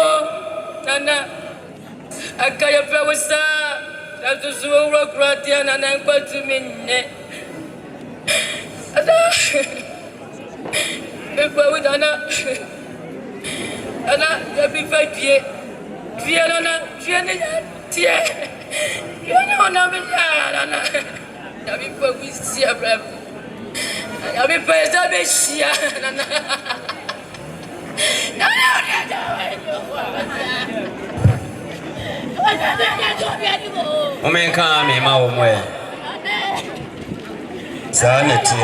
Nana. Akaya pe wasa. That's so rock right here, and I'm going to mean it. People with Anna, you'll be 5 years. Fiona, dear. You know, Anna. I'll be for we see a brave. I'll be praised up a shia. No. Omenka me ma wo mwe. Sa na ti.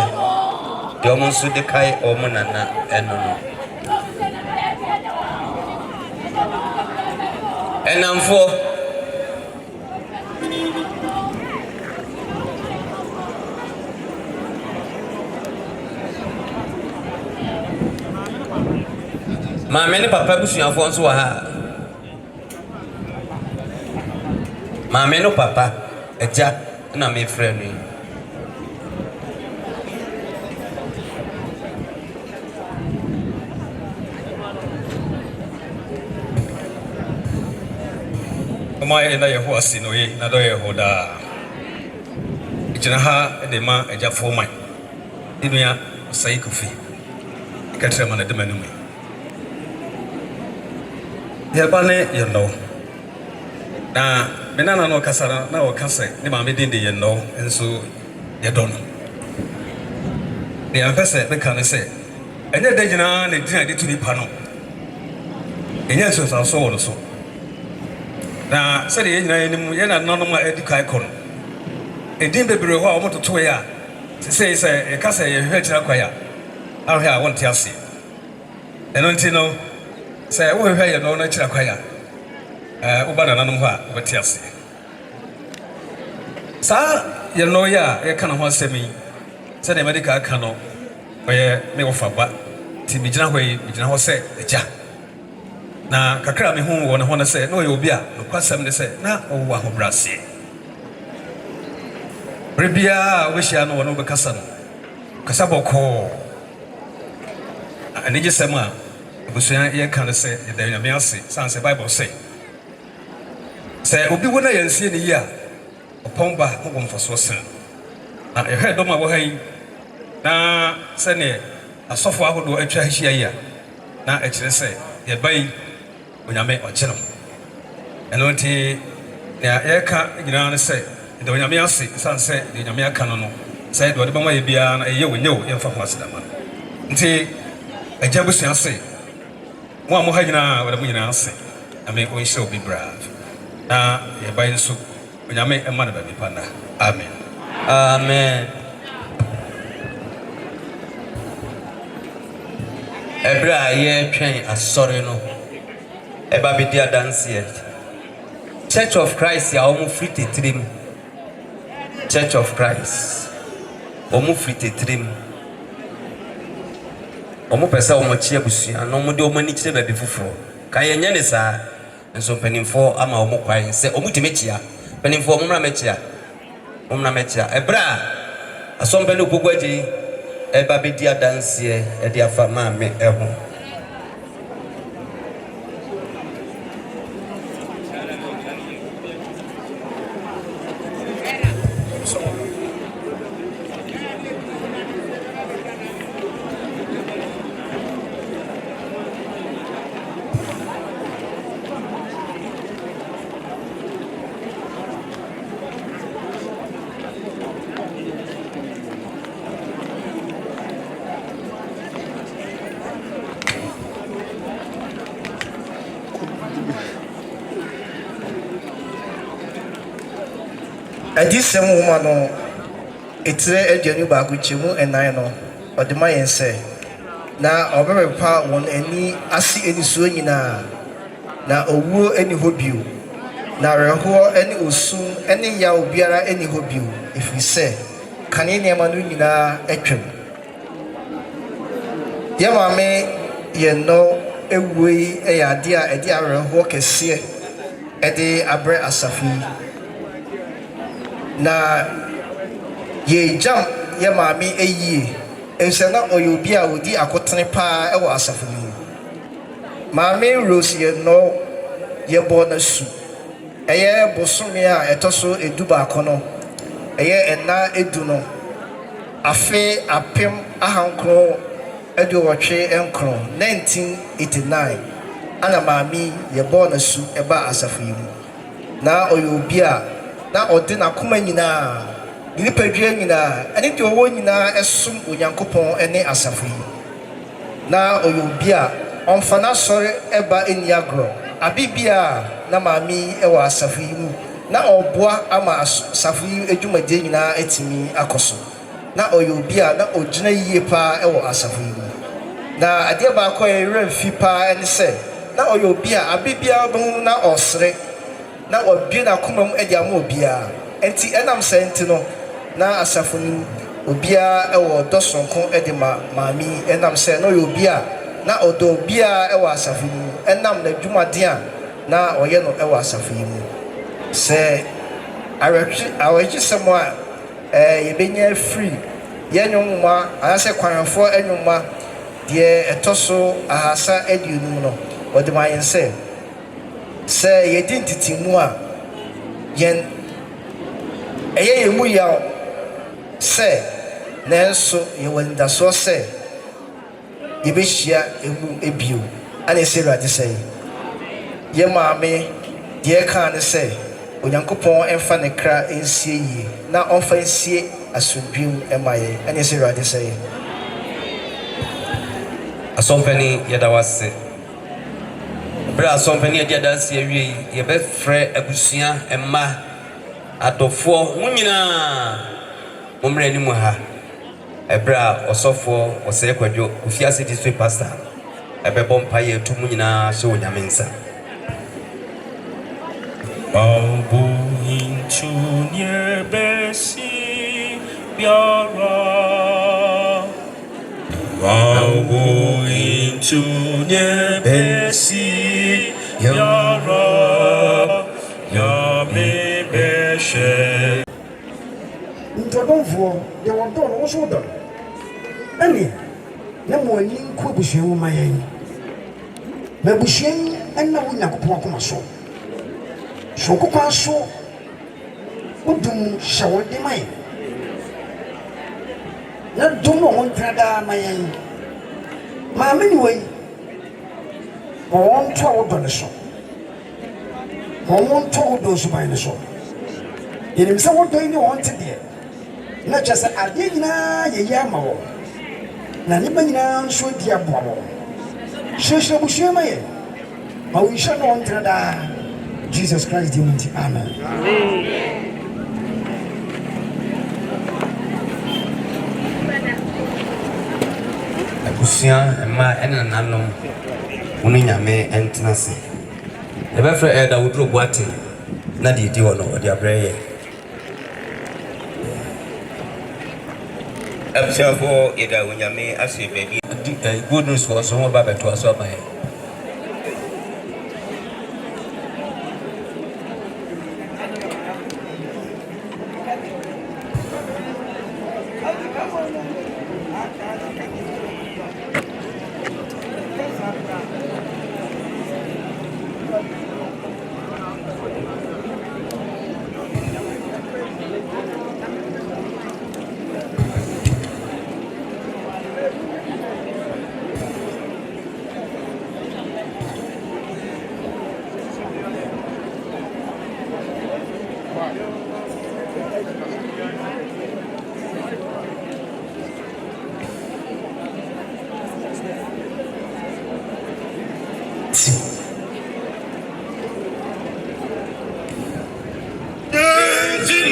Yo mo nso de kai o mo nana eno no. Enamfo. Maame ne papa busuafo nso wa ha. Maame no papa eja na me frɛ no. Oma ina Yehowa asi no ye na do Yehoda. Ichina ha de ma eja fo man. Inua sai Kofi. Katra ma na de manu me. Yabane Yenowo. Na menana no kasara na o kase ni Maame din de Yenowo enso yedono. Ne amfese be kan se enye de gina na gina de tuni pa no. Enye so so wo so. Na se de gina enim ye na no ma edikai kono. Edin bebre ho a o mototo ya. Se e kase ye hwe kira kwa ya. Ahwe a won ti ase. Eno nti no se wo hwe ye no na kira kwa ya. Ubana nanom ho a wati ase. Sa Yenowo ya e kana ho asemi. Se de medical aka no oye me wo faba. Ti mi gina ho se eja. Na kakra me hu wo ne ho na se no ye obi a no kwasem ne se na wo wa ho brase. Rebia we shia no wo be kasa no. Kasa boko. Ani je sema busuan ye kan se de nyame ase san se Bible say. Say obi wona yansie ne yi a opomba ho mfaso sen na ehwe do ma wo han na se ne asofo ahodo atwa hia yi a na ekire se ye bai onyame ocheno eno nti na ye ka gina ne se de onyame ase san se de onyame aka no no se de ode bama ye bia na eye wonyew ye mfa ho asedama nti agya busuan se mo a mo ha gina wala mo gina ase ame o nhyɛ obi bra na ye bai nso onyame ema na ba bi panda amen amen. Ebra ye twen asɔre no eba bi dia dance Church of Christ ya omu free tetrim. Church of Christ omu free tetrim. Omu pesa omu chia busua no omu de omu ni kire ba bi foforo ka ye nya ne saa nso penimfo ama omu kwan se omu timechia penimfo omu na mechia ebra asombe no pogwaji eba bi dia dance e dia fa Maame eho adisem woman no etre aduanu ba ko chemu enan no odema yense na oberepa won ani ase ani so nyina na owuo ani hobio na reho ani osun ani ya obiara ani hobio efise kane niema no nyina atwam ye maame Yenowo ewui eyade a ede areho kese ede abre asafi na ye jam ye maame eyie ensena oyobi a odi akotene pa ewo asafi ni maame Rose Yenowo ye bona su eye bosome a etoso eduba akono eye ena edu no afe apem ahankro edu wotwe enkro 1989 ana maame ye bona su eba asafi ni na oyobi a na odi na kuma nyina nipadua nyina ene de owo nyina esum onyankopon ene asafi na oyobi a onfana sore eba eniagro abibia na maami ewa asafi mu na oboa ama asafi edwumade nyina etimi akoso na oyobi a na ogina yie pa ewa asafi mu na ade ba ko remfi pa ene se na oyobi a abibia bo na osre na obi na kuma mu ede ama obia enti enam senti no na asafuni obia ewo dosonko ede maami enam se no obia na odo obia ewo asafuni enam na dwumade a na oye no ewo asafuni mu se awechi semo a yebenya free yenwuma anase kwanfo enwuma de etoso ahasa edunu no ode mayense se yedin titimu a yen eye yemu ya se nenso yewanda so se yebehia emu ebio ana se rade se ye maame de ka ne se onyankopon emfa ne kra ensie yi na onfa ensie asundwim emaye ana se rade se asompani yedawase bra asompani yedadase awie yebefre abusua emma adofo munyina momre ni mu ha ebra osofo oseye kwadwo Kofiase district pastor ebebo mpaye tu munyina se onyamensa Babu into niebesi biara Babu into niebesi biara Yame beshe Ntodonfo de wonto no so do ani na mo ani ko buhwe wo mayen na buhwe enna wo nyakopon akoma so so kokwa so udum shawde mayen na dum no won trada mayen ma meni wei won to wo do ne so won to wo do so mayen so yenim se wo do ni won te de na chasa ade nyina ye ya ma wo na ni ba nyina so di aboa wo sheshe bu shema ye ma wi sha no ntrada Jesus Christ di munti amen abusia emma ena nanom uni nyame entnase ebefre eda wudro boate na di di wono odi abreye Absafo yeda unyame ase baby good news for so ba beto aso ba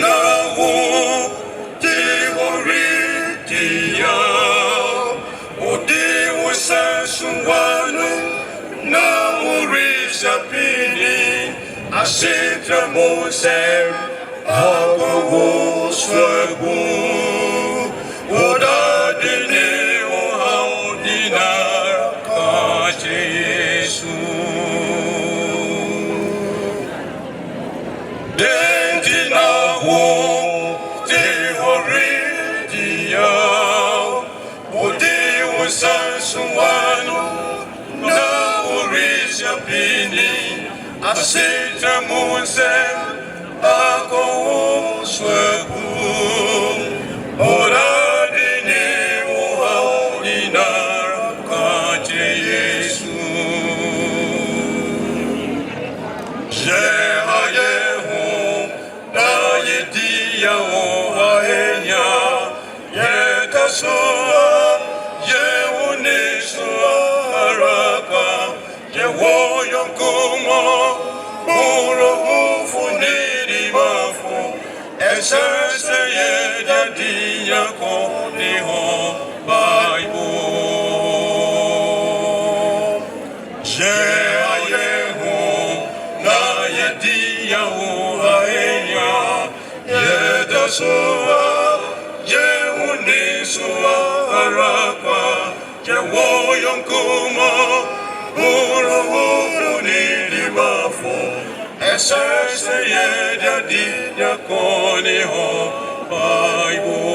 Lord. Asitra Mosem Akowo Swegu Oda Dine Ohaudina Kache Yesu Dentina Wo Tehori Dia Odi Usansuano Na Urisha Pini Asitra Mosem Akowo Swegu Oda Dine Ohaudina Kache Yesu Jehayehu Na Yedia Ohahenya Yekasua Yehunisua Araka Yewoyokumo Muro Ufuniri Mafu Esese Yedia Koniho Bible Jehayehu Na Yedia Ohahenya Yedasua Yehunisua Araka Yewoyokumo Muro Ufuniri Mafu Esese Yedia Koniho Bible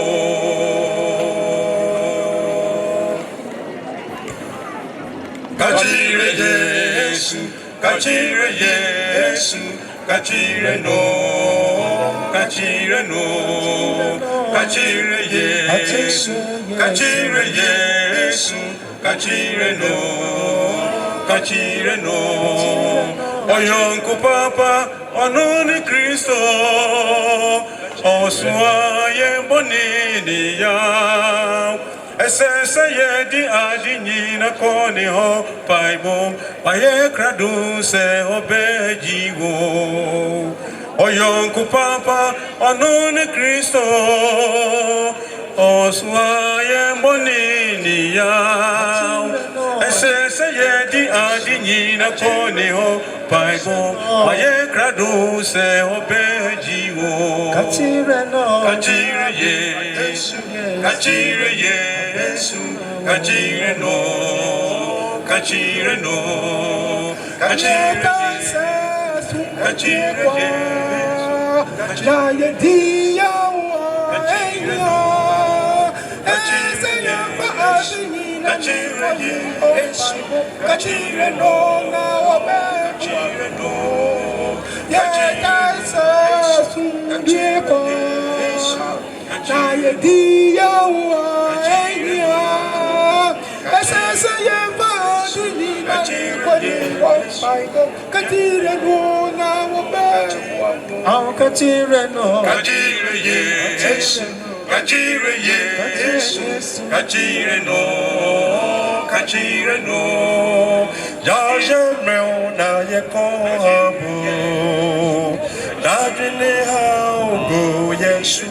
Kachire Yesu, Kachire Yesu, Kachire no, Kachire no, Kachire Yesu, Kachire Yesu, Kachire no, Kachire no. Oyonko Papa, Ononi Kristo, Oswa Yembonini ya. Esese yedi adini na koni ho paibo Aye kradu se obejiwo Oyonku papa Onuni Kristo Oswa yembonini ya Esese yedi adini na koni ho paibo Aye kradu se obejiwo Kachire no Kachire Yesu Kachire Yesu Kachire no Kachire no Kachire Yesu Kachire Yesu Na Yedia Kachire Kachire Yesu Kachire no Na Kachire no Kachire Yesu Na Yedia Esese Yevadini Kachire no Na Kachire no Kachire Yesu Kachire Yesu Kachire no Kachire no Jaje meona yekohabu Dadine haugo Yesu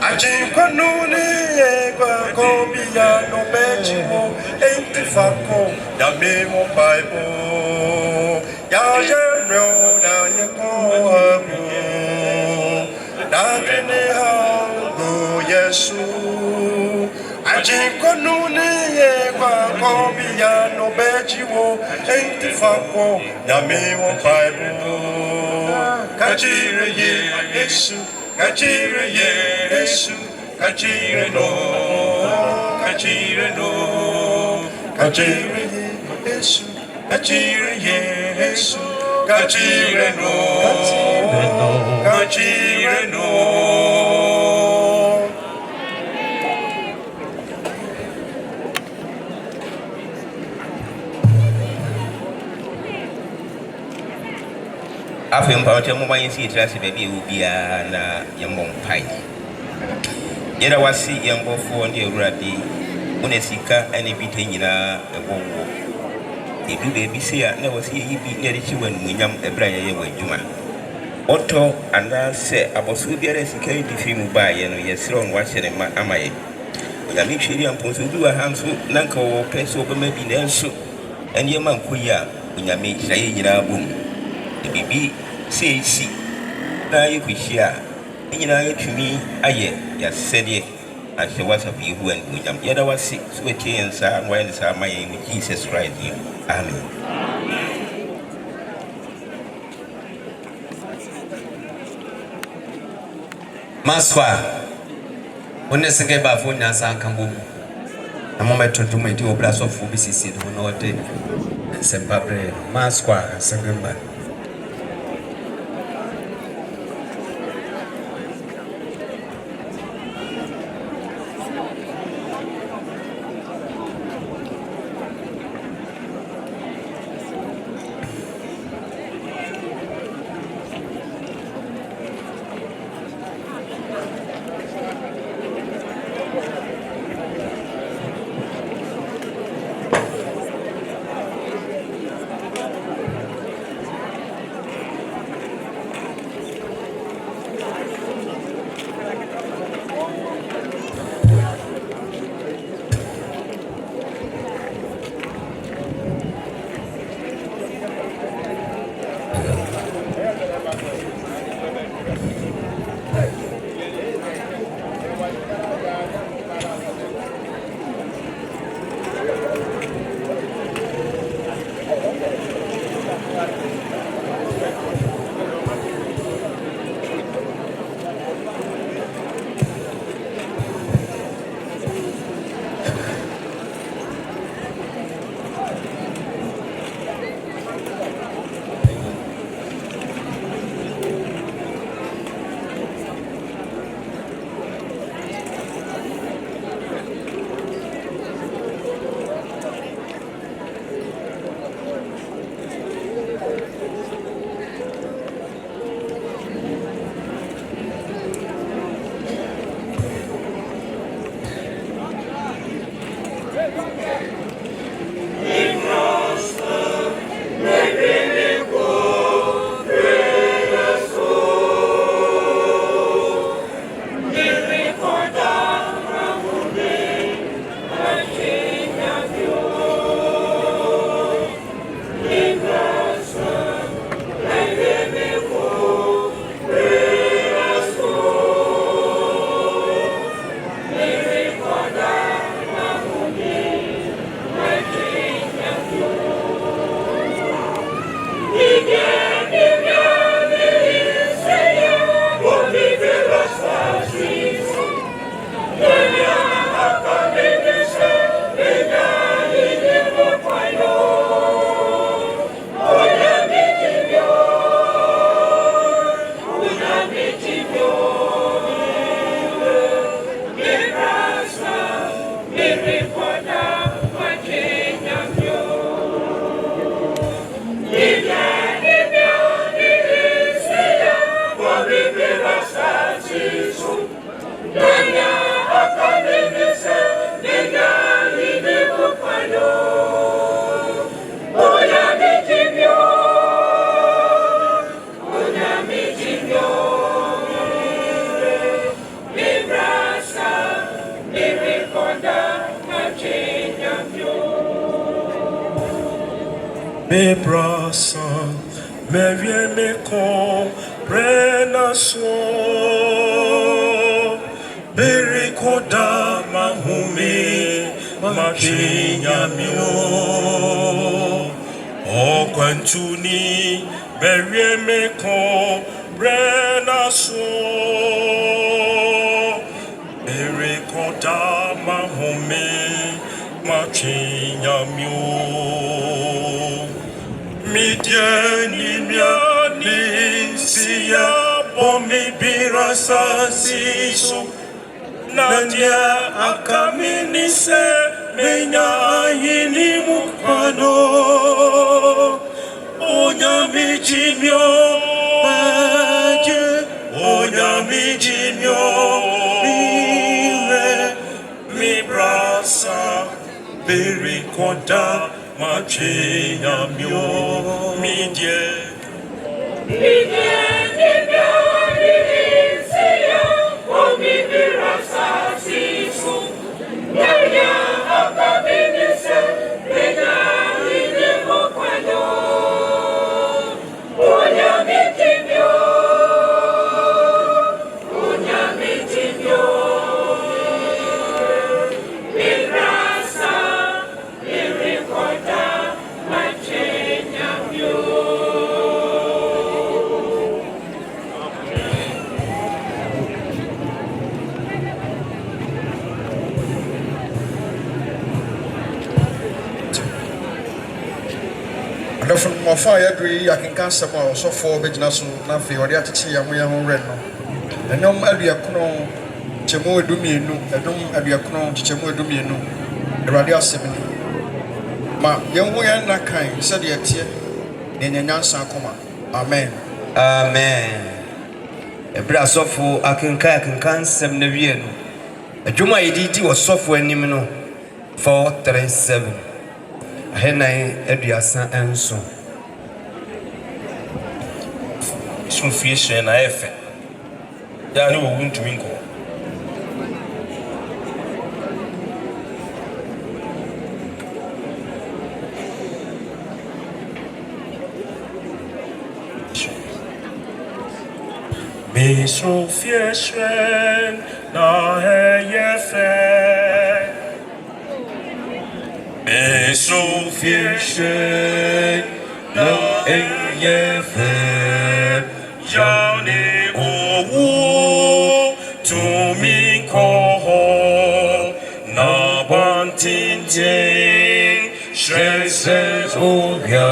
Ajikonune yegwa kobiya no bechimo Entifako yamemo Bible Jaje meona yekohabu Dadine haugo Yesu Ajikonune yegwa kobiya no bechimo Entifako yamemo Bible Kachire Yesu Kachire Yesu Kachire no Kachire no Kachire Yesu Kachire Yesu Kachire no Kachire no Afei mpawote mo ban si trase ba bi ubia na yembo mpai yera wasi yembofo ndi ewurade wona sika ene bite nyina ebowo edu be bi se a na wasi yi bi na de chiwa numunyam ebra ye wadwuma oto anda se abosu biara sika yi difi mu ba ye no yesiro no wahye ne ma amaye oya mi hweri amponso bi wa hanso nanka wo pese obema bi na nso ene ma nkoyi a onyame hira ye nyina bom bibi sei na yekuhia nyina yetumi aye ya sɛdeɛ ahyɛ wasafo yehu an bunyam yɛda wase so wetie nsa no wayɛ nsa ma yɛn mu Jesus Christ amen. Maswa one sege ba fo nya san kan bo na mo meto to mo di obra so fo bisisi do no de sempa bre maswa sege ba Me brasa, me vie me con, prena so. Berikoda mahumi, machinya mio. O quantuni, me vie me con, prena so. Berikoda mahumi, machinya mio. Midiani miani siya bomi birasa sisu Nadia akamini se menya ayini mukano Onyami jimyo baje Onyami jimyo mire mi brasa berikonda Machinya mio midye siya omi birasa sisu Nanya akabinise Nenya ine mokwano fa ya dre ya kenkan sɛm a ɔsɔfo bɛgyina so na afei ɔde akyekye yɛn ho rɛ no ɛnyɔm aduakono kyɛmu edumienu ɛdom aduakono kyɛmu edumienu Awurade asɛm ni ma yɛn ho yɛn na kan sɛdeɛ ɛteɛ na yɛn nyansa akoma amen amen ebra sɔfo akenkan sɛm na wie no adwuma yɛde di wɔ sɔfo anim no 437 ahenan aduasa enso Sufie hyɛn na ayɛ fɛ yaa ne wɔwu ntumi nkɔ Sufie hyɛn na ɛyɛ fɛ Sufie hyɛn na ɛyɛ fɛ Jane owu tumi koho na bantintin shreses obia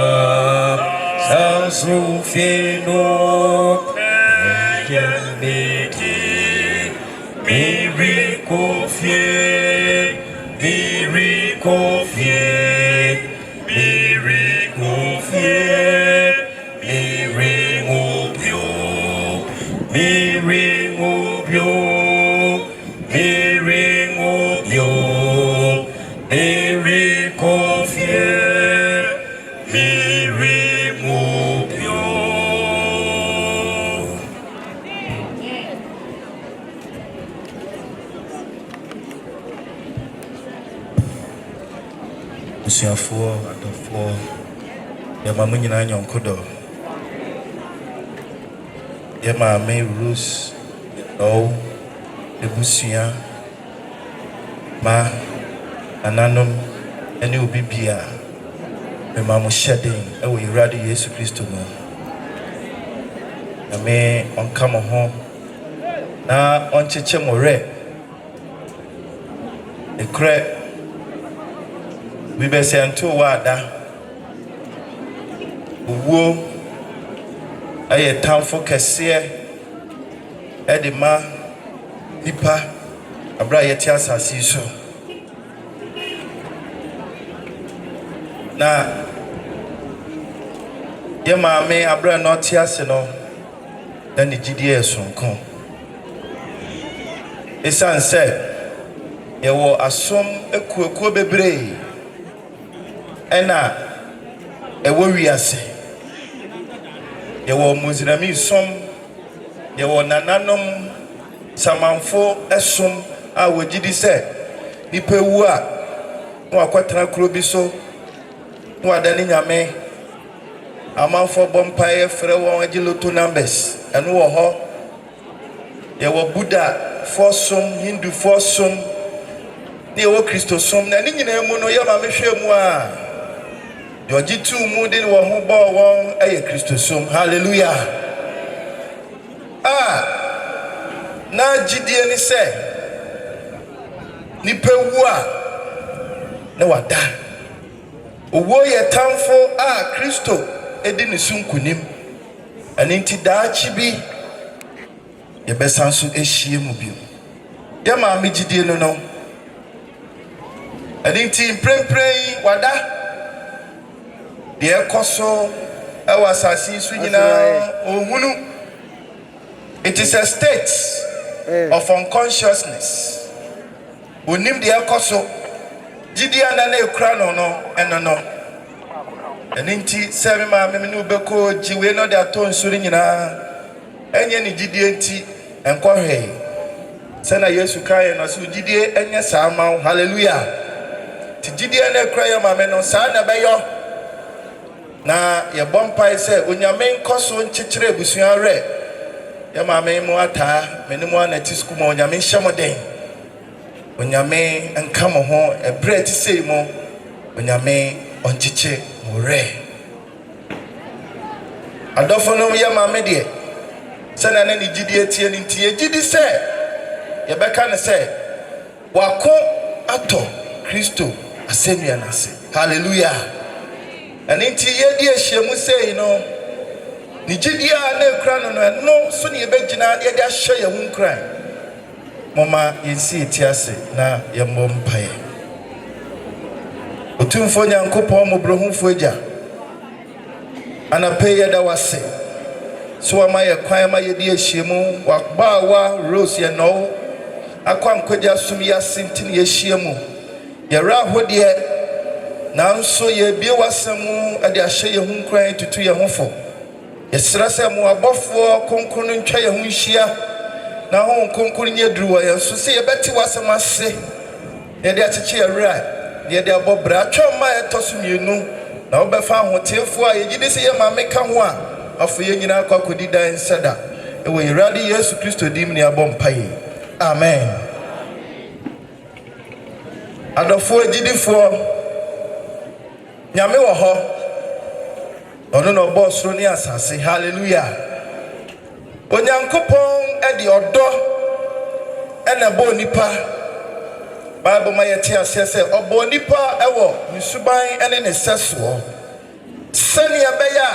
sasufino yemiki miri kofie Usiafuo adɔfoɔ yɛma mo nyinaa nyɔnko dɔ yɛ maame Rose Yenowo ebusua ma ananom ɛne obi bia mema mo hyɛden ɛwɔ Awurade Yesu Kristo mu Nyame ɔnka mo ho na ɔnkyekyɛ mo rɛ ekorɛ we besanto wada owuo ayɛ tamfo kɛseɛ ɛde ma nipa abra yɛte asase so na yɛ maame abra na ɔte ase no na ne gyidie ɛsonko ɛsiane sɛ yɛwɔ asom ekuokuo bebree ɛna ɛwɔ wiase yɛwɔ muzirami som yɛwɔ nananom samanfo ɛsom a wɔgyidi sɛ nipa wu a na wakɔtena kuro bi so na wada ne nyame amanfo bɔ mpaeɛ frɛ wɔn agye loto numbers ɛno wɔ hɔ yɛwɔ buddha fo som hindu fo som ne yɛwɔ kristo som na ne nyinaa mu no yɛma mehwɛ mu a Georgie tu mu de wo ho bɔ wɔn ɛyɛ Kristo som hallelujah na gidie ni sɛ nipa wu a na wada owo yɛ tamfo a Kristo edi ne sunkunim ɛne nti daakye bi yɛbɛsan so ehyie mu bio yɛ maame gidie no ɛne nti mprempren wada deɛ koso ɛwɔ asase so nyinaa ohunu it is a state of unconsciousness onim deɛ koso gidi ana na ekura no ɛno no ɛne nti sɛ me maame me ne wobɛkɔ gyiwe no de atɔ nsori nyinaa ɛnyɛ ne gidie nti ɛnkɔhwee sɛ na Yesu kaeɛ no so gidie ɛnyɛ saa ma wo hallelujah ti gidie na ekura yɛ maame no saa na bɛyɔ na yɛbɔ mpae sɛ onyame nkɔ so nkyekyere abusua rɛ yɛ maame mu ataa me ne mu anati sukuu ma onyame nhyɛ mo den onyame nka mo ho ɛberɛ ti sei mu onyame ɔnkyekye mo rɛ adɔfo no yɛ maame deɛ sɛna ne ne gyidie tie ne nti yɛgyidi sɛ yɛbɛka ne sɛ wako atɔ Kristo asɛnnua no ase hallelujah And into ye shemusei no. Nijidia ne crown no sunny begina, yet I share your wound cry. Mama, you see it, na your mom pay. Utumfonya nkopo mo brohun fueja. Ana pay ya da wase. So am I a kwai ma yedi ehyiemu wakba wa Rose Yenowo. Akwa nkwaja sumi ya sintini ehyiemu. Yera hodie nanso ye bie wasemu ade ahye ye hun kran tutu ye hofo. Yesra se mo abofo konkonu ntwa ye hun hia. Na ho konkonu nye duru wa ye so se ye beti wasem ase. Ye de acheche yera. Ye de abobra atwa ye tosumienu. Na obefa ahotefo a ye gide se ye maame ka ho a afu ye nyina akwa kodi dan sada. Ewe Irade Yesu Kristo dim ne abom paye. Amen. Adofo agidifo nyame wo ho ono no boss ro ni asase. Hallelujah. Onyankopon e di odo ena bo nipa. Bible ma yeti asese obo nipa ewo nsuban ene ne seso. Sani abeya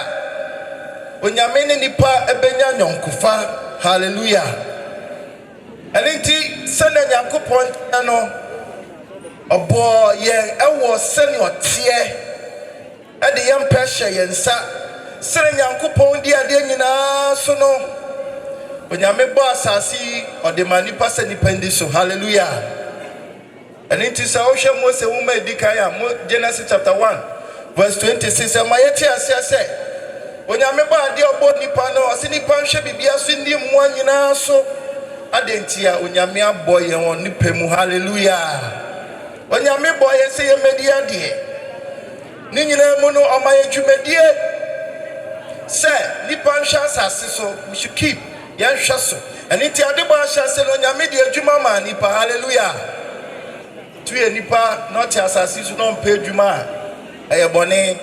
onyame ne nipa ebenya nyonkofa. Hallelujah. Elinti sani nyankopon no obo ye ewo sani otie ade yam pressure yensa sani nyankopon di ade nyina so no onyame bo asasi ode manipa sani pendi so. Hallelujah. Elinti sa o hwe Mose woma edikan ya Genesis chapter 1 verse 26 amayeti asese onyame bo ade obo nipa no ose nipa hwe bibia so ndi mwa nyina so adentia onyame aboye won nipa mu. Hallelujah. Onyame boye se ye media de ni nyina mu no omaye dwumadie se nipa nhwa asase so we should keep yan hwa so aniti ade bo ahya se no onyame de adwuma ma nipa. Hallelujah. Tuye nipa not asase so no mpa adwuma eye bone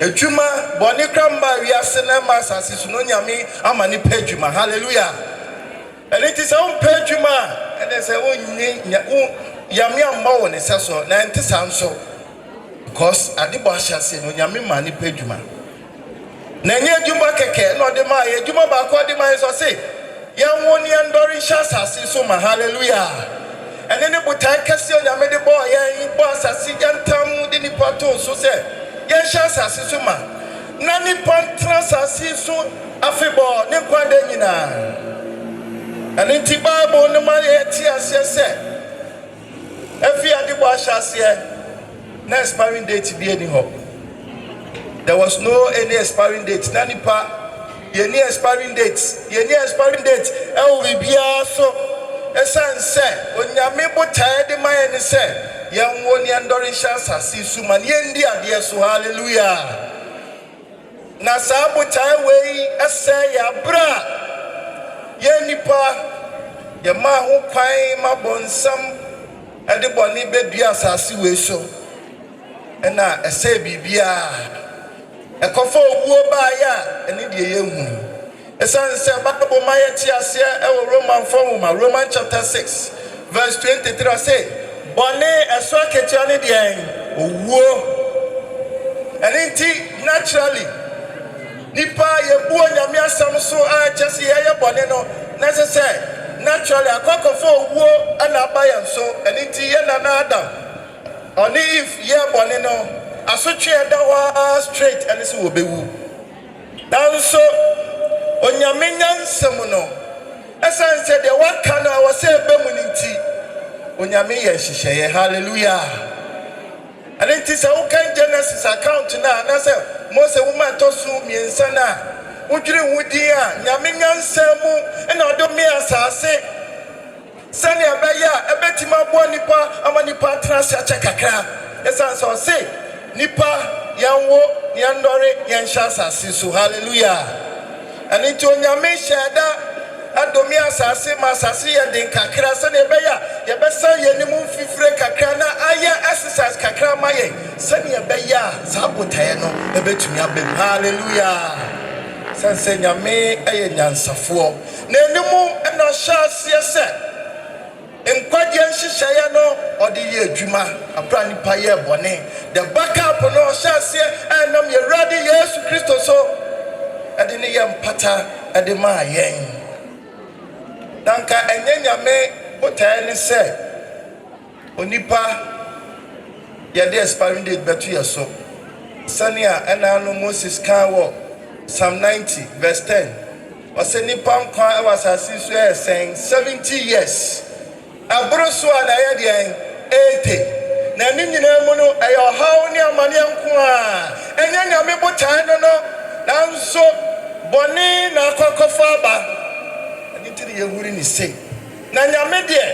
adwuma bone kramba wiase na ma asase so no onyame ama nipa adwuma. Hallelujah. Aniti se mpa adwuma ene se wonyi yami amma woni seso na ntisa nso because adebo ahase no nyame ma ni pedwuma na nye adwuma keke na ode ma ye adwuma ba ko ode ma so se yan woni endori shasase so ma. Hallelujah. Ene ne butai kase nyame de bo yan bo asase yantam de ni pato so se yan shasase so ma na ni pantrasase so afebo ne kwade nyina ene ti Bible no ma ye ti ase se every adibo ashase na expiring date be any hope. There was no any expiring date. Nanipa ye ni expiring date. Ye ni expiring date. E o bibia so esan se onyame botae de maye ni se ye nwo ni andorin shansa sisu man ye ndi ade so. Hallelujah. Na sa botae we ese ya bra ye nipa ye ma ho kwan ma bonsam ade boni bedua asase we so ena ese bibia ekofo obuo ba ya eni de ye hu esan se Bible ma ye ti ase e Roman chapter 6 verse 23 say boni eso ketia ne de owuo enti naturally nipa ye buo nyame asam so a chese ye boni no necessary naturally akokofo wo ana bayan so eniti ye na Adam oni if ye bone no asotwe da wa straight ene se wo bewu dan so onyame nyansem no esan se de waka na wo se bemu nti onyame ye hihye. Hallelujah. Eniti se wo kan Genesis account na se Mose wo man to su miensa na udwire wudi a nyame nyansemu ena odomi asase sani abeya ebetima bo nipa ama nipa trans acha kakra esan so se nipa yanwo yandore yansha asase so. Hallelujah. Ani to nyame sheda adomi asase ma asase ye den kakra sani abeya ye besa ye nimu fifire kakra na aya exercise kakra maye sani abeya sabotaye no ebetumi abem. Hallelujah. Sanse nyame eye nyansafo na enimu ena hya se Nkwadie nhyehyɛeɛ no ɔde yɛ adwuma apra nipa yɛ bɔne the backup no ɔhyɛaseɛ ɛnam yɛwurade Yesu Kristo so ɛde ne yɛ mpata ɛde maa yɛn na nka ɛnyɛ nyame botae ne sɛ onipa yɛde expiring date bɛto yɛ so sɛnea ɛna no Moses kan wɔ Psalm 90 verse 10 ɔsɛ nipa nkwa ɛwɔ asase so yɛ sɛn 70 years aboro so a na yɛ deɛn 80 na ne nyinaa mu no ɛyɛ ɔhaw ne amanneɛ nko a ɛnyɛ nyame botae no no nanso bɔne na akɔkɔfa aba ɛne nti ne yɛhuri ne sei na nyame deɛ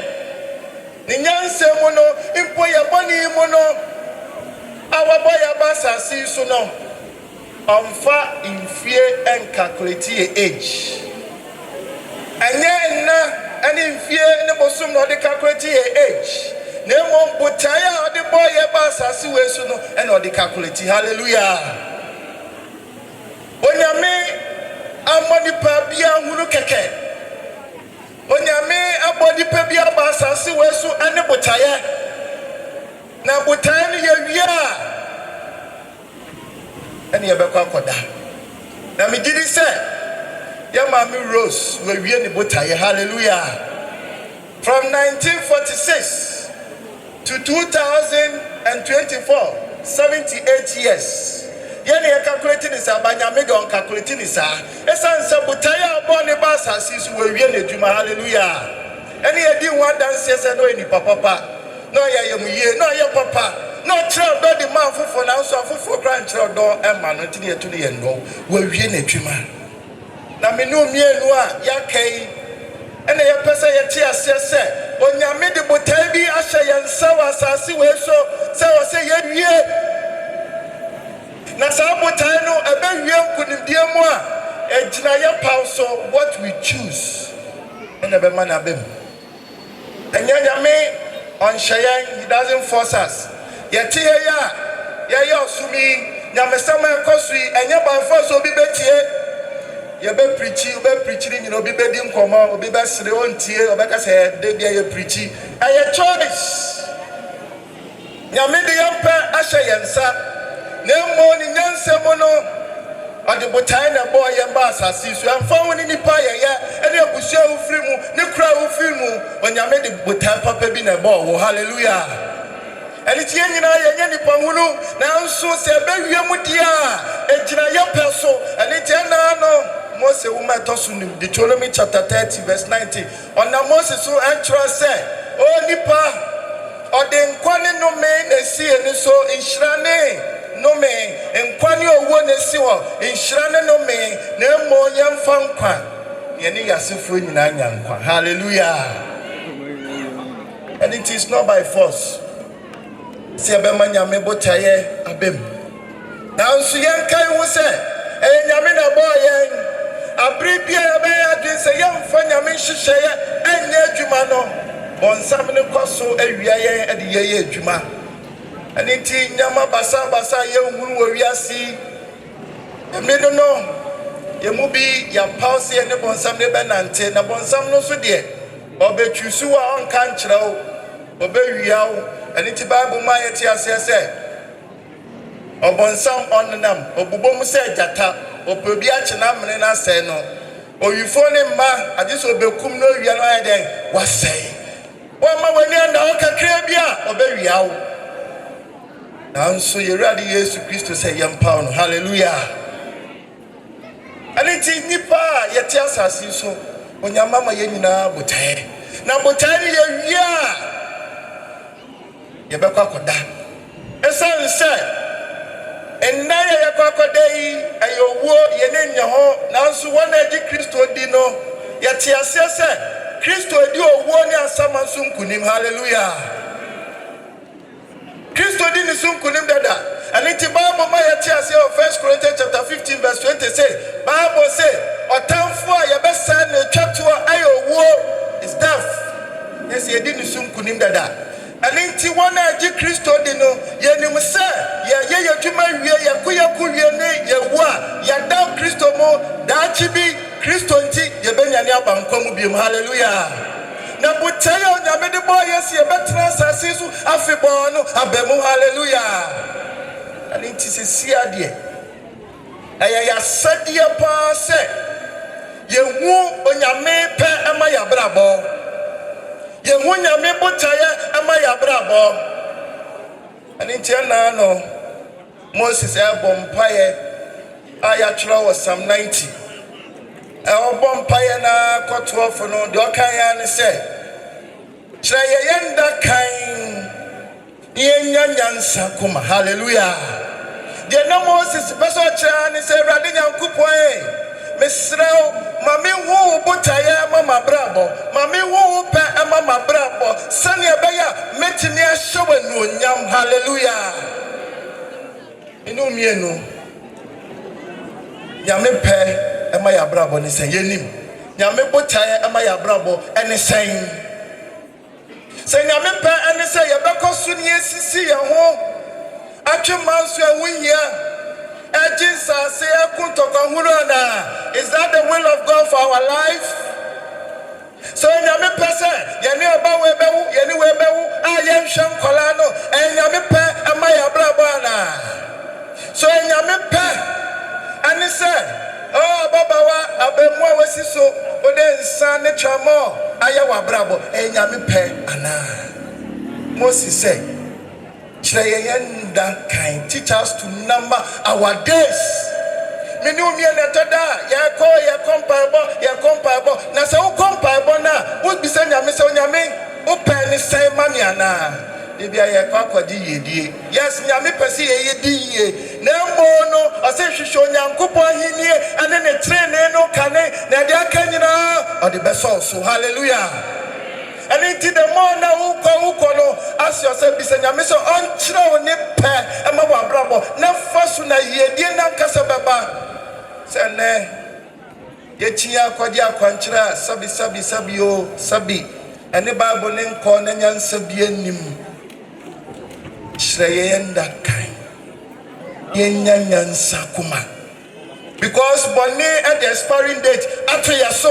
ne nyansa mu no mpo yɛ bɔne mu no a wabɔ yɛ aba asase so no ɔmfa mfie ɛnkakuleti yɛ age ɛnyɛ nna ɛne mfie ne bosom na ɔde calculate yɛ age na mmom botae a ɔde bɔ yɛ ba asase wei so no ɛna ɔde calculate hallelujah onyame amɔ nipa bia hunu kɛkɛ onyame abɔ nipa bia ba asase wei so ɛne botae na botae no yɛ wie a ɛne yɛbɛkɔ akɔda na megyedi sɛ Maame Rose we ne botae hallelujah from 1946 to 2024 78 years yɛne calculating is abanyame de on calculating is esan sɛ botae a bɔ ne ba asase so we ne dwuma hallelujah ɛne yɛdi one dance sɛ no ni papa no yɛ yɛ no yɛ papa no kyerɛ dɔ de man fofo na so afofo kran kyerɛ dɔ ɛma no nti ne yɛto ne yɛ no we ne dwuma na menu mienu a yakai ene ye pese ye ti ase se onyame de botai bi ahye ye nsa wa asase we so se wo se ye wie na sa botai no ebe wie nkunimdie mu a ejina ye paw so what we choose ene be man abem enya nyame on hyeyen he doesn't force us ye ti ye ya ye osumi nyame sama ekosui enya banfa so bi betie ye be preachi ni nyino bi be di nkoma obi be sere ontie obeka se de bia ye preachi aye choice nyame de yempe ahye yensa na mo ni nyanse mo no ade botai na bo ye ba asase so amfa woni nipa ye ene abusia ofiri mu ne kura ofiri mu onyame de botai papa bi na bo wo hallelujah ene tie nyina ye nipa hunu na nso se be wie mu dia ejina ye peso ene tie na no Moses woman tosunim Deuteronomy chapter 30 verse 90 on Moses so entro say oh nipa ode nkwane no me na si eni so inhyirane no me nkwane owo na si wo inhyirane no me na mo yemfa nkwa ye ne yasefo nyina nya nkwa hallelujah and it is not by force se be manyame botaye abem na nso yenkai wo se nyame na bo yen abribia be adin se yemfa nyame hyehyeye enye adwuma no bonsam ne kwaso awia yen ade ye adwuma ani nti nyama basa ye hunu wo wiase emedo no yemu bi ya pause ne bonsam ne benante na bonsam no so de obetwusu wa onka nkyerɛ wo obewia wo ani nti bible ma ye ti ase se obonsam onnam obubom se jata opebi achina mene na se no oyifo ne mma ade so obekum no wia no ayeden wasai wo ma wani anda okakra bia obewia wo nanso yerade Yesu Kristo se yempa no hallelujah aniti nipa yeti asase so onyama ma ye nyina botae na botae ye wia ye bekwa koda esan se enna ye kwakodai ayowo ye ne nya ho nanso wona agi Kristo di no ye te ase se Kristo di owo ne asama nso nkunim hallelujah Kristo di ne nso nkunim dada aniti Bible ma ye te ase of 1 Corinthians chapter 15 verse 20 say Bible say otamfo a ye besa na twato ayowo is death yes ye di ne nso nkunim dada aninti wona agi Kristo di no ye nim se ye yadwuma wie ye koyaku wie ne ye wo a ya da Kristo mo da chi bi Kristo nti ye benyane abankwa mu biem hallelujah na butaya onyame de boy yes ye betra asase so afebon no abemu hallelujah ani ntisisi ade ya sadie pa se yehu onyame pe ama ya brabo yehu onyame butaya ama ya brabo ani tiana no Moses bompaye aya chira was Psalm 90 bompaye na koto for no de okan ya ne se chira yenda kan yenya nyansa kuma hallelujah de na Moses beso chira ne se rade nyankopon mesrao mame wo botaye mama brabo mame wo pe mama brabo sane beya metimi ahyewa no nyam hallelujah inu mienu nyame pe ema ya brabo ne sen yenim nyame botaye ema ya brabo ene sen nyame pe ene sen ye bekoso ne esisi ye ho atwe manso awunya ejinsa se akuntoko hurona is that the will of God for our life so nyame pe se ye ne oba we bewu ye ne we bewu aye nhwem kola no nyame pe ema ya brabo ana so nyame pe ani say oh baba wa abemu awasiso ode nsan ne twamo aya wa brabo nyame pe ana Moses say Chireyenda kind teach us to number our days meni umie na tada ya compare na se wo compare na wo bisa nyame se nyame wo pe ni sai mami ana Bibia ye kwakwadi yedie yes nyame pese ye yedie na mbo no ase hwehwe onyankopon hinie ane ne trene no kane na de aka nyina o de beso so hallelujah and into the more na uko no as yourself bisa nyame so on chira oni pe e ma wa brabo na fasu na yedie na nkasa baba se ne ye tia kwadi akwanchira sabi o sabi ene bible ne nko na nyansa bi anim Shreyenda kai yenya nyansa kuma because bonne at the expiring date atoya so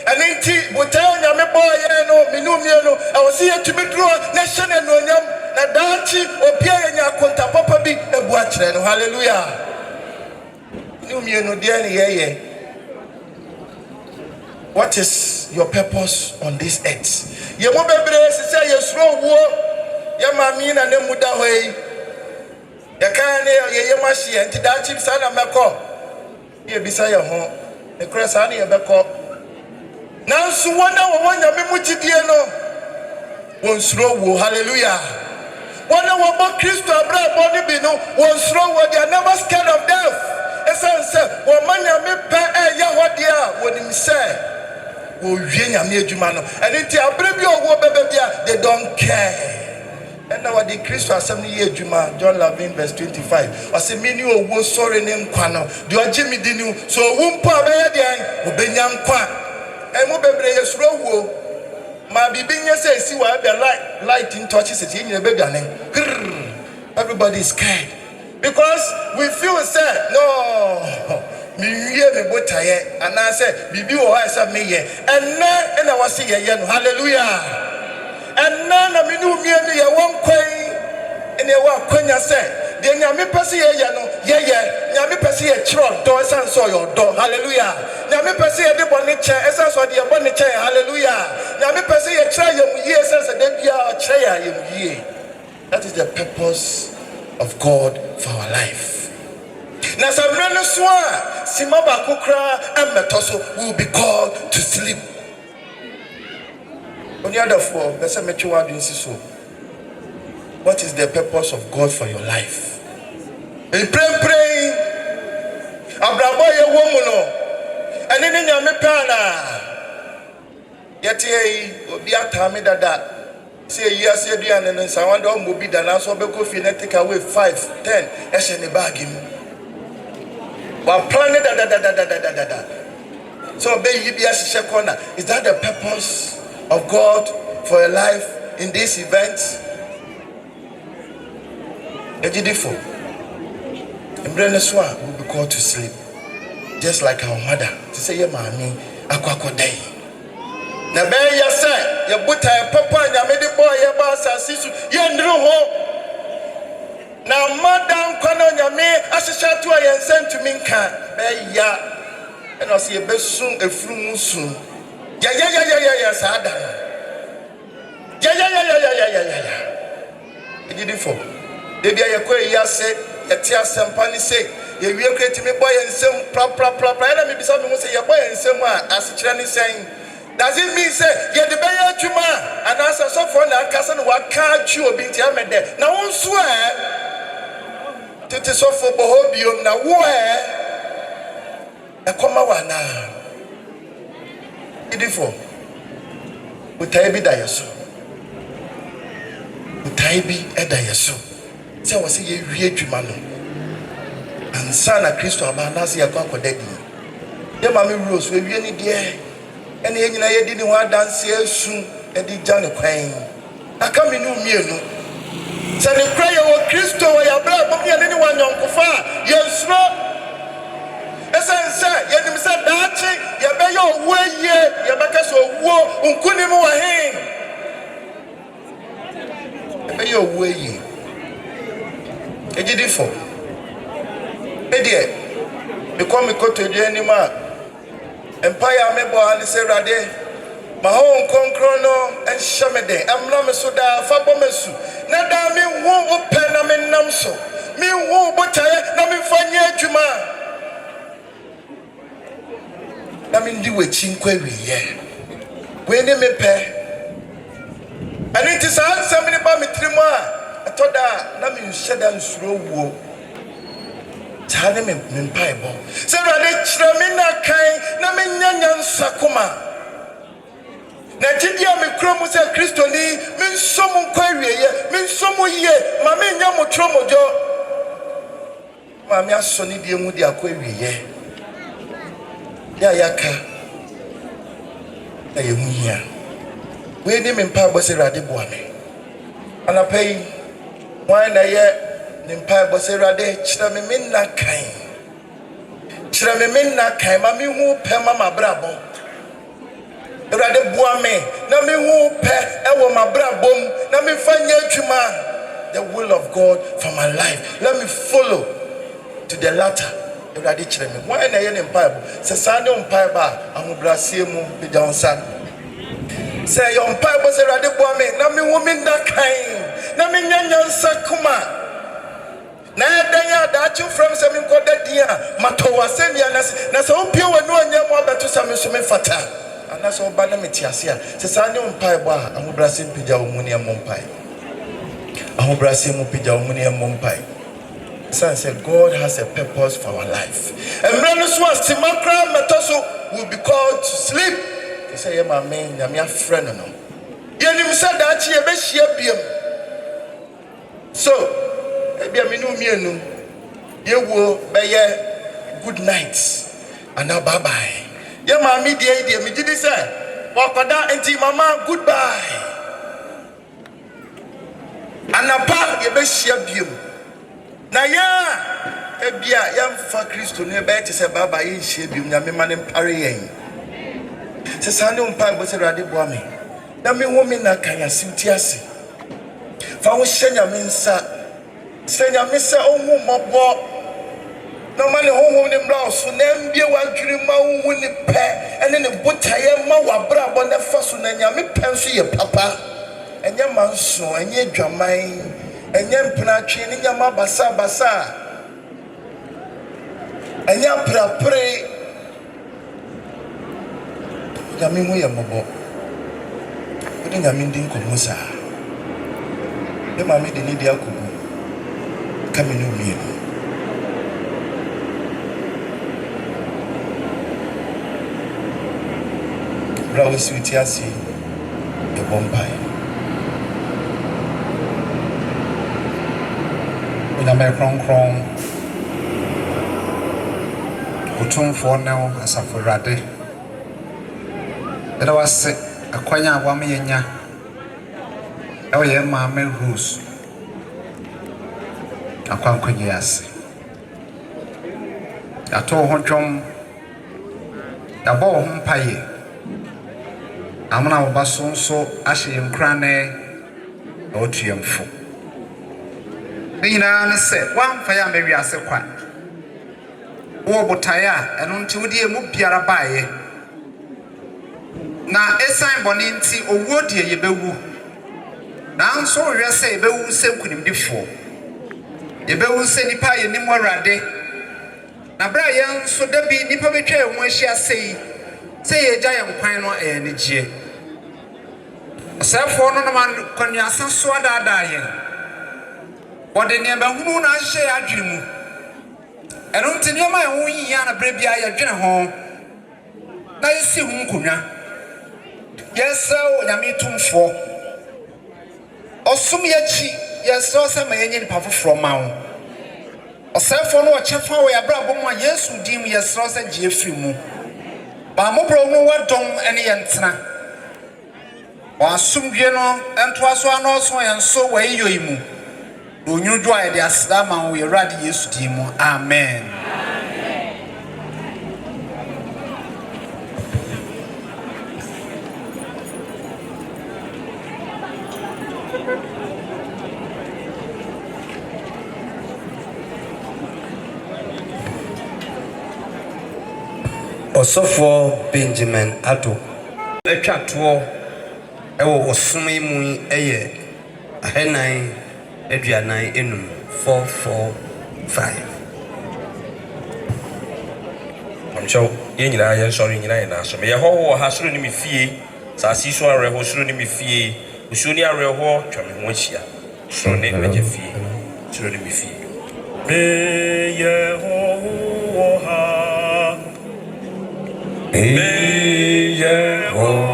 anenti botayo nyame boye no minumie no awose yetubidro na hyene no nyam na dachi opia yenya konta papa bi ebu akire no hallelujah minumie no de ne yeye what is your purpose on this earth ye mo bebre sise yesuro wo ya mami na ne muda hoyi ya kan ne ye mashi enti da chip sana meko ye bisa ye ho e kra sa ne ye beko nansu wona wo nyame mugidie no wonsuro wo hallelujah wona wo bo Kristo abrabo ne bi no wonsuro wo they are never scared of death esense wo manyame pa ya hodia wonim se wo wie nyame adwuma no enti abre bi owo bebe bia they don't care. And now the Christ was 7 years Juma, John 11 verse 25. I say many owo sorry name kwano. Do I Jimmy dinu so wumpa be dey obenyam kwa. E mo bebre yesuro wo. Ma bibinya say see why the light in touches it in baby anen. Everybody is scared because we feel sad. No. Me ye me botaye and I say bibi wo ha say me ye. And na was say ye no hallelujah. And none of me knew me and you one quay and you walk when you say, the Yami Pessi, Yami Pessi, a trot, doors and so your door, hallelujah. Yami Pessi, a bonnet chair, as I saw the bonnet chair, hallelujah. Yami Pessi, a try years as a debut chair, ye. That is the purpose of God for our life. Now, some random swan, Simaba Kukra and Metoso will be called to sleep. On the other four, what is the purpose of God for your life? In praying, Abrabo ye woman, and in your mepana. Yet ye obi atame dada. Say yes, ye do and so I don't be done. So be coffee take away 5, 10. That's in the bag him. But planning da. So be ye be as corner. Is that the purpose of God for your life in this event? Ejidifo, Mbreneswa will be called to sleep, just like our mother. To say, "Maame, akwakodai." na be ya say ye buta papa nyame de boy ye ba asase su ye ndru ho na madam kwano nyame ahyehya to ye nsentumi nka be ya eno se ye besun efuru sun ya sada ya edidifo debia ye kɔ yi ase ye te asempa ni se ye wie kretimi boy nsem pra na me bisa me ho se ye boy nsem a asekyerɛ ni sen. Does it mean say ye de be ya twuma and answer so for na kasa no waka twi obi nti amede na won so tete so for bohobiom na wo e koma wana idifo utai bi da yeso utai bi eda yeso se wo se ye wie twuma no ansa na Kristo aba na se yakwa kodadi ye ma me rose we wie ni de ene ye nyina ye di ni ho adanse asu e di gya ne kwan aka me no mienu se ne kra ye wo Kristo wo ya bra bom ye ne ni wanyonkofa ye nsuro esense ye nim se daachi ye be ye owo ye ye be ka so owo nkuni mu wa he ye be ye owo ye ejidifo edie because me ko to die ni ma empire me bo ani se rade ma ho konkro no en shamede amna me so da fa bo mesu na da me hu open na me nam so me hu botaye na me fanye adwuma na me ndi wachi nkwa wiye we ne me pe ani ti sa ansam ni ba me trimu a atoda na me hyeda nsuro wo tane me mpaibo se rade kyerɛ me na kan na me nyanya nsakoma na tidia me kromu se Kristo ni me nsom nkwa wieye me nsom ye ma me nya motromojo ma me aso ni die mu di akwa wieye ya yaka na ye muhia we ni me mpaibo se rade boa me anapai why na ye ni mpaibo se rade kyerɛ me minna kan kyerɛ me minna kan ma me hu pɛ ma mabrabɔ rade boa me na me hu pɛ ɛwɔ mabrabɔm na me fanya adwuma the will of God for my life. Let me follow to the latter. Rade kyerɛ me why na ye ni mpaibo se sa ne mpaiba ahobrasie mu be jansa se yo mpaibo se rade boa me na me hu minna kan na me nyanya nsakoma na danya da chu from some koda dia matowa semia na so opie wanu anya mo abeto some so me fata ana so ba na metiase a se sa ne mpai bo a ahobrase mpija wo mu ne mo mpai ahobrase mu pija wo mu ne mo mpai say God has a purpose for our life and brand so asimakra metoso will be called to sleep they say my man na me friend no yenim sa da chi e be hia biem so ebia minu mienu yewo beye good night and now bye bye ye ma mi die mi gidi say wakoda enti mama goodbye anapa ye be hia biem na ya ebia ya mfa Kristo ne be te say bye bye ye hia biem nya me ma ne mpare yen se sa ne mpa bo se rade boa me na me ho me na kan asimti ase fa wo hyenya me nsa senya me se ohu mobo no mane hohu ni mra so na mbie wadwiri ma hu ni pe ene ne botaye ma wabra bo na fa so na nya me pe so ye papa enye manso enye dwaman enye mpratwe ni nya ma basa enye prapre ya me hu ye mobo odi nya me ndin ko musa de ma me de ni dia ko coming to me. Bravo Kofiase the Bombay. When I'm a cron, Utum for now as a forade. That was a quanya wamianya. Oh, yeah, Maame Rose. Kofiase. I told him, I bought him pay. amana wo ba so nso ahye nkrane na otuemfo nyina ne se wamfa ya mewi ase kwa wo botae a eno nti wodi emu biara baaye na esan boni nti owuo die yebewu nanso hwe se yebewu se nkunimdifo yebewu se nipa ye nim Awurade na bra ye nso da bi nipa betwa emu ahia sei se ye gya ye nkwan no enigye asafo no man kwanya asaso adada ye wode ne ba hunu na ahye adwemu eno nti ne ma ye ho yia na bra bia ye dwene ho na yesi hu nkunya yesa onyame tumfo osum yachi yesa se ma yenye nipa foforo ma ho osafo no ochefa wo ya bra bomu a Yesu dim yesa se gye afiri mu ba mo bro no wadom ene ye ntena wa sumdwe no ento aso ano so yenso wa yiyoimu onyudu a de asda ma wo Awurade Yesu dim mu amen. Osofo Benjamin Ado etwato ewo osumi mu eye ahenan aduanan enum 445 amcho ye nyina ye sorry nyina ye na so me ye ho ha soro ni me fie sa si so are ho soro ni me fie usuo ni are ho twa me ho ahia soro ni me je fie soro ni me fie me ye ho ha Yehovah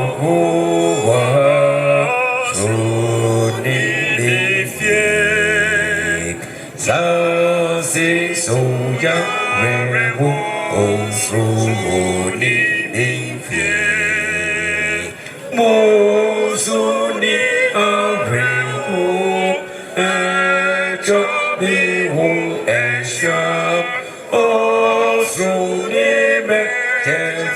sonifie Zanzi soya rewo osrumonifie Mozuni arewo echo niwo esha osrunime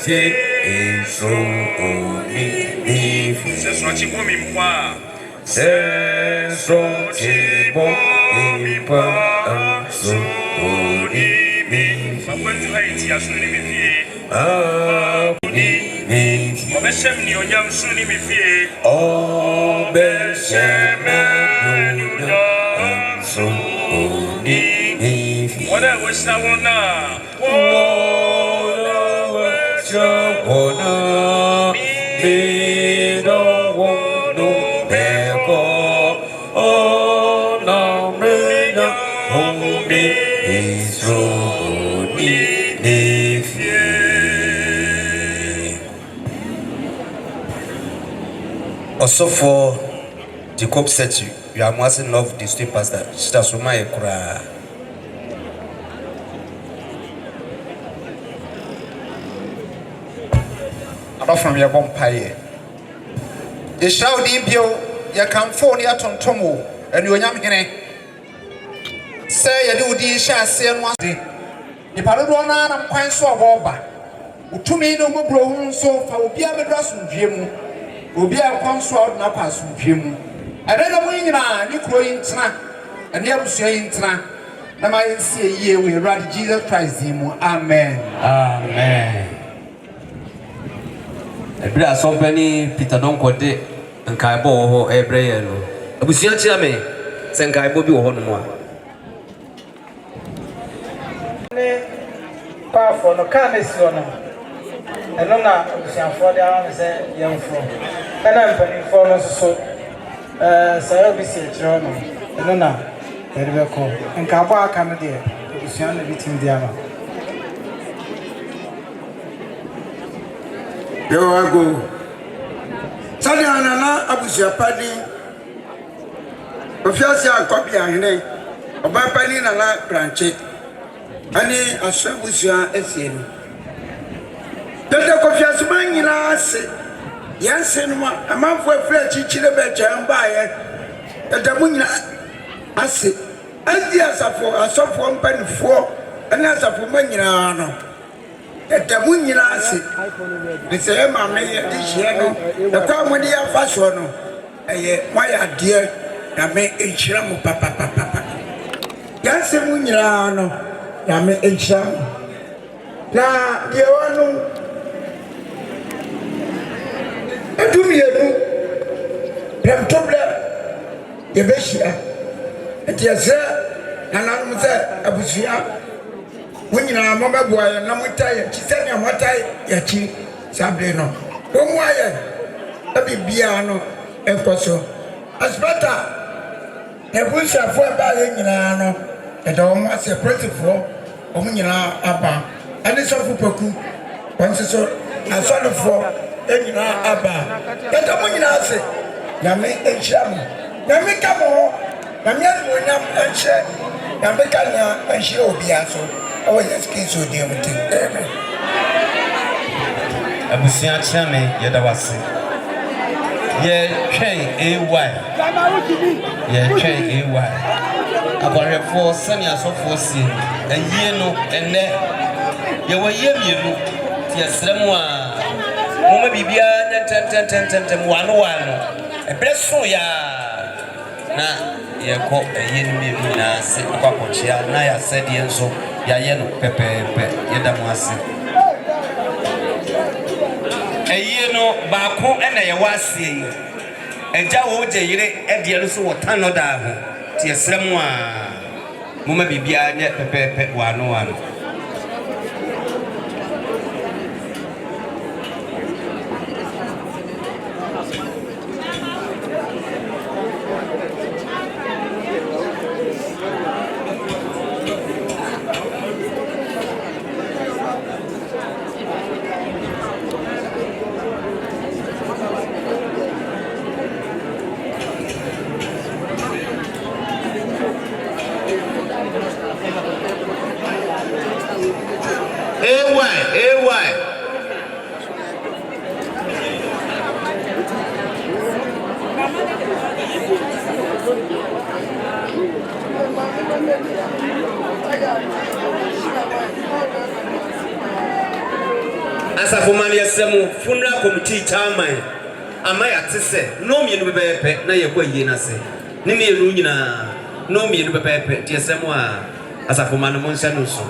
Eso unifi Seso chikomi mwa Seso chikomi mwa So unifi Mabwenzi haiti ya suni mifie Unifi Obeshem ni onyam suni mifie Obeshem ni onyam So unifi Wada westa wana Wana me don't want no beko oh no me no home is roni nefie Osofo Jacob Setu you are must love the street pastor sister Suma ekura from your bompaye. The shouting bio, your California tontomo, and your young gene. Say, you do these shall say one day. The Paradona and Pine Saw Boba. To me, no more grown so far will be a dress from Jim, will be a consort now pass from Jim. I read a wing and you growing snack, and you saying snack. Now I see a year we run Jesus Christ him. Amen. Amen. Ebra sompani Peter don kode nkaibo ho ebreye no abusua chia me se nkaibo bi wo ho no mo a ne pafo no kan esio no eno na abusuafo de ara se yemfo na mpanimfo no so sayo bi se kiro no eno na erebe ko nkaibo aka no de abusua na bitim de ama Yo ago. Sani anana abusia padi. Kofiase akobi ahene. Oba pani na la branche. Ani asabusia esieni. Dede Kofiase manyina ase. Yanse no ma amanfo afre chichire becha mba ye. Dede munyina ase. Andi asafo mpanifo. Ani asafo manyina no. the Muninasi. They say, Mamma, this year, the comedy of fashion. My dear, I may enchram papa. Yes, Munirano, I may enchram. Now, you know, do me a new Pemtobler, Yabesia, and yes, sir, and I'm there, Abusia. When you are Mamma boy, and I'm tired, she said, I'm what I yachi, Sabrino. Don't wire, a biano, and Coso. As better, a bush of 4 by Yenowo, and almost a principal, Omina Abba, and it's of Poku, once so, I saw the 4, and Abba. But Omina say, Yame and Sham, Yame come on, Yame when I'm and share, Yamekana and she will be also. Oh, yes, kids will deal with it. Abusia Chame, Yadawasi. Ye train AY. Ye train AY. About her 4 seniors of 4 C. And Yeno and Ne. You were Yemu. Yes, Lemwa. Mama Bibia, 10, 1. A bless for ya. Now, you call a Yenmina, said Pacochia, Naya said Yenso, Yayeno, Pepe, Yedamasi. A Yeno, Baco, and I was seeing. And Jawo Jay, and the Aluso, Tanoda, Tia Semwa, Mama Bibia, Pepe, 1. Asafomania semu funeral committee chairman amaya tese no mienu bebepe na ye kwa yena se ni mienu nyina no mienu bebepe tie semu a asafomano monsa no so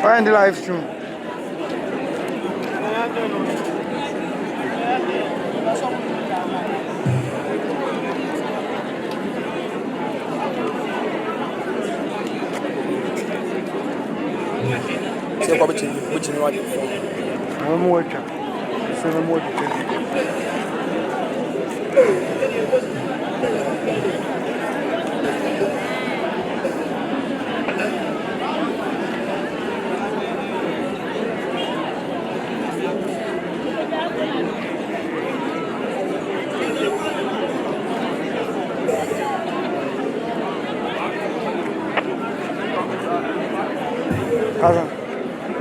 Find the live stream. Cousin,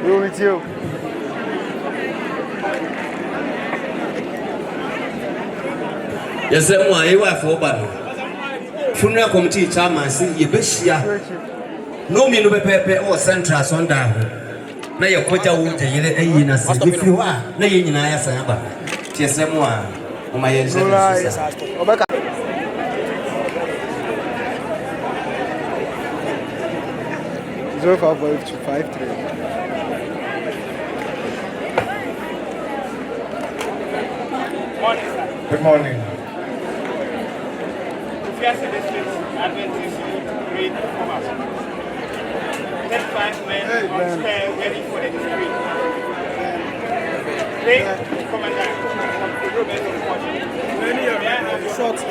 you with you. Yes, I'm my wife for Bano. Funeral committee chairman, see Yebeshia. No me no pepe or central Sunday. Na your quota wood, you know, if you are, na in I samba. Yes, I'm one. My yes, 055253. Good morning. Kofiase district Adventist great performance. 35 men on square ready for the display. Great commandant from the Robert report. Many of them have shot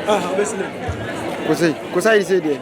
Obviously. Kusai is there.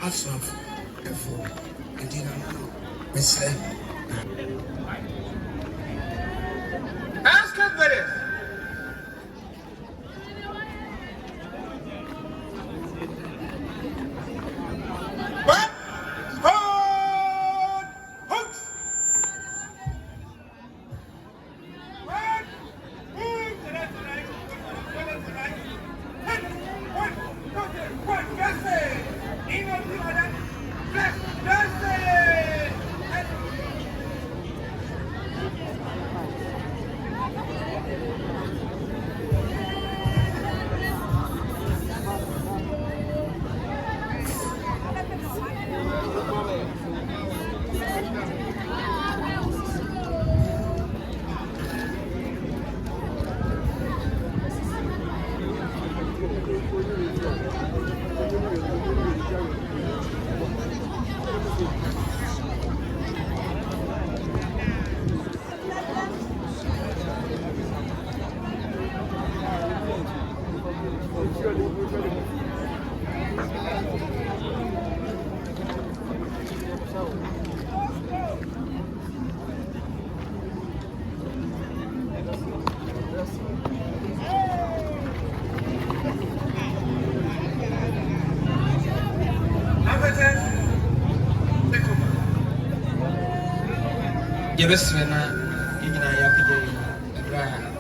Asaf, therefore, and you know, we say, ask him for it. What? Hold! Hold! What? yɛbɛsrɛ na yɛnyina yɛapagya yi ɛberɛ a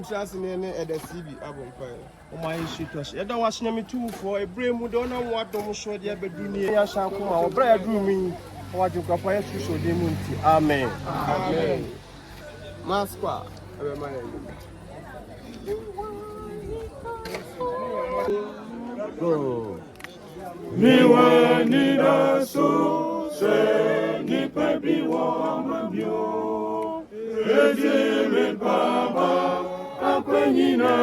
Trust in the CB album file. Oh my shit, I don't watch me too for a brave mood. Don't know what don't show the Abeduni. I shall come out. Brad drew me. What you got fire to show them. Amen. Amen. Masqua. Go. Niwa nida so se ni pebi wa mabio. Ejime baba. Akwenyina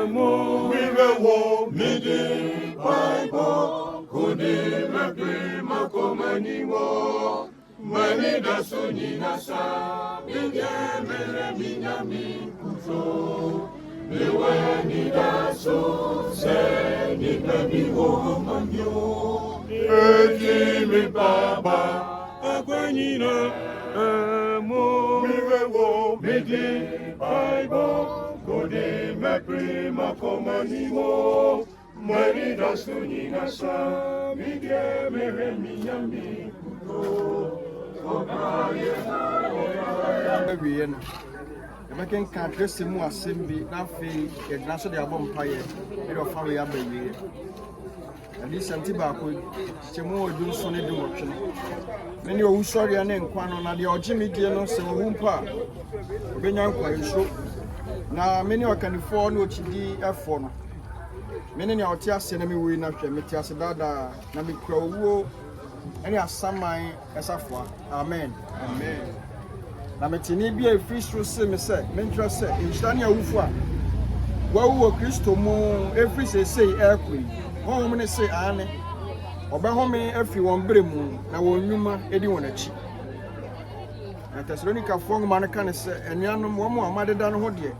mo wirewo midi Bible kuni mekri makomani mo mani dasuni nasa bidye mere minyami kuto niwe ni daso se ni pebi wo mambio ejimi baba akwenyina mo wirewo midi Bible, Gode mepri makomanimo, mani dasuni nasa, midye mere minyami kuto, obraye na. Vienna. The making country simu assembly, na fe, the naso de abom paye, it of family abaye. And this antibaco, Chemo do sonny do watching. Many of sorry and then Quano, and the Ojimi Diano, so Wumpa. Benyan show. Now, many of can afford no chidi F1. Many of Tia Senemi win after Metias Dada, Nabi Crow, any of some mine as a four. Amen. Amen. Nametini be a fish through semi say, Mentra say, in Stania Ufa. Well, Christo Mo, every say air queen. One woman say, Anne, or by home everyone brim, now one yuma, anyone a cheap. And Thessalonica Fong Manacan say, and Yanum one more mother than Hodier.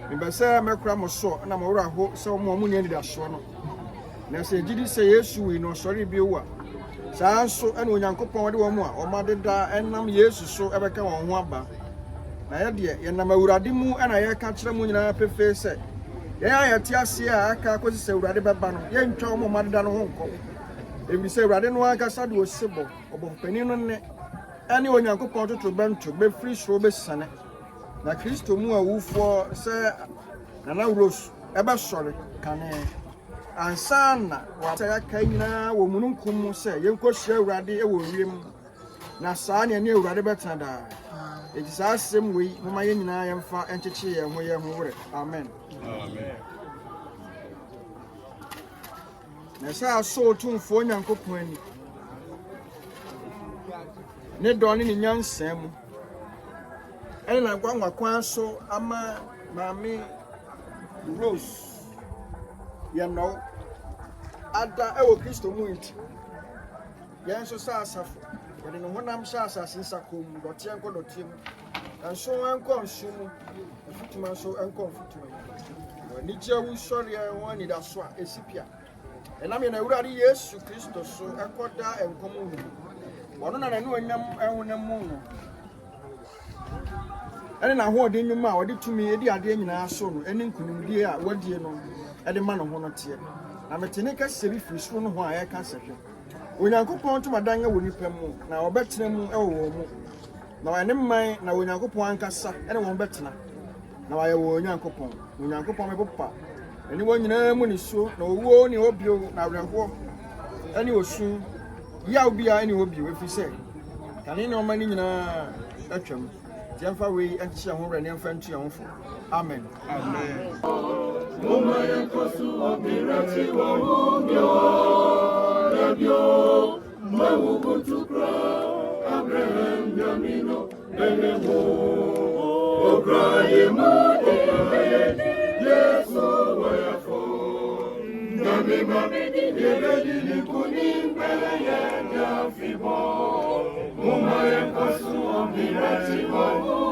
Maybe say, Macram so, and I'm around hope so more money in the Astrono. Now say, did you say yes, we know sorry be what? So, and when Uncle Pond one more, or mother da, and nam years so ever come on one bar. Now, dear, and I'm a Uradimu, and I catch them when I prefer say. Yeah, I Tiasia, I can't say Radibabano, young Tom, mother than Hong Kong. If we say Radinwaka Sad was Sibyl, or Penin. Anyone Uncle Pond to bend to be free Robert Senate. Now, Christo Mua for say, and now Rose, ever sorry, can and son, what I can now, woman come say, you could share Raddy a woman. Now, son, and you rather better than it is our same way, my and I am far and to cheer and we are more. Amen. Amen. na sa so tumfo Nyankopɔn ani ne dɔ ne nyansa mu ɛne na gwanwa kwan so ama Maame Rose Yenowo ada ewo Kristo mu nti yɛn so sa asafo yɛde no honam hyɛ asase nsakom dɔte enko dɔte mu nso enko nso mu futuma nso enko futuma ni jewu sɔre wɔn ni da so a esipia ɛnam yɛ na Awurade Yesu Kristo so ɛkɔda enkom mu wɔno na nanu anyam ɛhonam mu no ɛne na ho ɔde nnwuma a ɔde tumi edi ade nyinaa so no ɛne nkunimdie a wadie no ɛde ma no ho no teɛ na metene ka sɛbi firi so no ho a yɛka sɛhwɛ Onyankopɔn tomadan ɛwɔ nipa mu na ɔbɛtena mu ɛwɔ wɔn mu na wɔne man na Onyankopɔn ankasa ɛne wɔn bɛtena na wɔyɛ wɔ Onyankopɔn mebopa ɛne wɔn nyinaa mu ne so na owuo ne obio na awerɛhoɔ ɛne osu yaw bia ɛne obio efi sɛ kane ne ɔma ne nyinaa atwam tiamfa wei ɛnkyɛ ho wrɛ ne mfa ntua ho fo amen amen Mama yankosu obirati wa hubyo Rabio Mawubutukra Abraham Yamino Benewo Okraye Mukoye Yesu Wayafo Nami Mamedi Yebedi Nikuni Mbele Yafibo Mama yankosu obirati wa hubyo